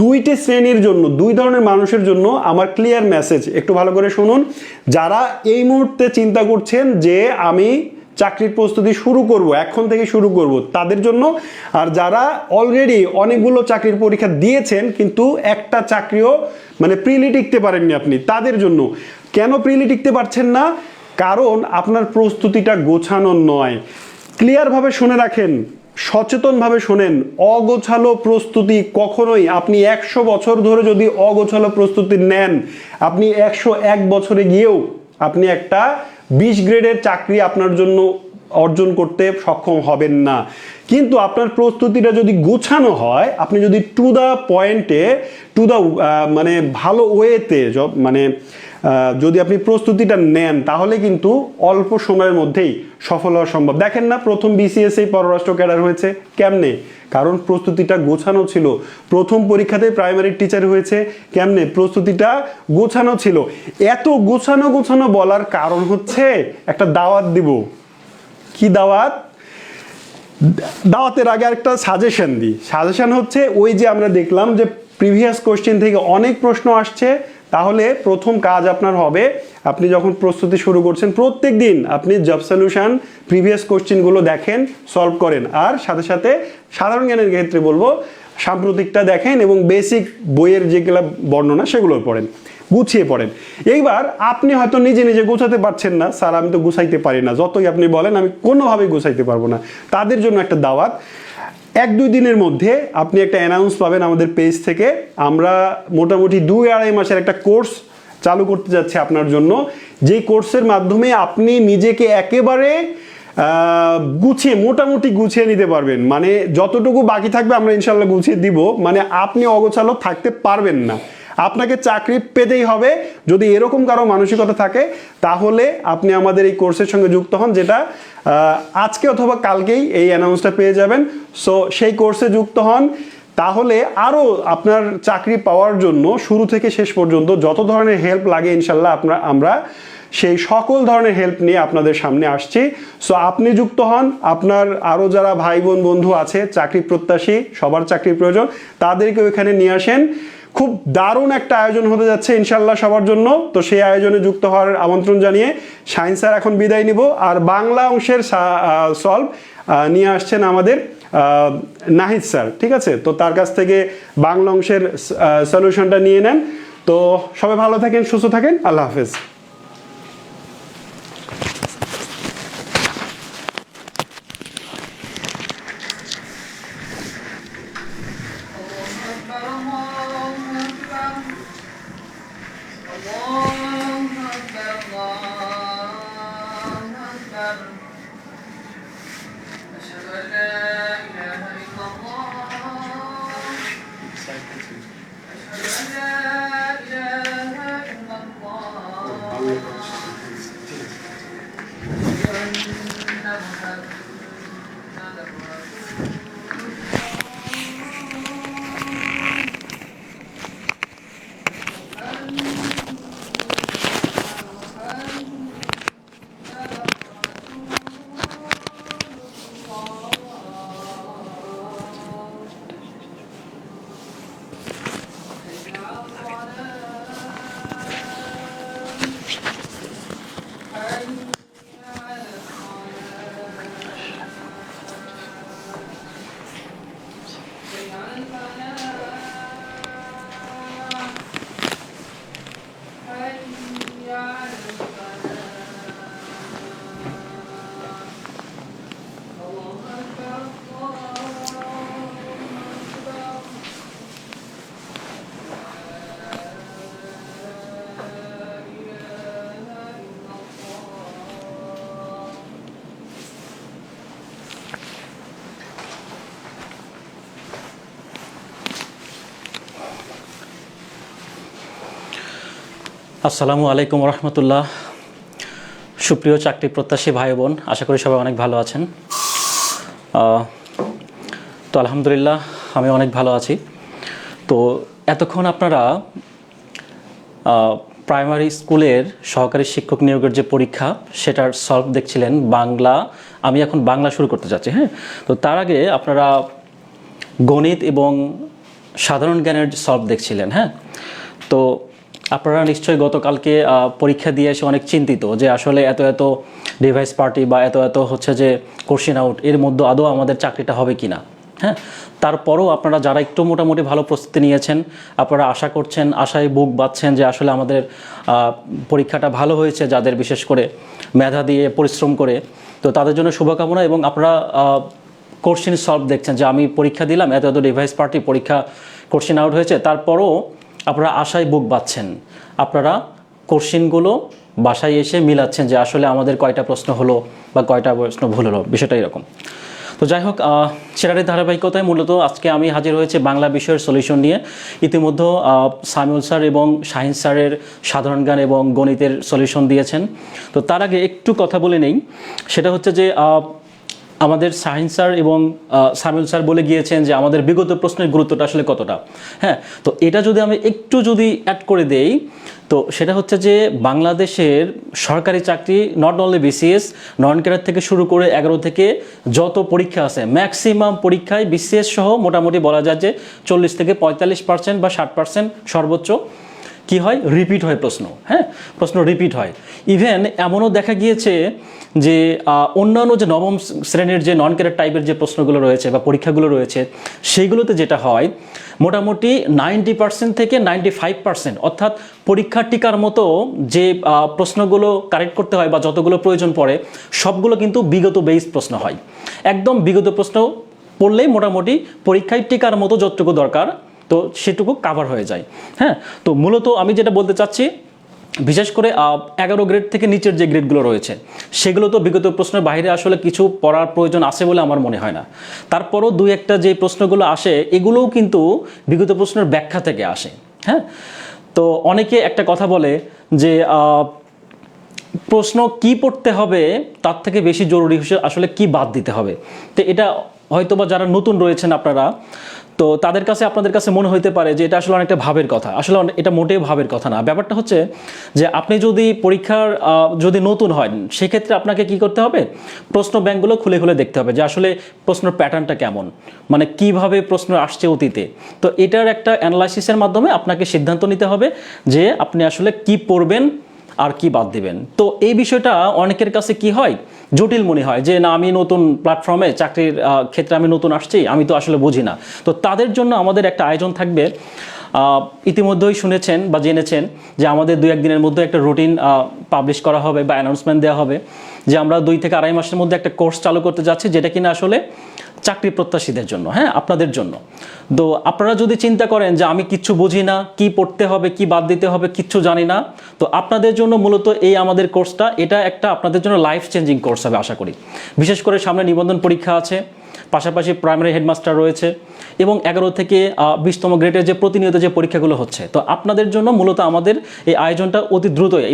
দুইটি শ্রেণীর জন্য, দুই ধরনের মানুষের জন্য আমার ক্লিয়ার মেসেজ, একটু ভালো করে শুনুন। যারা এই মুহূর্তে চিন্তা করছেন যে আমি চাকরির প্রস্তুতি শুরু করব, এখন থেকে শুরু করব, তাদের জন্য। আর যারা অলরেডি অনেকগুলো চাকরির পরীক্ষা দিয়েছেন কিন্তু একটা চাকরিও মানে প্রিলি টিকতে পারেননি আপনি, তাদের জন্য। কেন প্রিলি টিকতে পারছেন না? কারণ আপনার প্রস্তুতিটা গোছানো নয়। ক্লিয়ারভাবে শুনে রাখেন, সচেতনভাবে শোনেন, অগোছালো প্রস্তুতি কখনোই, আপনি 100 বছর ধরে যদি অগোছালো প্রস্তুতি নেন, আপনি 101 বছরে গিয়েও আপনি একটা 20 গ্রেডের চাকরি আপনার জন্য অর্জন করতে সক্ষম হবেন না। কিন্তু আপনার প্রস্তুতিটা যদি গোছানো হয়, আপনি যদি টু দ্য পয়েন্টে, টু দ্য মানে ভালো ওয়েতে মানে যদি আপনি প্রস্তুতিটা নেন, তাহলে কিন্তু অল্প সময়ের মধ্যেই সফল হওয়া সম্ভব। দেখেন না, প্রথম বিসিএস পররাষ্ট্র ক্যাডার হয়েছে কেমনে? কারণ প্রস্তুতিটা গোছানো ছিল। প্রথম পরীক্ষাতে প্রাইমারি টিচার হয়েছে কেমনে? প্রস্তুতিটা গোছানো ছিল। এত গোছানো বলার কারণ হচ্ছে একটা দাওয়াত দিব। কি দাওয়াত? দাওয়াতের আগে একটা সাজেশন দিই। সাজেশন হচ্ছে ওই যে আমরা দেখলাম যে প্রিভিয়াস কোশ্চেন থেকে অনেক প্রশ্ন আসছে, তাহলে প্রথম কাজ আপনার হবে, আপনি যখন প্রস্তুতি শুরু করছেন প্রত্যেক দিন আপনি জব সলিউশন প্রিভিয়াস কোশ্চেনগুলো দেখেন, সলভ করেন, আর সাথে সাথে সাধারণ জ্ঞানের ক্ষেত্রে বলবো সাম্প্রতিকটা দেখেন এবং বেসিক বইয়ের যেগুলো বর্ণনা সেগুলো পড়েন, গুছিয়ে পড়েন। এইবার আপনি হয়তো নিজে নিজে গোছাতে পারছেন না, স্যার আমি তো গুছাইতে পারি না, যতই আপনি বলেন আমি কোনোভাবেই গুছাইতে পারবো না, তাদের জন্য একটা দাওয়াত। 1-2 দিনের মধ্যে আপনি একটা অ্যানাউন্স পাবেন আমাদের পেজ থেকে। আমরা মোটামুটি 2-2.5 মাসের একটা কোর্স চালু করতে যাচ্ছি আপনার জন্য, যেই কোর্সের মাধ্যমে আপনি নিজেকে একেবারে মোটামুটি গুছিয়ে নিতে পারবেন। মানে যতটুকু বাকি থাকবে আমরা ইনশাল্লাহ গুছিয়ে দিব, মানে আপনি অগোছালো থাকতে পারবেন না। আপনাকে চাকরি পেতেই হবে। যদি এরকম কারো মানসিকতা থাকে তাহলে আপনি আমাদের এই কোর্সের সঙ্গে যুক্ত হন, যেটা আজকে অথবা কালকেই এই অ্যানাউন্সটা পেয়ে যাবেন। সো সেই কোর্সে যুক্ত হন, তাহলে আরও আপনার চাকরি পাওয়ার জন্য শুরু থেকে শেষ পর্যন্ত যত ধরনের হেল্প লাগে ইনশাল্লাহ আমরা সেই সকল ধরনের হেল্প নিয়ে আপনাদের সামনে আসছি। সো আপনি যুক্ত হন, আপনার আরও যারা ভাই বোন বন্ধু আছে চাকরি প্রত্যাশী, সবার চাকরির প্রয়োজন, তাদেরকেও এখানে নিয়ে আসেন। খুব দারুণ একটা আয়োজন হতে যাচ্ছে ইনশাল্লাহ সবার জন্য। তো সেই আয়োজনে যুক্ত হওয়ার আমন্ত্রণ জানিয়ে শাহিন স্যার এখন বিদায় নিব, আর বাংলা অংশের সলভ নিয়ে আসছেন আমাদের নাহিদ স্যার, ঠিক আছে? তো তার কাছ থেকে বাংলা অংশের সলিউশনটা নিয়ে নেন। তো সবাই ভালো থাকেন, সুস্থ থাকেন, আল্লাহ হাফেজ। আসসালামু আলাইকুম রহমতুল্লাহ। সুপ্রিয় চাকরি প্রত্যাশী ভাই বোন, আশা করি সবাই অনেক ভালো আছেন। তো আলহামদুলিল্লাহ আমি অনেক ভালো আছি। তো এতক্ষণ আপনারা প্রাইমারি স্কুলের সহকারী শিক্ষক নিয়োগের যে পরীক্ষা সেটার সলভ দেখছিলেন বাংলা। আমি এখন বাংলা শুরু করতে যাচ্ছি। হ্যাঁ, তো তার আগে আপনারা গণিত এবং সাধারণ জ্ঞানের সলভ দেখছিলেন। হ্যাঁ, তো আপনারা নিশ্চয়ই গতকালকে পরীক্ষা দিয়ে এসে অনেক চিন্তিত যে আসলে এত এত ডিভাইস পার্টি বা এত এত হচ্ছে যে কোশ্চেন আউট, এর মধ্যে আদৌ আমাদের চাকরিটা হবে কি না। হ্যাঁ, তারপরও আপনারা যারা একটু মোটামুটি ভালো প্রস্তুতি নিয়েছেন, আপনারা আশা করছেন, আশায় বুক বাঁধছেন যে আসলে আমাদের পরীক্ষাটা ভালো হয়েছে, যাদের বিশেষ করে মেধা দিয়ে পরিশ্রম করে, তো তাদের জন্য শুভকামনা। এবং আপনারা কোশ্চেন সলভ দেখছেন যে আমি পরীক্ষা দিলাম, এত এত ডিভাইস পার্টি পরীক্ষা কোশ্চেন আউট হয়েছে, তারপরও আপনারা আশায় বুক বাঁধছেন। আপনারা কোশ্চেনগুলো বাসায় এসে মিলাচ্ছেন যে আসলে আমাদের কয়টা প্রশ্ন হলো বা কয়টা প্রশ্ন ভুল হলো, বিষয়টা এরকম। তো যাই হোক, সেটারই ধারাবাহিকতায় মূলত আজকে আমি হাজির হয়েছি বাংলা বিষয়ের সলিউশন নিয়ে। ইতিমধ্যে সামিউল স্যার এবং শাহিন স্যারের সাধারণ জ্ঞান এবং গণিতের সলিউশন দিয়েছেন। তো তার আগে একটু কথা বলে নেই, সেটা হচ্ছে যে আমাদের শাহিন স্যার এবং সামিউল স্যার বলে গিয়েছেন যে আমাদের বিগত প্রশ্নের গুরুত্বটা আসলে কতটা। হ্যাঁ, তো এটা যদি আমি একটু অ্যাড করে দেই, তো সেটা হচ্ছে যে বাংলাদেশের সরকারি চাকরি not only BCS, non cadre থেকে শুরু করে 11 থেকে যত পরীক্ষা আছে ম্যাক্সিমাম পরীক্ষায় বিসিএস সহ মোটামুটি বলা যায় যে 40 থেকে 45% বা 60% সর্বোচ্চ কি হয়, রিপিট হয় প্রশ্ন। হ্যাঁ, প্রশ্ন রিপিট হয়। ইভেন এমনও দেখা গিয়েছে যে অন্যান্য যে নবম শ্রেণীর যে নন ক্যাডার টাইপের যে প্রশ্নগুলো রয়েছে বা পরীক্ষাগুলো রয়েছে, সেইগুলোতে যেটা হয় মোটামুটি 90% থেকে 95%, অর্থাৎ পরীক্ষার টিকার মতো যে প্রশ্নগুলো কারেক্ট করতে হয় বা যতগুলো প্রয়োজন পড়ে সবগুলো কিন্তু বিগত বেসড প্রশ্ন হয়। একদম বিগত প্রশ্ন পড়লেই মোটামুটি পরীক্ষায় টিকার মতো যতটুকু দরকার তো সেটুকু কাভার হয়ে যায়। হ্যাঁ, তো মূলত আমি যেটা বলতে চাচ্ছি, বিশেষ করে 11 গ্রেড থেকে নিচের যে গ্রেডগুলো রয়েছে সেগুলো তো বিগত প্রশ্নের বাইরে আসলে কিছু পড়ার প্রয়োজন আছে বলে আমার মনে হয় না। তারপরও দুই একটা যে প্রশ্নগুলো আসে এগুলোও কিন্তু বিগত প্রশ্নের ব্যাখ্যা থেকে আসে। হ্যাঁ, তো অনেকে একটা কথা বলে যে প্রশ্ন কি পড়তে হবে তার থেকে বেশি জরুরি আসলে কি বাদ দিতে হবে। তো এটা হয়তোবা যারা নতুন রয়েছেন আপনারা, তো তাদের কাছে আপনাদের কাছে মনে হইতে পারে যে এটা আসলে অনেকটা ভাবের কথা। আসলে এটা মোটেও ভাবের কথা না। ব্যাপারটা হচ্ছে যে আপনি যদি পরীক্ষার যদি নতুন হয় সেক্ষেত্রে আপনাকে কি করতে হবে, প্রশ্ন ব্যাংকগুলো খুলে খুলে দেখতে হবে যে আসলে প্রশ্নের প্যাটার্নটা কেমন, মানে কিভাবে প্রশ্ন আসছে অতীতে। তো এটার একটা অ্যানালাইসিসের মাধ্যমে আপনাকে সিদ্ধান্ত নিতে হবে যে আপনি আসলে কি পড়বেন আর কি বাদ দিবেন। তো এই বিষয়টা অনেকের কাছে কি হয়, জটিল মনে হয় যে না, আমি নতুন প্ল্যাটফর্মে চাকরির ক্ষেত্রে আমি নতুন আসছি, আমি তো আসলে বুঝি না। তো তাদের জন্য আমাদের একটা আয়োজন থাকবে। ইতিমধ্যেই শুনেছেন বা জেনেছেন যে আমাদের 2-1 দিনের মধ্যে একটা রুটিন পাবলিশ করা হবে বা অ্যানাউন্সমেন্ট দেওয়া হবে যে আমরা 2 থেকে 2.5 মাসের মধ্যে একটা কোর্স চালু করতে যাচ্ছি, যেটা কিনা আসলে চাকরি প্রত্যাশীদের জন্য। হ্যাঁ, আপনাদের জন্য। তো আপনারা যদি চিন্তা করেন যে আমি কিচ্ছু বুঝি না, কি পড়তে হবে কি বাদ দিতে হবে কিচ্ছু জানি না, তো আপনাদের জন্য মূলত এই আমাদের কোর্সটা, এটা একটা আপনাদের জন্য লাইফ চেঞ্জিং কোর্স হবে আশা করি। বিশেষ করে সামনে নিবন্ধন পরীক্ষা আছে, পাশাপাশি প্রাইমারি হেডমাস্টার রয়েছে এবং 11 থেকে 20তম গ্রেডের যে প্রতিনিয়ত যে পরীক্ষাগুলো হচ্ছে। তো আপনাদের জন্য মূলত আমাদের এই আয়োজনটা অতি দ্রুতই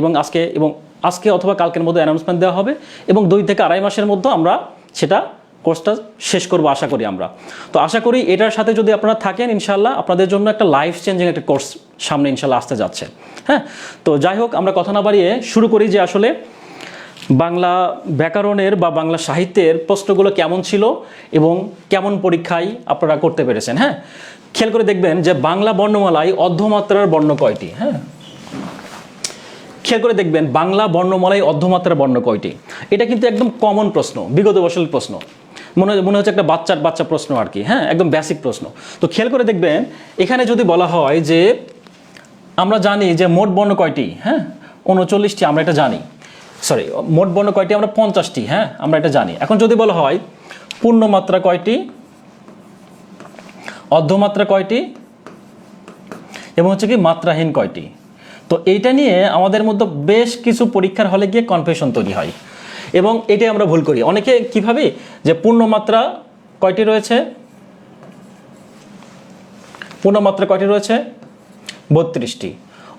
আজকে অথবা কালকের মধ্যে অ্যানাউন্সমেন্ট দেওয়া হবে এবং 2 থেকে 2.5 মাসের মধ্যে আমরা সেটা কোর্সটা শেষ করবো আশা করি আমরা। তো আশা করি এটার সাথে যদি আপনারা থাকেন ইনশাল্লাহ আপনাদের জন্য একটা লাইফ চেঞ্জিং একটা কোর্স সামনে ইনশাল্লাহ আসতে যাচ্ছে। হ্যাঁ, তো যাই হোক, আমরা কথা না বাড়িয়ে শুরু করি যে আসলে বাংলা ব্যাকরণের বা বাংলা সাহিত্যের প্রশ্নগুলো কেমন ছিল এবং কেমন পরীক্ষায় আপনারা করতে পেরেছেন। হ্যাঁ, খেয়াল করে দেখবেন যে বাংলা বর্ণমালায় অর্ধমাত্রার বর্ণ কয়টি। হ্যাঁ, খেয়াল করে দেখবেন বাংলা বর্ণমালায় অর্ধমাত্রার বর্ণ কয়টি। এটা কিন্তু একদম কমন প্রশ্ন, বিগত বছরের প্রশ্ন, মনে হচ্ছে একটা বাচ্চা প্রশ্ন আর কি। হ্যাঁ, একদম বেসিক প্রশ্ন। তো খেয়াল করে দেখবেন এখানে যদি বলা হয় যে আমরা জানি যে মোট বর্ণ কয়টি, হ্যাঁ 39টি, আমরা এটা জানি। সরি, মোট বর্ণ কয়টি, আমরা 50টি, হ্যাঁ আমরা এটা জানি। এখন যদি বলা হয় পূর্ণমাত্রা কয়টি, অর্ধমাত্রা কয়টি এবং হচ্ছে কি মাত্রাহীন কয়টি, তো এইটা নিয়ে আমাদের মধ্যে বেশ কিছু পরীক্ষার হলে গিয়ে কনফিউশন তৈরি হয় এবং এটাই আমরা ভুল করি। অনেকে কিভাবে যে পূর্ণমাত্রা কয়টি রয়েছে, 32টি,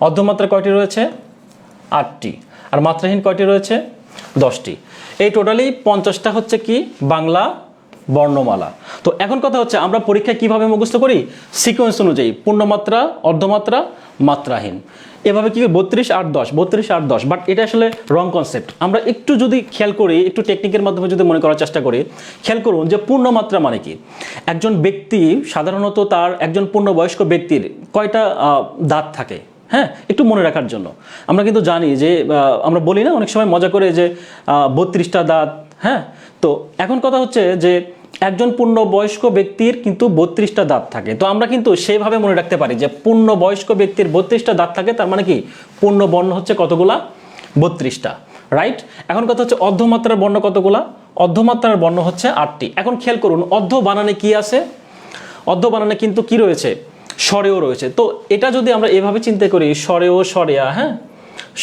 অর্ধমাত্রা কয়টি রয়েছে 8টি, আর মাত্রাহীন কয়টি রয়েছে? 10টি। এই টোটালি 50টা হচ্ছে কি বাংলা বর্ণমালা। তো এখন কথা হচ্ছে আমরা পরীক্ষায় কিভাবে মুখস্থ করি? সিকোয়েন্স অনুযায়ী, পূর্ণমাত্রা, অর্ধমাত্রা, মাত্রাহীন, এভাবে কি 32 8 10, 32 8 10। বাট এটা আসলে রং কনসেপ্ট। আমরা একটু যদি খেয়াল করি, একটু টেকনিকের মাধ্যমে যদি মনে করার চেষ্টা করি, খেয়াল করুন যে পূর্ণমাত্রা মানে কি। একজন ব্যক্তি সাধারণত তার একজন পূর্ণবয়স্ক ব্যক্তির কয়টা দাঁত থাকে? হ্যাঁ, একটু মনে রাখার জন্য আমরা কিন্তু জানি যে আমরা বলি না অনেক সময় মজা করে যে 32টা দাঁত। হ্যাঁ, তো এখন কথা হচ্ছে যে একজন পূর্ণবয়স্ক ব্যক্তির কিন্তু 32টা দাঁত থাকে। তো আমরা কিন্তু সেভাবে মনে রাখতে পারি যে পূর্ণবয়স্ক ব্যক্তির 32টা দাঁত থাকে, তার মানে কি পূর্ণ বর্ণ হচ্ছে কতগুলা? 32টা, রাইট? এখন কথা হচ্ছে অর্ধমাত্রার বর্ণ কতগুলা? অর্ধমাত্রার বর্ণ হচ্ছে 8টি। এখন খেয়াল করুন অর্ধ বানানে কি আছে? অর্ধ বানানে কিন্তু কি রয়েছে? স্বরেও রয়েছে। তো এটা যদি আমরা এভাবে চিন্তা করি, স্বরেও স্বরেয়া, হ্যাঁ,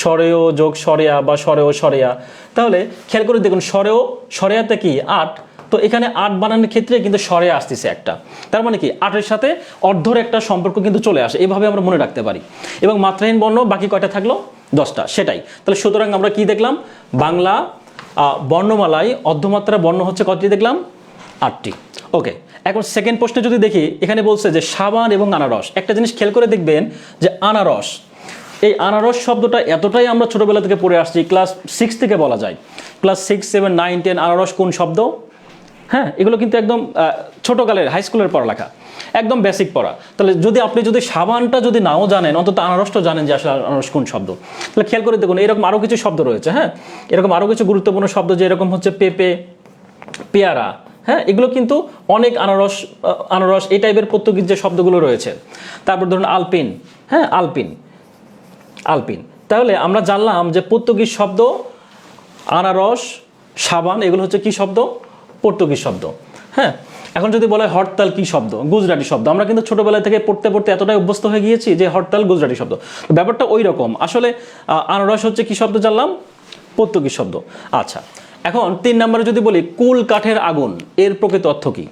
স্বরেও যোগ স্বরেয়া বা স্বরেও স্বরেয়া, তাহলে খেয়াল করে দেখুন স্বরেও স্বরেয়াতে কি 8। তো এখানে 8 বানানোর ক্ষেত্রে কিন্তু স্বরে আসতেছে একটা, তার মানে কি 8-এর সাথে অর্ধর একটা সম্পর্ক কিন্তু চলে আসে। এভাবে আমরা মনে রাখতে পারি। এবং মাত্রাহীন বর্ণ বাকি কয়টা থাকলো? 10টা, সেটাই। তাহলে সুতরাং আমরা কি দেখলাম? বাংলা বর্ণমালায় অর্ধমাত্রা বর্ণ হচ্ছে কতটি দেখলাম? 8টি। ওকে, এখন সেকেন্ড প্রশ্নে যদি দেখি, এখানে বলছে যে সাবান এবং আনারস। একটা জিনিস খেয়াল করে দেখবেন যে আনারস, এই আনারস শব্দটা এতটাই আমরা ছোটবেলা থেকে পড়ে আসছি, ক্লাস 6 থেকে বলা যায়, ক্লাস 6 7 9 10। আনারস কোন শব্দ? হ্যাঁ, এগুলো কিন্তু একদম ছোটকালের হাই স্কুলের পড়ালেখা, একদম বেসিক পড়া। তাহলে আপনি যদি সাবানটা যদি নাও জানেন, অন্তত আনারসটা জানেন যে আসলে আনারস কোন শব্দ। তাহলে খেয়াল করে দেখুন এরকম আরও কিছু শব্দ রয়েছে। হ্যাঁ, এরকম আরও কিছু গুরুত্বপূর্ণ শব্দ, যে এরকম হচ্ছে পেঁপে, পেয়ারা। হ্যাঁ, এগুলো কিন্তু অনেক আনারস এই টাইপের পর্তুগিজ যে শব্দগুলো রয়েছে। তারপর ধরুন আলপিন। হ্যাঁ, আলপিন। তাহলে আমরা জানলাম যে পর্তুগিজ শব্দ আনারস, সাবান, এগুলো হচ্ছে কি শব্দ? পর্তুগিজ শব্দ। হ্যাঁ, এখন যদি বলে হরতাল কি শব্দ? গুজরাটি শব্দ। আমরা কিন্তু ছোটবেলা থেকে পড়তে পড়তে এতটাই অভ্যস্ত হয়ে গিয়েছি যে হরতাল গুজরাটি শব্দ। ব্যাপারটা ওই রকম। আসলে আনারস হচ্ছে কি শব্দ জানলাম? পর্তুগিজ শব্দ। আচ্ছা, এখন 3 নম্বরে যদি বলি কুল কাঠের আগুন, এর প্রকৃত অর্থ কি?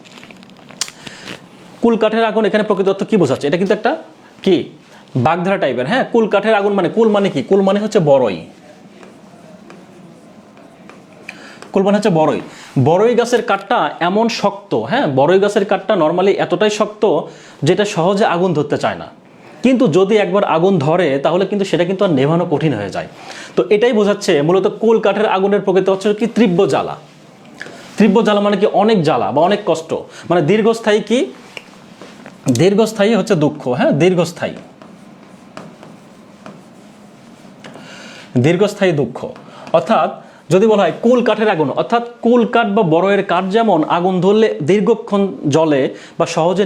কুল কাঠের আগুন এখানে প্রকৃত অর্থ কি বোঝাচ্ছে? এটা কিন্তু একটা কি বাগধারা টাইপের। হ্যাঁ, কুল কাঠের আগুন মানে, কুল মানে কি? কুল মানে হচ্ছে বড়ই। কুল মানে হচ্ছে বড়ই। বড়ই গাছের কাঠটা এমন শক্ত, হ্যাঁ, বড়ই গাছের কাঠটা নর্মালি এতটাই শক্ত যেটা সহজে আগুন ধরতে চায় না, কিন্তু যদি একবার আগুন ধরে তাহলে কিন্তু সেটা কিন্তু আর নেভানো কঠিন হয়ে যায়। তো এটাই বোঝাচ্ছে মূলত কুল কাঠের আগুনের প্রকৃত হচ্ছে কি তীব্র জ্বালা। তীব্র জ্বালা মানে কি? অনেক জ্বালা বা অনেক কষ্ট, মানে দীর্ঘস্থায়ী কি? দীর্ঘস্থায়ী হচ্ছে দুঃখ। হ্যাঁ, দীর্ঘস্থায়ী দুঃখ। অর্থাৎ যদি বলা হয় কুল কাঠের আগুন, অর্থাৎ কুল কাঠ বা বড়য়ের কাঠ যেমন আগুন ধরলে দীর্ঘক্ষণ জ্বলে বা সহজে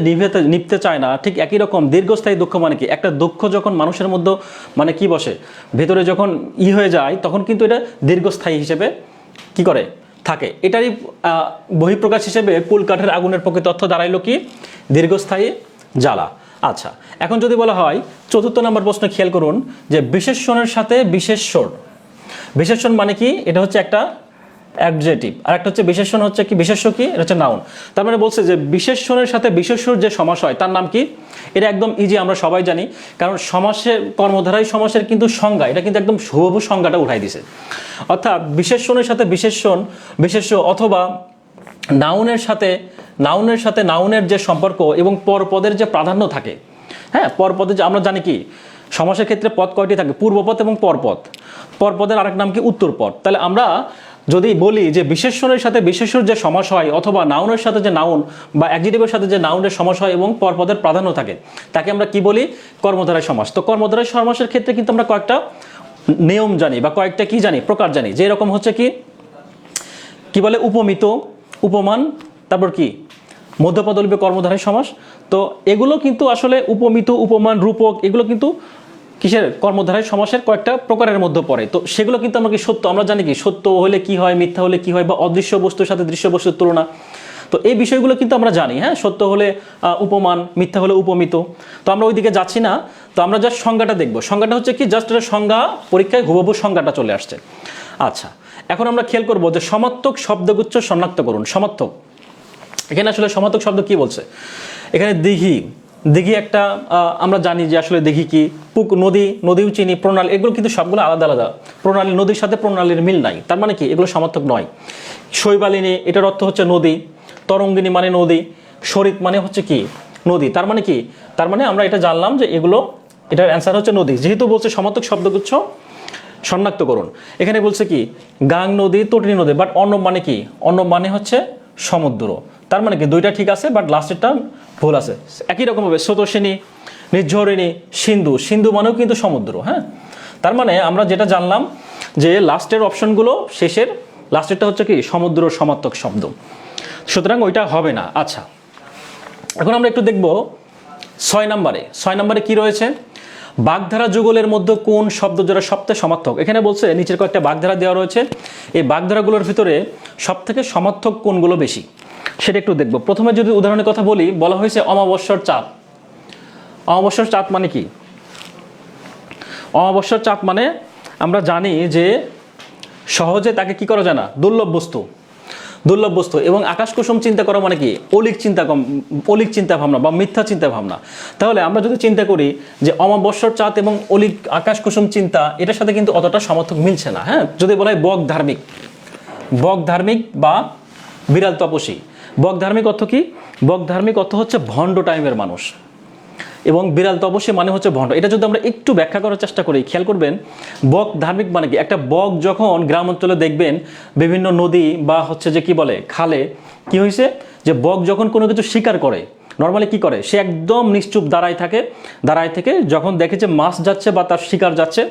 নিভতে চায় না, ঠিক একই রকম দীর্ঘস্থায়ী দুঃখ মানে কি? একটা দুঃখ যখন মানুষের মধ্যে মানে কি বসে, ভেতরে যখন হয়ে যায়, তখন কিন্তু এটা দীর্ঘস্থায়ী হিসেবে কি করে থাকে। এটারই বহিঃপ্রকাশ হিসেবে কুল কাঠের আগুনের প্রকৃত অর্থ দাঁড়াইলো কি? দীর্ঘস্থায়ী জ্বালা। আচ্ছা, এখন যদি বলা হয় 4র্থ নম্বর প্রশ্ন, খেয়াল করুন যে বিশেষণের সাথে বিশেষ্যর। বিশেষণ মানে কি? এটা হচ্ছে একটা অ্যাডজেটিভ, আর একটা হচ্ছে বিশেষণ হচ্ছে কি? বিশেষ্য কি? এটা হচ্ছে নাউন। তার মানে বলছে যে বিশেষণের সাথে বিশেষ্যর যে সমাস হয় তার নাম কি? এটা একদম ইজি, আমরা সবাই জানি, কারণ সমাসের কর্মধারায় সমাসের কিন্তু সংজ্ঞা, এটা কিন্তু একদম হুবহু সংজ্ঞাটা উঠাই দিছে। অর্থাৎ বিশেষণের সাথে বিশেষ্য অথবা নাউনের সাথে নাউনের যে সম্পর্ক এবং পরপদের যে প্রাধান্য থাকে। হ্যাঁ, পরপদে যে আমরা জানি কি সমাসের ক্ষেত্রে পদ কয়টি থাকে? পূর্বপদ এবং পরপদ। পরপদের আরেক নাম কি? উত্তরপদ। তাহলে আমরা যদি বলি যে বিশেষণের সাথে বিশেষ্যর যে সমাস হয়, অথবা নাউনের সাথে যে নাউন বা অ্যাডজেক্টিভের সাথে যে নাউনের সমাস হয় এবং পরপদের প্রাধান্য থাকে, তাকে আমরা কি বলি? কর্মধারয় সমাস। তো কর্মধারয় সমাসের ক্ষেত্রে কিন্তু আমরা কয়েকটা নিয়ম জানি বা কয়েকটা কি জানি? প্রকার জানি। যে এরকম হচ্ছে কি বলে? উপমিত, উপমান, তারপর কি মধ্যপদলিপি কর্মধারয় সমাস। তো এগুলো কিন্তু আসলে উপমিত, উপমান, রূপক, এগুলো কিন্তু কিসের? কর্মধারয় সমাসের কয়েকটা প্রকারের মধ্যে পড়ে। তো সেগুলো কিন্তু আমরা কি সত্য, আমরা জানি কি সত্য হলে কি হয়, মিথ্যা হলে কি হয়, বা অদৃশ্য বস্তুর সাথে দৃশ্য বস্তুর তুলনা। তো এই বিষয়গুলো কিন্তু আমরা জানি। হ্যাঁ, সত্য হলে উপমান, মিথ্যা হলে উপমিত। তো আমরা ওইদিকে যাচ্ছি না, তো আমরা জাস্ট সংজ্ঞাটা দেখব। সংজ্ঞাটা হচ্ছে কি? জাস্ট এটা সংজ্ঞা, পরীক্ষায় হুবহু সংজ্ঞাটা চলে আসছে। আচ্ছা, এখন আমরা খেয়াল করবো যে সমার্থক শব্দগুচ্ছ শনাক্ত করুন। সমার্থক, এখানে আসলে সমার্থক শব্দ কি বলছে? এখানে দিঘি, দিঘি একটা আমরা জানি যে আসলে দিঘি কি, নদীও চিনি, প্রণালী, এগুলো কিন্তু সবগুলো আলাদা আলাদা। প্রণালী, নদীর সাথে প্রণালীর মিল নাই, তার মানে কি এগুলো সমার্থক নয়। শৈবালিনী, এটার অর্থ হচ্ছে নদী। তরঙ্গিনী মানে নদী। শরিক মানে হচ্ছে কি নদী, তার মানে কি, তার মানে আমরা এটা জানলাম যে এগুলো, এটার অ্যান্সার হচ্ছে নদী। যেহেতু বলছে সমার্থক শব্দগুচ্ছ শনাক্তকরণ, এখানে বলছে কি গাং নদী, তটিনী নদী, বাট অর্ণব মানে কি, অর্ণব মানে হচ্ছে সমুদ্র। তার মানে কি দুইটা ঠিক আছে, বাট লাস্টেরটা ভুল আছে। একই রকমভাবে স্রোতস্বিনী, নির্ঝরিণী, সিন্ধু, সিন্ধু মানেও কিন্তু সমুদ্র। হ্যাঁ, তার মানে আমরা যেটা জানলাম যে লাস্টের অপশনগুলো, শেষের লাস্টেরটা হচ্ছে কি সমুদ্র সমার্থক শব্দ, সুতরাং ওইটা হবে না। আচ্ছা, এখন আমরা একটু দেখব 6 নম্বরে কি রয়েছে। বাগধারা যুগলের মধ্যে কোন শব্দ জোড়া সবথেকে সমার্থক? এখানে বলছে নিচের কয়েকটা বাগধারা দেওয়া রয়েছে, এই বাগধারাগুলোর ভিতরে সবথেকে সমার্থক কোনগুলো বেশি সেটা একটু দেখব। প্রথমে যদি উদাহরণের কথা বলি, বলা হয়েছে অমাবস্যার চাঁদ। অমাবস্যার চাঁদ মানে কি? অমাবস্যার চাঁদ মানে আমরা জানি যে সহজে তাকে কি করা যায় না, দুর্লভ বস্তু। এবং আকাশ কুসুম চিন্তা করা মানে কি অলিক চিন্তা ভাবনা বা মিথ্যা চিন্তা ভাবনা। তাহলে আমরা যদি চিন্তা করি যে অমাবস্যার চাঁদ এবং অলিক আকাশ কুসুম চিন্তা, এটার সাথে কিন্তু অতটা সমর্থক মিলছে না। হ্যাঁ, যদি বলা হয় বক ধার্মিক বা বিড়াল তপস্বী। বক ধার্মিক অর্থ কি? বক ধার্মিক অর্থ হচ্ছে ভণ্ড টাইমের মানুষ, এবং বিড়াল তপস্বী মানে হচ্ছে ভণ্ড। এটা যদি আমরা একটু ব্যাখ্যা করার চেষ্টা করি, খেয়াল করবেন বক ধার্মিক মানে কি, একটা বক যখন গ্রাম অঞ্চলে দেখবেন বিভিন্ন নদী বা হচ্ছে যে কি বলে খালে কি হয়েছে, যে বক যখন কোনো কিছু শিকার করে নর্মালি কি করে, সে একদম নিশ্চুপ দাঁড়ায় থেকে যখন দেখে যে মাছ যাচ্ছে বা তার শিকার যাচ্ছে,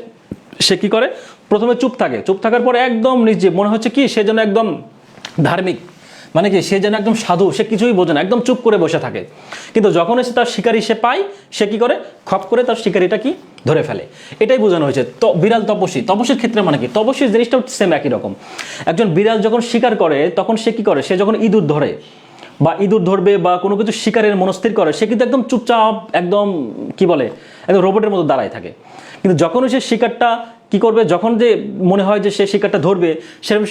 সে কি করে, প্রথমে চুপ থাকার পরে একদম নির্জীব, মনে হচ্ছে কি সে যেন একদম ধার্মিক, মানে কি সে যেন একদম সাধু, সে কিছুই বোঝে না, একদম চুপ করে বসে থাকে। কিন্তু যখন এসে তার শিকারি সে পায়, সে কি করে, খপ করে তার শিকারিটা কি ধরে ফেলে। এটাই বোঝানো হয়েছে। তো বিড়াল তপস্বীর ক্ষেত্রে মানে কি, তপস্বীর জিনিসটাও সেম একই রকম। একজন বিড়াল যখন শিকার করে তখন সে কি করে, সে যখন ইঁদুর ধরে বা ইঁদুর ধরবে বা কোনো কিছু শিকারের মনস্থির করে, সে কিন্তু একদম চুপচাপ, একদম কি বলে, একদম রোবটের মতো দাঁড়ায় থাকে। কিন্তু যখন সে শিকারটা কি করবে, যখন যে মনে হয় যে সে শিকারটা ধরবে,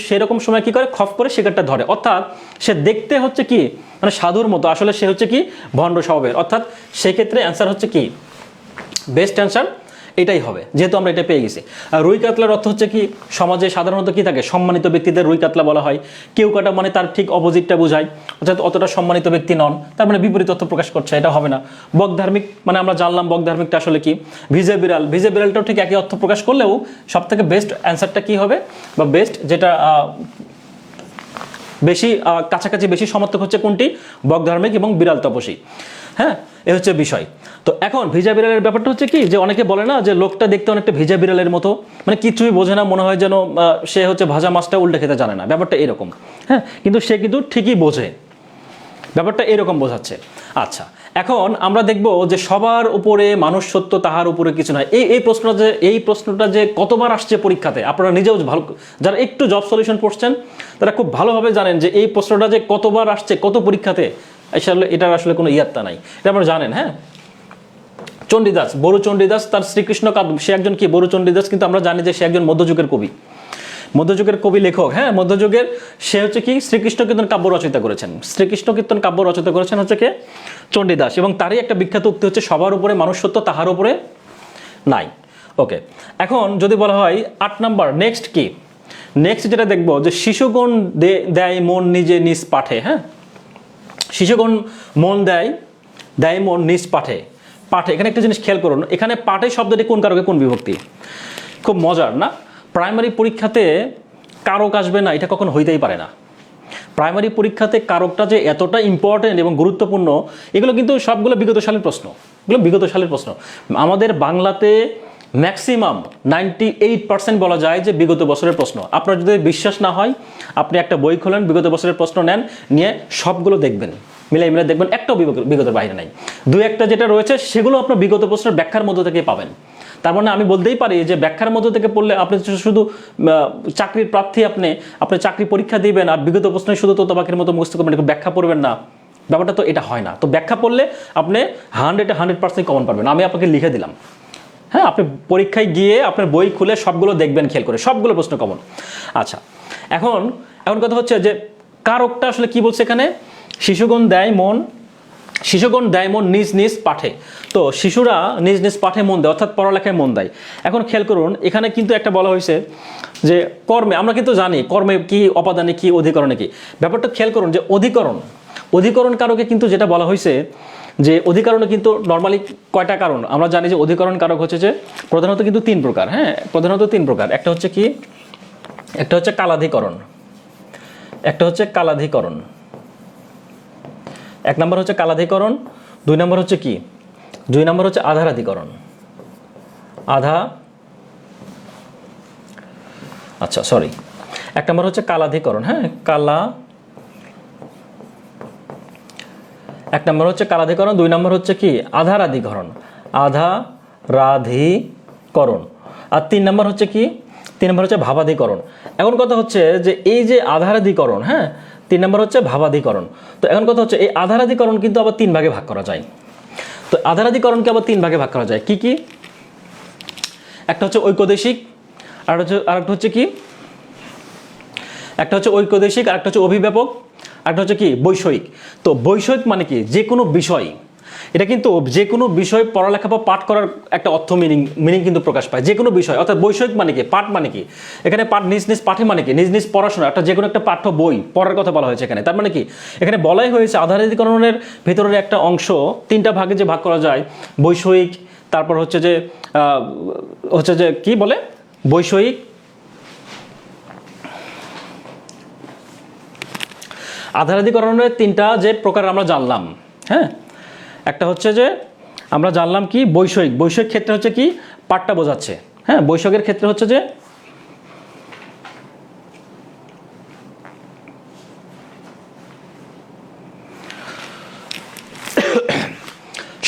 সেরকম সময় কি করে, খপ করে শিকারটা ধরে। অর্থাৎ সে দেখতে হচ্ছে কি মানে সাধুর মতো, আসলে সে হচ্ছে কি ভণ্ড স্বভাবের। অর্থাৎ সেক্ষেত্রে অ্যান্সার হচ্ছে কি, বেস্ট অ্যান্সার এটাই হবে, যেহেতু আমরা এটা পেয়ে গেছি। আর রুই কাতলার অর্থ হচ্ছে কি, সমাজে সাধারণত কি থাকে, সম্মানিত ব্যক্তিদের রুই কাতলা বলা হয়। কেউ কাটা মানে তার ঠিক অপোজিটটা বোঝায়, অর্থাৎ অতটা সম্মানিত ব্যক্তি নন, তার মানে বিপরীত অর্থ প্রকাশ করছে, এটা হবে না। বক ধার্মিক মানে আমরা জানলাম বক ধার্মিকটা আসলে কি, ভিজে বিড়ালটাও ঠিক একই অর্থ প্রকাশ করলেও সব থেকে বেস্ট অ্যান্সারটা কি হবে, বা বেস্ট যেটা বেশি কাছাকাছি বেশি সমর্থক হচ্ছে কোনটি, বক ধার্মিক এবং বিড়াল তপস্বী। হ্যাঁ, এ হচ্ছে বিষয়। তো এখন ভিজা বিড়ালের ব্যাপারটা হচ্ছে কি, যে অনেকে বলে না যে লোকটা দেখতে অনেকটা ভিজা বিড়ালের মতো, মানে কিছুই বোঝে না, মনে হয় যেন সে হচ্ছে ভাজা মাছটা উল্টে খেতে জানে না, ব্যাপারটা এরকম। হ্যাঁ, কিন্তু সে কিন্তু ঠিকই বোঝে, ব্যাপারটা এরকম বোঝাচ্ছে। আচ্ছা, এখন আমরা দেখব যে সবার উপরে মানুষ সত্য, তাহার উপরে কিছু নয়। এই প্রশ্নটা যে কতবার আসছে পরীক্ষাতে, আপনারা নিজেও ভালো, যারা একটু জব সলিউশন পড়ছেন তারা খুব ভালোভাবে জানেন যে এই প্রশ্নটা যে কতবার আসছে কত পরীক্ষাতে, আসলে এটার আসলে কোনো ইয়াত্তা নাই, এটা আপনারা জানেন। হ্যাঁ, চণ্ডীদাস, বড়ু চণ্ডীদাস, তার শ্রীকৃষ্ণ কাব্য, সে একজন কি, বড়ু চণ্ডীদাস কিন্তু আমরা জানি যে সে একজন মধ্যযুগের কবি লেখক। হ্যাঁ, মধ্যযুগের সে হচ্ছে কি শ্রীকৃষ্ণ কীর্তন কাব্য রচনা করেছেন হচ্ছে কে, চণ্ডীদাস। এবং তারই একটা বিখ্যাত উক্তি হচ্ছে সবার উপরে মানুষ সত্য, তাহার উপরে নাই। ওকে, এখন যদি বলা হয় 8 নাম্বার, নেক্সট কি, নেক্সট যেটা দেখবো যে শিশুগণ দেয় মন নিজে নিজ পাঠে। হ্যাঁ, শিশুগণ মন দেয় মন নিজ পাঠে। এখানে একটা জিনিস খেয়াল করুন, এখানে পাঠে শব্দটি কোন কারকে কোন বিভক্তি, খুব মজার না। প্রাইমারি পরীক্ষাতে কারক আসবে না, এটা কখনো হইতেই পারে না। প্রাইমারি পরীক্ষাতে কারকটা যে এতটা ইম্পর্টেন্ট এবং গুরুত্বপূর্ণ, এগুলো কিন্তু সবগুলো বিগত সালের প্রশ্ন। আমাদের বাংলাতে ম্যাক্সিমাম 98% বলা যায় যে বিগত বছরের প্রশ্ন। আপনার যদি বিশ্বাস না হয়, আপনি একটা বই খোলেন, বিগত বছরের প্রশ্ন নেন, নিয়ে সবগুলো দেখবেন, মিলাই দেখবেন, একটাও বিগতের বাইরে নাই। দু একটা যেটা রয়েছে সেগুলো আপনার বিগত প্রশ্নের ব্যাখ্যার মধ্যে থেকে পাবেন। তার মানে আমি বলতেই পারি যে ব্যাখ্যার মধ্যে থেকে পড়লে আপনি শুধু চাকরির প্রার্থী, আপনি চাকরি পরীক্ষা দিবেন আর বিগত প্রশ্নে শুধু তো তোবাকের মতো মুখস্থ করবেন, ব্যাখ্যা পড়বেন না, ব্যাপারটা তো এটা হয় না। তো ব্যাখ্যা পড়লে আপনি 100% কমন পারবেন, আমি আপনাকে লিখে দিলাম। হ্যাঁ, আপনি পরীক্ষায় গিয়ে আপনার বই খুলে সবগুলো দেখবেন, খেয়াল করে সবগুলো প্রশ্ন কমন। আচ্ছা, এখন কথা হচ্ছে যে কারকটা আসলে কি বলছে এখানে, শিশুগণ দেয় মন শিশুগণ দেয় মন নিজ নিজ পাঠে। তো শিশুরা নিজ নিজ পাঠে মন দেয়, অর্থাৎ পড়ালেখায় মন দেয়। এখন খেয়াল করুন, এখানে কিন্তু একটা বলা হয়েছে যে কর্মে, আমরা কিন্তু জানি কর্মে কি, অপাদানে কি, অধিকরণে কি। ব্যাপারটা খেয়াল করুন যে অধিকরণ কারকে কিন্তু যেটা বলা হয়েছে যে অধিকরণে কিন্তু নর্মালি কয়টা কারণ আমরা জানি যে অধিকরণ কারক হচ্ছে যে প্রধানত কিন্তু 3 প্রকার। হ্যাঁ, প্রধানত 3 প্রকার। একটা হচ্ছে কি, একটা হচ্ছে কালাধিকরণ, একটা হচ্ছে কালাধিকরণ, 1 নম্বর হচ্ছে কালাধিকরণ, 2 নম্বর হচ্ছে কি, 2 নম্বর হচ্ছে আধারাধিকরণ। আচ্ছা সরি, 1 নম্বর হচ্ছে কালাধিকরণ। হ্যাঁ, 1 নম্বর হচ্ছে কালাধিকরণ, 2 নম্বর হচ্ছে কি আধারাধিকরণ, আধারাধিকরণ। আর 3 নম্বর হচ্ছে কি, 3 নম্বর হচ্ছে ভাবাধিকরণ। এখন কথা হচ্ছে যে এই যে আধারাধিকরণ, হ্যাঁ 3 নম্বর হচ্ছে ভাবাধিকরণ। তো এখন কথা হচ্ছে এই আধারাধিকরণ কিন্তু আবার 3 ভাগে ভাগ করা যায়। তো আধারাধিকরণকে আবার 3 ভাগে ভাগ করা যায়। কি কি? একটা হচ্ছে ঐকদেশিক, আরেকটা হচ্ছে কি, একটা হচ্ছে ঐকদেশিক, আরেকটা হচ্ছে অভিব্যাপক, আরেকটা হচ্ছে কি বৈষয়িক। তো বৈষয়িক মানে কি, যে কোনো বিষয়, এটা কিন্তু যে কোনো বিষয় পড়ালেখা বা পাঠ করার একটা অর্থ মিনিং কিন্তু প্রকাশ পায়, যে কোনো বিষয়। অর্থাৎ বৈষয়িক মানে কি, পাঠ মানে কি, এখানে পাঠ নিজ নিজ পাঠে মানে কি নিজ নিজ পড়াশোনা, একটা যে কোনো একটা পাঠ্য বই পড়ার কথা বলা হয়েছে এখানে। তার মানে কি, এখানে বলাই হয়েছে আধারাধিকরণের ভেতরের একটা অংশ 3টা ভাগে যে ভাগ করা যায়, বৈষয়িক, তারপর হচ্ছে যে কি বলে বৈষয়িক, আধারাধিকরণের 3টা যে প্রকার আমরা জানলাম। হ্যাঁ, একটা হচ্ছে যে আমরা জানলাম কি বৈষয়িক ক্ষেত্রে হচ্ছে কি পাঠটা বোঝাচ্ছে। হ্যাঁ, বৈষয়িকের ক্ষেত্রে হচ্ছে যে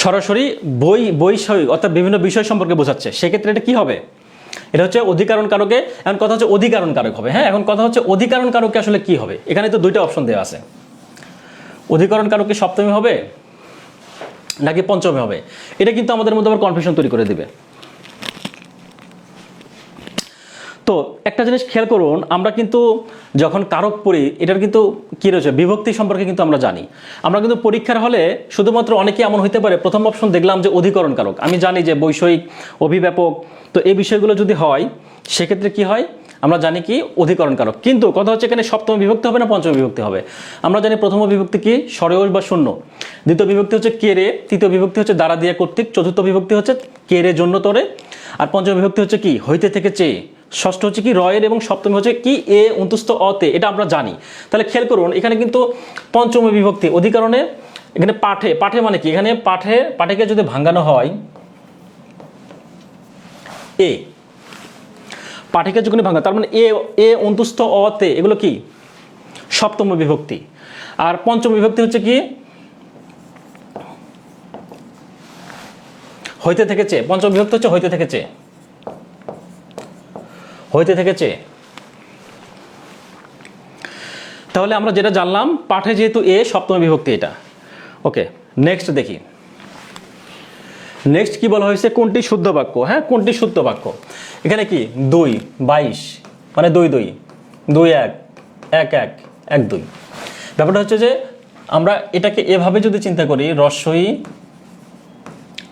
সরাসরি বৈষয়িক অর্থাৎ বিভিন্ন বিষয় সম্পর্কে বোঝাচ্ছে, সেক্ষেত্রে এটা কি হবে, এটা হচ্ছে অধিকরণ কারকে। এখন কথা হচ্ছে অধিকরণ কারক হবে। হ্যাঁ, এখন কথা হচ্ছে অধিকরণ কারকে আসলে কি হবে। এখানে তো 2টা অপশন দেওয়া আছে, অধিকরণ কারক কি সপ্তমী হবে নাকি পঞ্চমী হবে। এটা কিন্তু আমাদের মধ্যে আবার কনফিউশন তৈরি করে দিবে। তো একটা জিনিস খেয়াল করুন, আমরা কিন্তু যখন কারক পড়ি এটার কিন্তু কি রয়েছে, বিভক্তি সম্পর্কে কিন্তু আমরা জানি। আমরা কিন্তু পরীক্ষার হলে শুধুমাত্র অনেকে এমন হইতে পারে প্রথম অপশন দেখলাম যে অধিকরণ কারক, আমি জানি যে বৈষয়িক, অভিব্যাপক, তো এই বিষয়গুলো যদি হয় সেক্ষেত্রে কি হয়, আমরা জানি কি অধিকরণ কারক। কিন্তু কথা হচ্ছে এখানে সপ্তম বিভক্তি হবে না পঞ্চম বিভক্তি হবে। আমরা জানি প্রথম বিভক্তি কি সরেওস বা শূন্য, দ্বিতীয় বিভক্তি হচ্ছে কে রে, তৃতীয় বিভক্তি হচ্ছে দ্বারা দিয়া কর্তৃক, চতুর্থ বিভক্তি হচ্ছে কে রে জন্য তরে, আর পঞ্চম বিভক্তি হচ্ছে কি হইতে থেকে চেয়ে, ষষ্ঠ হচ্ছে কি রয়ের, এবং সপ্তম হচ্ছে কি এ অন্তস্থ অতে। এটা আমরা জানি। তাহলে খেয়াল করুন, এখানে কিন্তু পঞ্চম বিভক্তি অধিকরণে, এখানে পাঠে মানে কি, এখানে পাঠেকে যদি ভাঙানো হয় এ, পাঠিকা যখন ভাঙা, তার মানে এ অন্তস্থ অতে, এগুলো কি সপ্তম বিভক্তি। আর পঞ্চম বিভক্তি হচ্ছে কি হইতে থেকে চেয়ে, পঞ্চম বিভক্তি হচ্ছে হইতে থেকে চেয়ে, হইতে থেকে চেয়ে। তাহলে আমরা যেটা জানলাম, পাঠে যেহেতু এ সপ্তম বিভক্তি এটা। ওকে, নেক্সট দেখি, নেক্সট কি বলা হয়েছে, কোনটি শুদ্ধ বাক্য। হ্যাঁ, কোনটি শুদ্ধ বাক্য। এখানে কি 2 22 মানে 2 2 2 1 1 1 1 2। ব্যাপারটা হচ্ছে যে আমরা এটাকে এভাবে যদি চিন্তা করি, রস্বই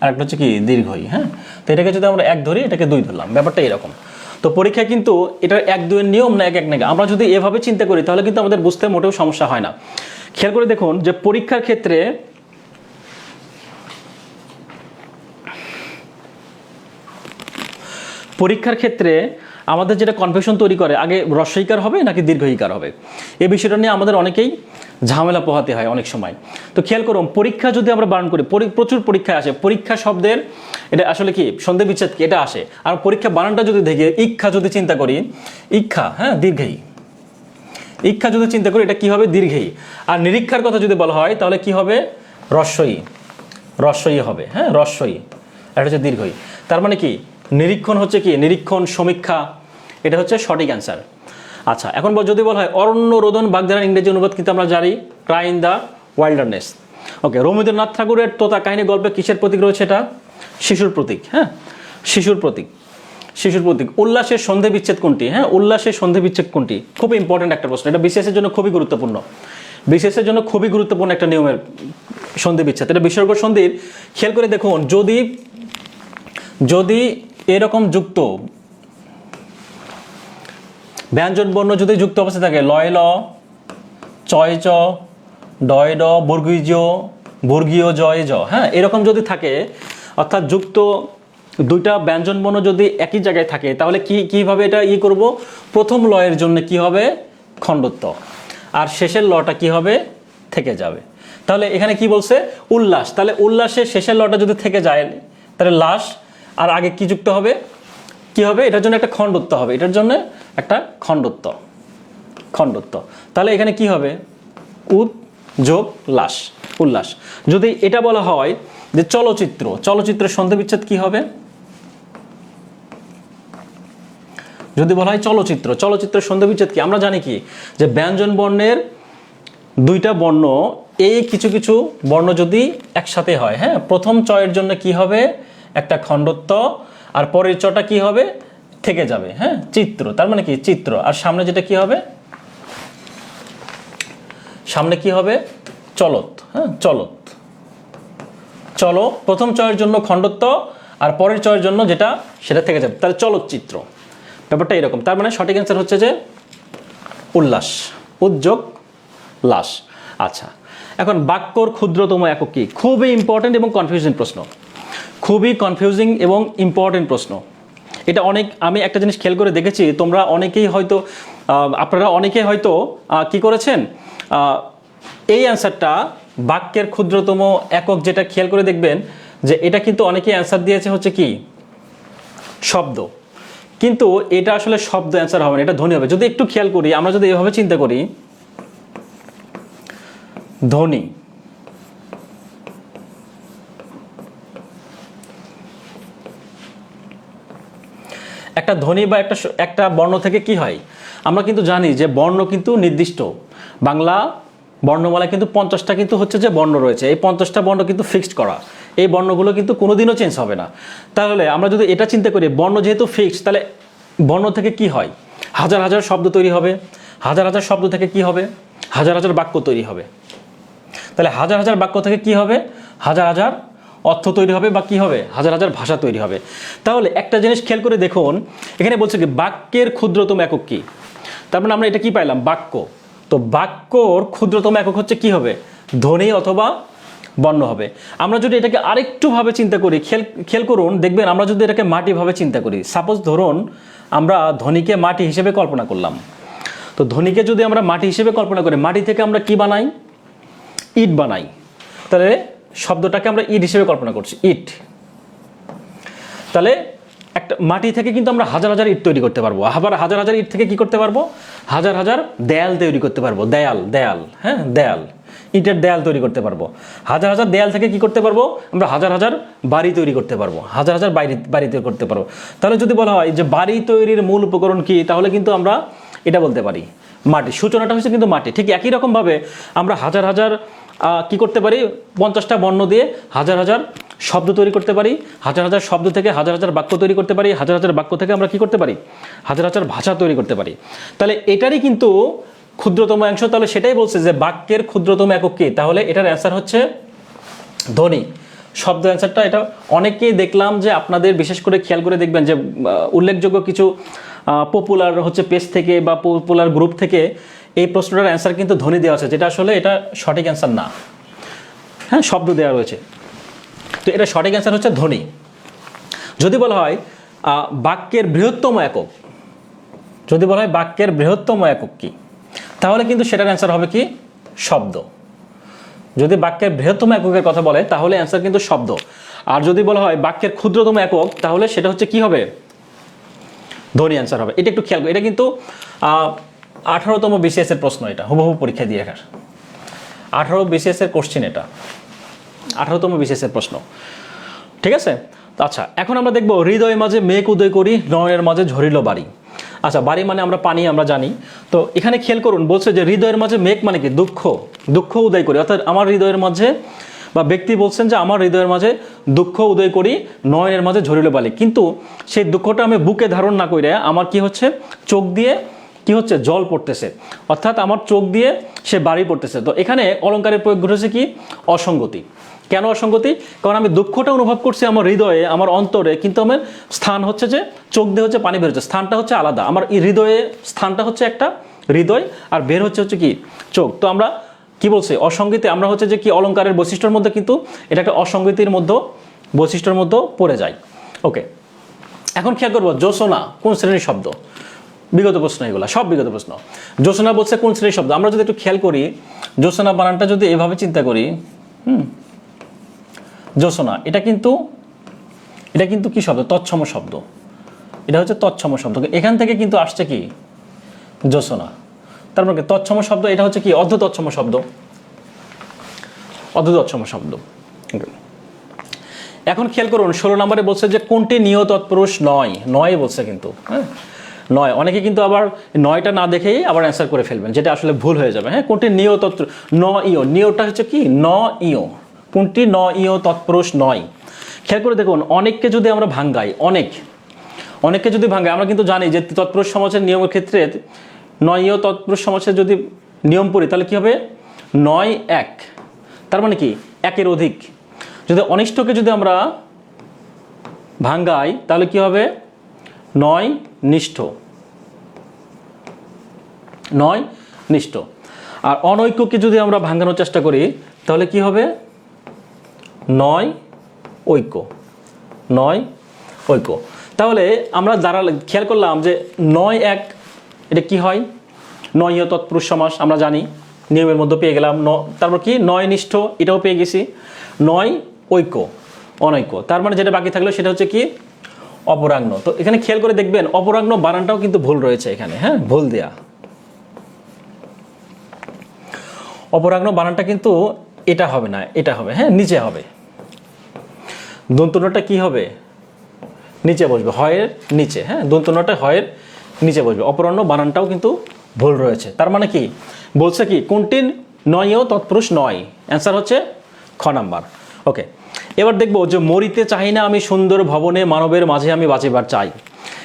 আর একটা হচ্ছে কি দীর্ঘই। হ্যাঁ, তো এটাকে যদি আমরা 1 ধরি, এটাকে 2 ধরলাম, ব্যাপারটা এরকম। তো পরীক্ষায় কিন্তু এটার 1 2 এর নিয়ম না 1 1 নাকি, আমরা যদি এভাবে চিন্তা করি তাহলে কিন্তু আমাদের বুঝতে মোটেও সমস্যা হয় না। খেয়াল করে দেখুন যে পরীক্ষার ক্ষেত্রে আমাদের যেটা কনফিউশন তৈরি করে, আগে রস্বইকার হবে নাকি দীর্ঘইকার হবে, এই বিষয়টা নিয়ে আমাদের অনেকেই ঝামেলা পোহাতে হয় অনেক সময়। তো খেয়াল করুন, পরীক্ষা যদি আমরা বারণ করি, প্রচুর পরীক্ষায় আসে, পরীক্ষা শব্দের এটা আসলে কি সন্ধি বিচ্ছেদ কি, এটা আসে। আর পরীক্ষা বানানটা যদি দেখি, ইচ্ছা যদি চিন্তা করি, ইচ্ছা, হ্যাঁ দীর্ঘই, ইচ্ছা যদি চিন্তা করি, এটা কি হবে দীর্ঘই। আর নিরীক্ষার কথা যদি বলা হয় তাহলে কি হবে, রস্বই হবে। হ্যাঁ, রস্বই, এটা হচ্ছে দীর্ঘই। তার মানে কি নিরীক্ষণ হচ্ছে কি, নিরীক্ষণ, সমীক্ষা, এটা হচ্ছে সঠিক অ্যান্সার। আচ্ছা, এখন যদি বলা হয় অরণ্য রোদন বাগধারার ইংরেজি অনুবাদ কিন্তু আমরা জানি ক্রাই ইন দ্য ওয়াইল্ডারনেস। ওকে, রবীন্দ্রনাথ ঠাকুরের তোতা কাহিনী গল্পে কিসের প্রতীক রয়েছে, এটা শিশুর প্রতীক। হ্যাঁ, শিশুর প্রতীক। উল্লাসের সন্ধি বিচ্ছেদ কোনটি। হ্যাঁ, উল্লাসের সন্ধি বিচ্ছেদ কোনটি, খুব ইম্পর্টেন্ট একটা প্রশ্ন, এটা বিসিএস এর জন্য খুবই গুরুত্বপূর্ণ। বিশেষের জন্য খুবই গুরুত্বপূর্ণ একটা নিয়মের সন্ধি বিচ্ছেদ। এটা বিসর্গ সন্ধির খেয়াল করে দেখুন, যদি এরকম যুক্ত ব্যঞ্জন বর্ণ যদি যুক্ত অবস্থায় থাকে, লয় ল, চয় চ, ডয় ড, বর্গীয় জয় জ, হ্যাঁ, এরকম যদি থাকে, অর্থাৎ যুক্ত দুইটা ব্যঞ্জন বর্ণ যদি একই জায়গায় থাকে, তাহলে কিভাবে এটা করব? প্রথম লয়ের জন্য কি হবে? খণ্ডত্ব, আর শেষের লটা কি হবে? থেকে যাবে। তাহলে এখানে কি বলছে? উল্লাস। তাহলে উল্লাসের শেষের লটা যদি থেকে যায়, তাহলে লাস আর আগে কি যুক্ত হবে? কি হবে? এটার জন্য একটা খণ্ডত্ব হবে, এটার জন্য একটা খণ্ডত্ব। তাহলে এখানে কি হবে? উদ যোগ লাস, উল্লাস। যদি এটা বলা হয় যে চলচ্চিত্রের সন্ধি বিচ্ছেদ কি হবে? যদি বলা হয় চলচ্চিত্রের সন্ধি বিচ্ছেদ কি? আমরা জানি কি যে ব্যঞ্জন বর্ণের দুইটা বর্ণ, এই কিছু কিছু বর্ণ যদি একসাথে হয়, হ্যাঁ, প্রথম চয়ের জন্য কি হবে? একটা খণ্ডত্ব, আর পরের চটা কি হবে? থেকে যাবে, হ্যাঁ, চিত্র। তার মানে কি? চিত্র। আর সামনে যেটা কি হবে? সামনে কি হবে? চলত, হ্যাঁ, চলো। প্রথম চয়ের জন্য খণ্ডত্ব, আর পরের চয়ের জন্য যেটা সেটা থেকে যাবে, তাহলে চলচ্চিত্র। ব্যাপারটা এরকম। তার মানে সঠিক অ্যান্সার হচ্ছে যে উল্লাস, উদ্যোগ লাস। আচ্ছা, এখন বাক্যর ক্ষুদ্রতম একক কি? খুবই ইম্পর্টেন্ট এবং কনফিউজিং প্রশ্ন, খুবই কনফিউজিং এবং ইম্পর্টেন্ট প্রশ্ন। এটা আমি একটা জিনিস খেয়াল করে দেখেছি, আপনারা অনেকেই হয়তো কি করেছেন, এই অ্যান্সারটা বাক্যের ক্ষুদ্রতম একক যেটা খেয়াল করে দেখবেন যে এটা কিন্তু অনেকেই অ্যান্সার দিয়েছে হচ্ছে কি? শব্দ। কিন্তু এটা আসলে শব্দ অ্যান্সার হবে না, এটা ধ্বনি হবে। যদি একটু খেয়াল করি, আমরা যদি এভাবে চিন্তা করি, ধ্বনি, একটা ধ্বনি বা একটা বর্ণ থেকে কি হয়? আমরা কিন্তু জানি যে বর্ণ কিন্তু নির্দিষ্ট। বাংলা বর্ণমালায় কিন্তু 50টা কিন্তু হচ্ছে যে বর্ণ রয়েছে, এই 50টা বর্ণ কিন্তু ফিক্সড করা, এই বর্ণগুলো কিন্তু কোনোদিনও চেঞ্জ হবে না। তাহলে আমরা যদি এটা চিন্তা করি, বর্ণ যেহেতু ফিক্সড, তাহলে বর্ণ থেকে কি হয়? হাজার হাজার শব্দ তৈরি হবে, হাজার হাজার শব্দ থেকে কি হবে? হাজার হাজার বাক্য তৈরি হবে। তাহলে হাজার হাজার বাক্য থেকে কি হবে? হাজার হাজার অর্থ তৈরি হবে, বা কি হবে? হাজার হাজার ভাষা তৈরি হবে। তাহলে একটা জিনিস খেয়াল করে দেখুন, এখানে বলছে কি বাক্যের ক্ষুদ্রতম একক কি? তার মানে আমরা এটা কি পাইলাম? বাক্য। তো বাক্যর ক্ষুদ্রতম একক হচ্ছে কি হবে? ধ্বনি অথবা বর্ণ হবে। আমরা যদি এটাকে আরেকটু ভাবে চিন্তা করি, খেয়াল করুন, দেখবেন আমরা যদি এটাকে মাটি ভাবে চিন্তা করি, সাপোজ ধরুন আমরা ধ্বনিকে মাটি হিসেবে কল্পনা করলাম। তো ধ্বনিকে যদি আমরা মাটি হিসেবে কল্পনা করি, মাটি থেকে আমরা কি বানাই? ইট বানাই। তাহলে শব্দটাকে আমরা ইট হিসেবে কল্পনা করছি, ইট। তাহলে একটা মাটি থেকে কিন্তু আমরা হাজার হাজার ইট তৈরি করতে পারবো। আবার হাজার হাজার ইট থেকে কি করতে পারবো? হাজার হাজার দেয়াল তৈরি করতে পারবো। দেয়াল, হ্যাঁ, দেয়াল, ইটের দেয়াল তৈরি করতে পারবো। হাজার হাজার দেয়াল থেকে কি করতে পারবো? আমরা হাজার হাজার বাড়ি তৈরি করতে পারবো, হাজার হাজার বাড়ি তৈরি করতে পারবো। তাহলে যদি বলা হয় যে বাড়ি তৈরির মূল উপকরণ কি, তাহলে কিন্তু আমরা এটা বলতে পারি মাটি। সূচনাটা হচ্ছে কিন্তু মাটি। ঠিক একই রকমভাবে আমরা হাজার হাজার কি করতে পারি? 50টা বর্ণ দিয়ে হাজার হাজার শব্দ তৈরি করতে পারি, হাজার হাজার শব্দ থেকে হাজার হাজার বাক্য তৈরি করতে পারি, হাজার হাজার বাক্য থেকে আমরা কি করতে পারি? হাজার হাজার ভাষা তৈরি করতে পারি। তাহলে এটারই কিন্তু ক্ষুদ্রতম অংশ। তাহলে সেটাই বলছে যে বাক্যের ক্ষুদ্রতম একক কি? তাহলে এটার অ্যান্সার হচ্ছে ধ্বনি, শব্দ অ্যান্সারটা। এটা অনেকেই দেখলাম যে আপনাদের বিশেষ করে খেয়াল করে দেখবেন যে উল্লেখযোগ্য কিছু পপুলার হচ্ছে পেজ থেকে বা পপুলার গ্রুপ থেকে এই প্রশ্নটার অ্যান্সার কিন্তু ধ্বনি দেওয়া আছে, যেটা আসলে এটা সঠিক অ্যান্সার না। হ্যাঁ, শব্দ দেওয়া রয়েছে। তো এটা সঠিক অ্যান্সার হচ্ছে ধ্বনি। যদি বলা হয় বাক্যের বৃহত্তম একক, যদি বলা হয় বাক্যের বৃহত্তম একক কি, তাহলে কিন্তু সেটার অ্যান্সার হবে কি? শব্দ। যদি বাক্যের বৃহত্তম এককের কথা বলে তাহলে অ্যান্সার কিন্তু শব্দ। আর যদি বলা হয় বাক্যের ক্ষুদ্রতম একক, তাহলে সেটা হচ্ছে কি হবে? ধ্বনি অ্যান্সার হবে। এটা একটু খেয়াল করি, এটা কিন্তু 18তম BCS এর প্রশ্ন, এটা হুবহু পরীক্ষা দিয়ে রাখার 18 BCS এর কোশ্চেন, এটা 18তম BCS এর প্রশ্ন। ঠিক আছে? আচ্ছা, এখন আমরা দেখবো হৃদয়ের মাঝে মেঘ উদয় করি, নয়নের মাঝে ঝরিল বাড়ি। আচ্ছা, বাড়ি মানে আমরা পানি, আমরা জানি। তো এখানে খেয়াল করুন, বলছে যে হৃদয়ের মাঝে মেঘ মানে কি? দুঃখ উদয় করি, অর্থাৎ আমার হৃদয়ের মাঝে, বা ব্যক্তি বলছেন যে আমার হৃদয়ের মাঝে দুঃখ উদয় করি, নয়নের মাঝে ঝরিল বালি। কিন্তু সেই দুঃখটা আমি বুকে ধারণ না করে আমার কি হচ্ছে? চোখ দিয়ে কি হচ্ছে, জল পড়তেছে, অর্থাৎ আমার চোখ দিয়ে সে বাড়ি পড়তেছে। তো এখানে অলঙ্কারের প্রয়োগ ঘটেছে কি, অসঙ্গতি। কেন অসঙ্গতি? কারণ আমি দুঃখটা অনুভব করছি আমার হৃদয়ে, আমার অন্তরে, কিন্তু আমার স্থান হচ্ছে যে চোখ দিয়ে হচ্ছে পানি বের হচ্ছে, স্থানটা হচ্ছে আলাদা। আমার এই হৃদয়ে স্থানটা হচ্ছে একটা হৃদয়, আর বের হচ্ছে কি চোখ। তো আমরা কি বলছি, অসঙ্গতি। আমরা হচ্ছে যে কি অলঙ্কারের বৈশিষ্ট্যের মধ্যে কিন্তু এটা একটা অসঙ্গতির মধ্যে, বৈশিষ্ট্যের মধ্যে পড়ে যায়। ওকে, এখন খেয়াল করবো জ্যোৎস্না কোন শ্রেণীর শব্দ। বিগত প্রশ্ন এগুলো সব বিগত প্রশ্ন। জ্যোৎস্না বলছে কোন শ্রেণীর শব্দ। আমরা যদি একটু খেয়াল করি, জ্যোৎস্না বানানটা যদি এভাবে চিন্তা করি, জ্যোৎস্না এটা কিন্তু কি শব্দ, তৎসম শব্দ। এটা হচ্ছে তৎসম শব্দ, এখান থেকে কিন্তু আসছে কি জ্যোৎস্না। তারপর কি তৎসম শব্দ, এটা হচ্ছে কি অর্ধ তৎসম শব্দ, অর্ধ তৎসম শব্দ। এখন খেয়াল করুন 16 নম্বরে বলছে যে কোনটি নিয় তৎপুরুষ নয়, নয় বলছে কিন্তু, হ্যাঁ নয়। অনেকে কিন্তু আবার নয়টা না দেখেই আবার অ্যান্সার করে ফেলবেন, যেটা আসলে ভুল হয়ে যাবে। হ্যাঁ, কোনটি নিয় তৎপুরুষ, ন ইয়, নিয়টা হচ্ছে কি ন ইয়, কোনটি ন ইয় তৎপুরুষ নয়। খেয়াল করে দেখুন, অনেককে যদি আমরা ভাঙ্গাই, অনেককে যদি ভাঙ্গাই, আমরা কিন্তু জানি যে তৎপুরুষ সমাসের নিয়মের ক্ষেত্রে নয় ইয় তৎপুরুষ সমাসের যদি নিয়ম পড়ি তাহলে কি হবে, 9 1, তার মানে কি একের অধিক। যদি অনিষ্টকে যদি আমরা ভাঙ্গাই তাহলে কি হবে, 9 নিষ্ঠ, 9 নিষ্ঠ। আর অনৈক্যকে যদি আমরা ভাঙ্গানোর চেষ্টা করি তাহলে কি হবে, 9 ঐক্য, 9 ঐক্য। তাহলে আমরা দ্বারা খেয়াল করলাম যে 9 1 এটা কি হয়, 9 ইয় তৎপুরুষ সমাস আমরা জানি, নিয়মের মধ্যে পেয়ে গেলাম। তারপর কি 9 নিষ্ঠ, এটাও পেয়ে গেছি। 9 ঐক্য, অনৈক্য, তার মানে যেটা বাকি থাকলো সেটা হচ্ছে কি অপরাগ্ন। তো এখানে খেয়াল করে দেখবেন অপরাগ্ন বানানটাও কিন্তু ভুল রয়েছে এখানে, হ্যাঁ ভুল দেয়া। অপরাগ্ন বানানটা কিন্তু এটা হবে না, এটা হবে, হ্যাঁ নিচে হবে। দন্তনটা কি হবে, নিচে বসবে, হয়ের নিচে, হ্যাঁ দন্তনটা হয়ের নিচে বসবে। অপরাগ্ন বানানটাও কিন্তু ভুল রয়েছে। তার মানে কি বলছে কি কোনটি নয়ও তৎপুরুষ নয়, অ্যান্সার হচ্ছে খ নাম্বার। ওকে, এবার দেখবো যে মরিতে চাই না আমি সুন্দর ভবনে, মানবের মাঝে আমি বাঁচিবার চাই।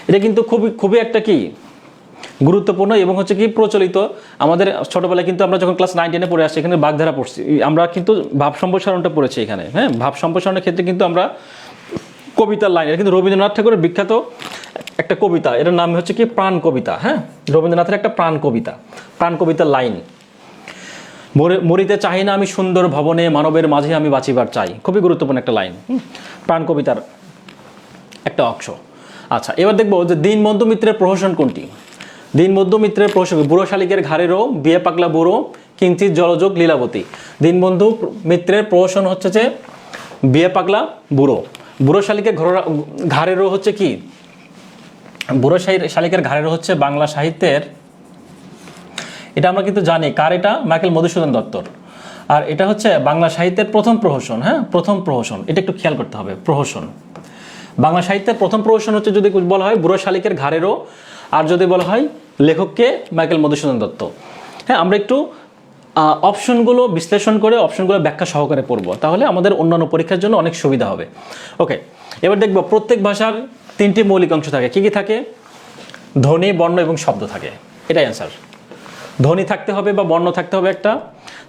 এটা কিন্তু খুবই একটা কি গুরুত্বপূর্ণ এবং হচ্ছে কি প্রচলিত। আমাদের ছোটবেলায় কিন্তু আমরা যখন ক্লাস 9 10-এ পড়ে আসছি, এখানে বাগধারা পড়ছি, আমরা কিন্তু ভাব সম্প্রসারণটা পড়েছি এখানে। হ্যাঁ, ভাব সম্প্রসারণের ক্ষেত্রে কিন্তু আমরা কবিতার লাইন, এটা কিন্তু রবীন্দ্রনাথ ঠাকুরের বিখ্যাত একটা কবিতা, এটার নাম হচ্ছে কি প্রাণ কবিতা। হ্যাঁ, রবীন্দ্রনাথের একটা প্রাণ কবিতার লাইন, মরিতে চাই না আমি সুন্দর ভবনে, মানবের মাঝে আমি বাঁচিবার চাই। খুবই গুরুত্বপূর্ণ একটা লাইন, প্রাণ কবিতার একটা অংশ। আচ্ছা, এবার দেখবো যে দীনবন্ধু মিত্রের প্রহসন কোনটি। দীনবন্ধু মিত্রের প্রহসন, বুড়ো শালিকের ঘাড়েরও বিয়ে পাগলা বুড়ো, কিঞ্চিত জলযোগ লীলাবতী। দীনবন্ধু মিত্রের প্রহসন হচ্ছে যে বিয়ে পাগলা বুড়ো। বুড়ো শালিকের ঘাড়েরও হচ্ছে কি, বুড়ো শালিকের ঘাড়েরও হচ্ছে বাংলা সাহিত্যের, এটা আমরা কিন্তু জানি কার, এটা মাইকেল মধুসূদন দত্তর। আর এটা হচ্ছে বাংলা সাহিত্যের প্রথম প্রহসন। হ্যাঁ, প্রথম প্রহসন, এটা একটু খেয়াল করতে হবে। প্রহসন, বাংলা সাহিত্যের প্রথম প্রহসন হচ্ছে যদি বলা হয় বুড়ো শালিকের ঘাড়েরও, আর যদি বলা হয় লেখককে মাইকেল মধুসূদন দত্ত। হ্যাঁ, আমরা একটু অপশনগুলো বিশ্লেষণ করে অপশনগুলো ব্যাখ্যা সহকারে পড়বো, তাহলে আমাদের অন্যান্য পরীক্ষার জন্য অনেক সুবিধা হবে। ওকে, এবার দেখবো প্রত্যেক ভাষার 3টি মৌলিক অংশ থাকে। কি কি থাকে, ধ্বনি, বর্ণ এবং শব্দ থাকে। এটাই অ্যান্সার। ধ্বনি থাকতে হবে বা বর্ণ থাকতে হবে একটা।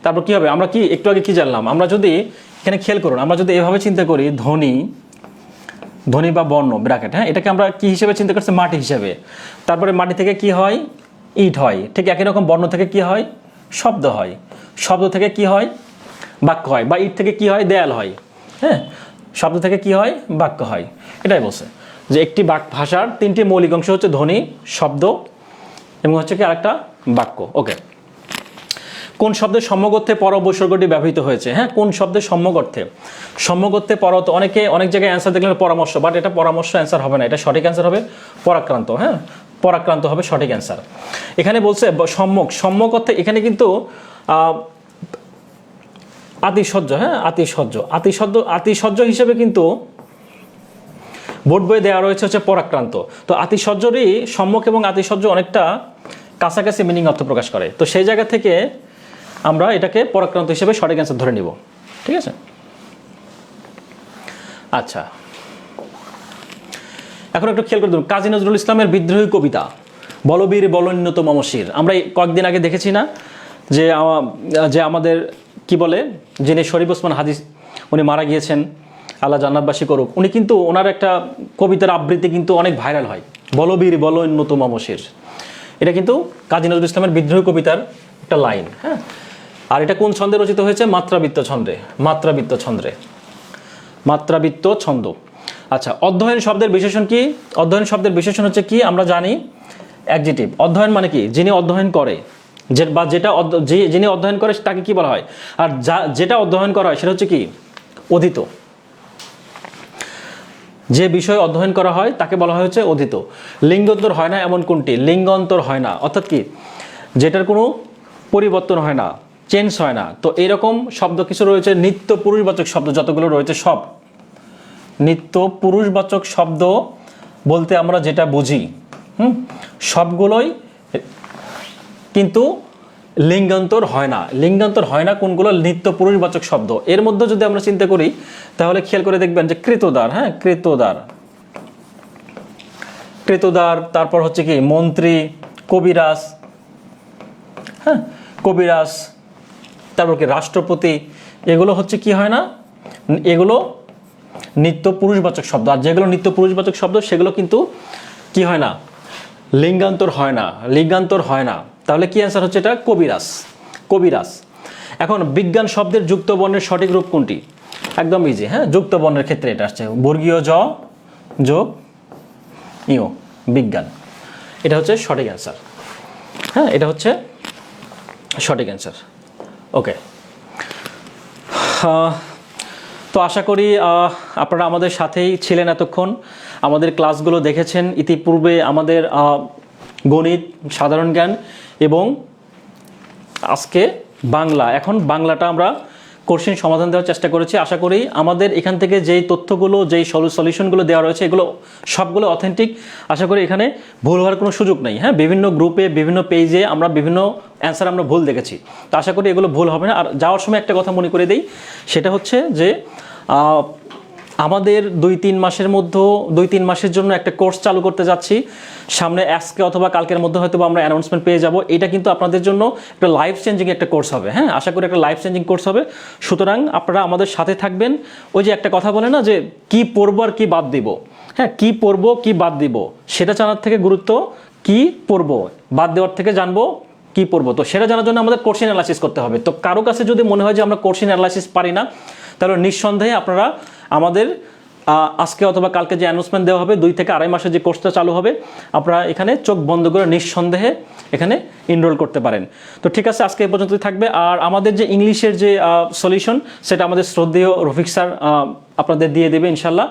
তারপর কি হবে, আমরা কি একটু আগে কি জানলাম, আমরা যদি এখানে খেয়াল করুন, আমরা যদি এভাবে চিন্তা করি ধ্বনি বা বর্ণ ব্র্যাকেট, হ্যাঁ এটাকে আমরা কি হিসেবে চিন্তা করছি, মাটি হিসেবে। তারপরে মাটি থেকে কি হয়, ইট হয়। ঠিক একই রকম বর্ণ থেকে কি হয়, শব্দ হয়। শব্দ থেকে কি হয়, বাক্য হয়। বা ইট থেকে কি হয়, দেয়াল হয়। হ্যাঁ, শব্দ থেকে কি হয়, বাক্য হয়। এটাই বলছে যে একটি ভাষার 3টি মৌলিক অংশ হচ্ছে ধ্বনি, শব্দ এবং হচ্ছে কি আরেকটা বাক্য। ওকে, কোন শব্দের সম্যক অর্থে পর উপসর্গটি ব্যবহৃত হয়েছে। হ্যাঁ, কোন শব্দের সম্যক অর্থে পর, তো অনেক জায়গায় অ্যান্সার দেখলেন পরামর্শ, বাট এটা পরামর্শ অ্যান্সার হবে না, এটা সঠিক অ্যান্সার হবে পরাক্রান্ত। হ্যাঁ, পরাক্রান্ত হবে সঠিক অ্যান্সার। এখানে বলছে সম্যক অর্থে, এখানে কিন্তু আতিশয্য, হ্যাঁ আতিশয্য হিসেবে কিন্তু বোর্ড বইয়ে দেওয়া রয়েছে হচ্ছে পরাক্রান্ত। তো আতিশয্যরই সম্যক এবং আতিশয্য অনেকটা কাছাকাছি মিনিং অর্থ প্রকাশ করে। তো সেই জায়গা থেকে আমরা এটাকে পরাক্রান্ত হিসেবে সঠিক অ্যান্সার ধরে নিব। ঠিক আছে, আচ্ছা এখন একটু খেয়াল করে দেখুন, কাজী নজরুল ইসলামের বিদ্রোহী কবিতা। বলবীর বলোন্নত মমশির। আমরা এই কয়েকদিন আগে দেখেছি না যে আমাদের কি বলে, যিনি শরীফ ওসমান হাদিস উনি মারা গিয়েছেন, আল্লাহ জান্নাতবাসী করুক, উনি কিন্তু ওনার একটা কবিতার আবৃত্তি কিন্তু অনেক ভাইরাল হয়, বলবীর বলোন্নত মমশির। এটা কিন্তু কাজী নজরুল ইসলামের বিদ্রোহী কবিতার একটা লাইন, হ্যাঁ। আর এটা কোন ছন্দে রচিত হয়েছে? মাত্রাবৃত্ত ছন্দে, মাত্রাবৃত্ত ছন্দে, মাত্রাবৃত্ত ছন্দ। আচ্ছা, অধ্যয়ন শব্দের বিশেষণ কি? অধ্যয়ন শব্দের বিশেষণ হচ্ছে কি আমরা জানি, অ্যাডজেক্টিভ। অধ্যয়ন মানে কি? যিনি অধ্যয়ন করে, বা যিনি অধ্যয়ন করে তাকে কি বলা হয়? আর যেটা অধ্যয়ন করা হয় সেটা হচ্ছে কি? অধীত। যে বিষয় অধ্যয়ন করা হয় তাকে বলা হয় হচ্ছে অধীত। লিঙ্গান্তর হয় না এমন কোনটি? লিঙ্গান্তর হয় না অর্থাৎ কি? যেটার কোনো পরিবর্তন হয় না, চেঞ্জ হয় না। তো এরকম শব্দ কিছু রয়েছে, নিত্য পুরুষবাচক শব্দ যতগুলো রয়েছে সব নিত্য পুরুষবাচক শব্দ বলতে আমরা যেটা বুঝি, সবগুলোই কিন্তু লিঙ্গান্তর হয় না। লিঙ্গান্তর হয় না কোনগুলো? নিত্য পুরুষবাচক শব্দ। এর মধ্যে যদি আমরা চিন্তা করি তাহলে খেয়াল করে দেখবেন যে কৃতদার, হ্যাঁ, কৃতদার, কৃতদার, তারপর হচ্ছে কি মন্ত্রী, কবিরাজ, হ্যাঁ, কবিরাজ, তারপর কি রাষ্ট্রপতি, এগুলো হচ্ছে কি হয় না? এগুলো নিত্য পুরুষবাচক শব্দ। আর যেগুলো নিত্য পুরুষবাচক শব্দ সেগুলো কিন্তু কি হয় না? লিঙ্গান্তর হয় না, লিঙ্গান্তর হয় না। তাহলে কি অ্যান্সার হচ্ছে? এটা কবিরাজ, কবিরাজ। এখন বিজ্ঞান শব্দের যুক্ত বর্ণের সঠিক রূপ কোনটি? একদম ইজি, হ্যাঁ, যুক্ত বর্ণের ক্ষেত্রে এটা আসছে বর্গীয় জ যোগ ইও, বিজ্ঞান। এটা হচ্ছে সঠিক অ্যান্সার, হ্যাঁ, এটা হচ্ছে সঠিক অ্যান্সার। ওকে, তো আশা করি আপনারা আমাদের সাথেই ছিলেন এতক্ষণ, আমাদের ক্লাসগুলো দেখেছেন। ইতিপূর্বে আমাদের গণিত, সাধারণ জ্ঞান এবং আজকে বাংলা। এখন বাংলাটা আমরা কোশ্চেন সমাধান দেওয়ার চেষ্টা করেছি। আশা করি আমাদের এখান থেকে যেই তথ্যগুলো, যেই সলিউশনগুলো দেওয়া রয়েছে এগুলো সবগুলো অথেন্টিক। আশা করি এখানে ভুল হওয়ার কোনো সুযোগ নেই, হ্যাঁ। বিভিন্ন গ্রুপে, বিভিন্ন পেজে আমরা বিভিন্ন অ্যান্সার আমরা ভুল দেখেছি, তো আশা করি এগুলো ভুল হবে না। আর যাওয়ার সময় একটা কথা মনে করে দিই, সেটা হচ্ছে যে আমাদের 2-3 মাসের জন্য একটা কোর্স চালু করতে যাচ্ছি। সামনে আজকে অথবা কালকের মধ্যে হয়তো আমরা অ্যানাউন্সমেন্ট পেয়ে যাব। এটা কিন্তু আপনাদের জন্য একটা লাইফ চেঞ্জিং একটা কোর্স হবে, হ্যাঁ, আশা করি একটা লাইফ চেঞ্জিং কোর্স হবে। সুতরাং আপনারা আমাদের সাথে থাকবেন। ওই যে একটা কথা বলে না যে কি পড়বো আর কি বাদ দিব, হ্যাঁ, কি পড়বো কি বাদ দিব সেটা জানার থেকে গুরুত্ব কি পড়বো বাদ দেওয়ার থেকে জানবো কি পড়বো। তো সেটা জানার জন্য আমাদের কোশ্চেন অ্যানালাইসিস করতে হবে। তো কারো কাছে যদি মনে হয় যে আমরা কোশ্চেন অ্যানালাইসিস পারি না, তাহলে নিঃসন্দেহে আপনারা আমাদের আজকে অথবা কালকে যে অ্যানাউন্সমেন্ট দেওয়া হবে 2 থেকে 2.5 মাসের যে কোর্সটা চালু হবে, আপনারা এখানে চোখ বন্ধ করে নিঃসন্দেহে এখানে এনরোল করতে পারেন। তো ঠিক আছে, আজকে এই পর্যন্তই থাকবে। আর আমাদের যে ইংলিশের যে সলিউশন সেটা আমাদের শ্রদ্ধেয় রফিক স্যার আপনাদের দিয়ে দেবে ইনশাল্লাহ।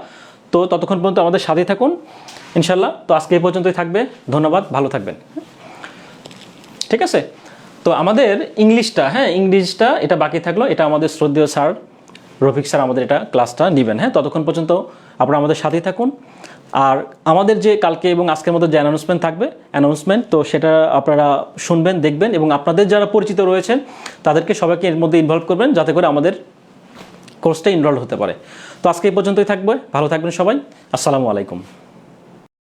তো ততক্ষণ পর্যন্ত আমাদের সাথেই থাকুন ইনশাল্লাহ। তো আজকে এই পর্যন্তই থাকবে, ধন্যবাদ, ভালো থাকবেন, ঠিক আছে। তো আমাদের ইংলিশটা, হ্যাঁ, ইংলিশটা এটা বাকি থাকলো, এটা আমাদের শ্রদ্ধেয় স্যার রফিক স্যার আমাদের এটা ক্লাসটা নেবেন, হ্যাঁ। ততক্ষণ পর্যন্ত আপনারা আমাদের সাথেই থাকুন। আর আমাদের যে কালকে এবং আজকের মধ্যে যে অ্যানাউন্সমেন্ট থাকবে, তো সেটা আপনারা শুনবেন, দেখবেন এবং আপনাদের যারা পরিচিত রয়েছেন তাদেরকে সবাইকে এর মধ্যে ইনভলভ করবেন, যাতে করে আমাদের কোর্সটা ইনরোল হতে পারে। তো আজকে এই পর্যন্তই থাকবে, ভালো থাকবেন সবাই, আসসালামু আলাইকুম।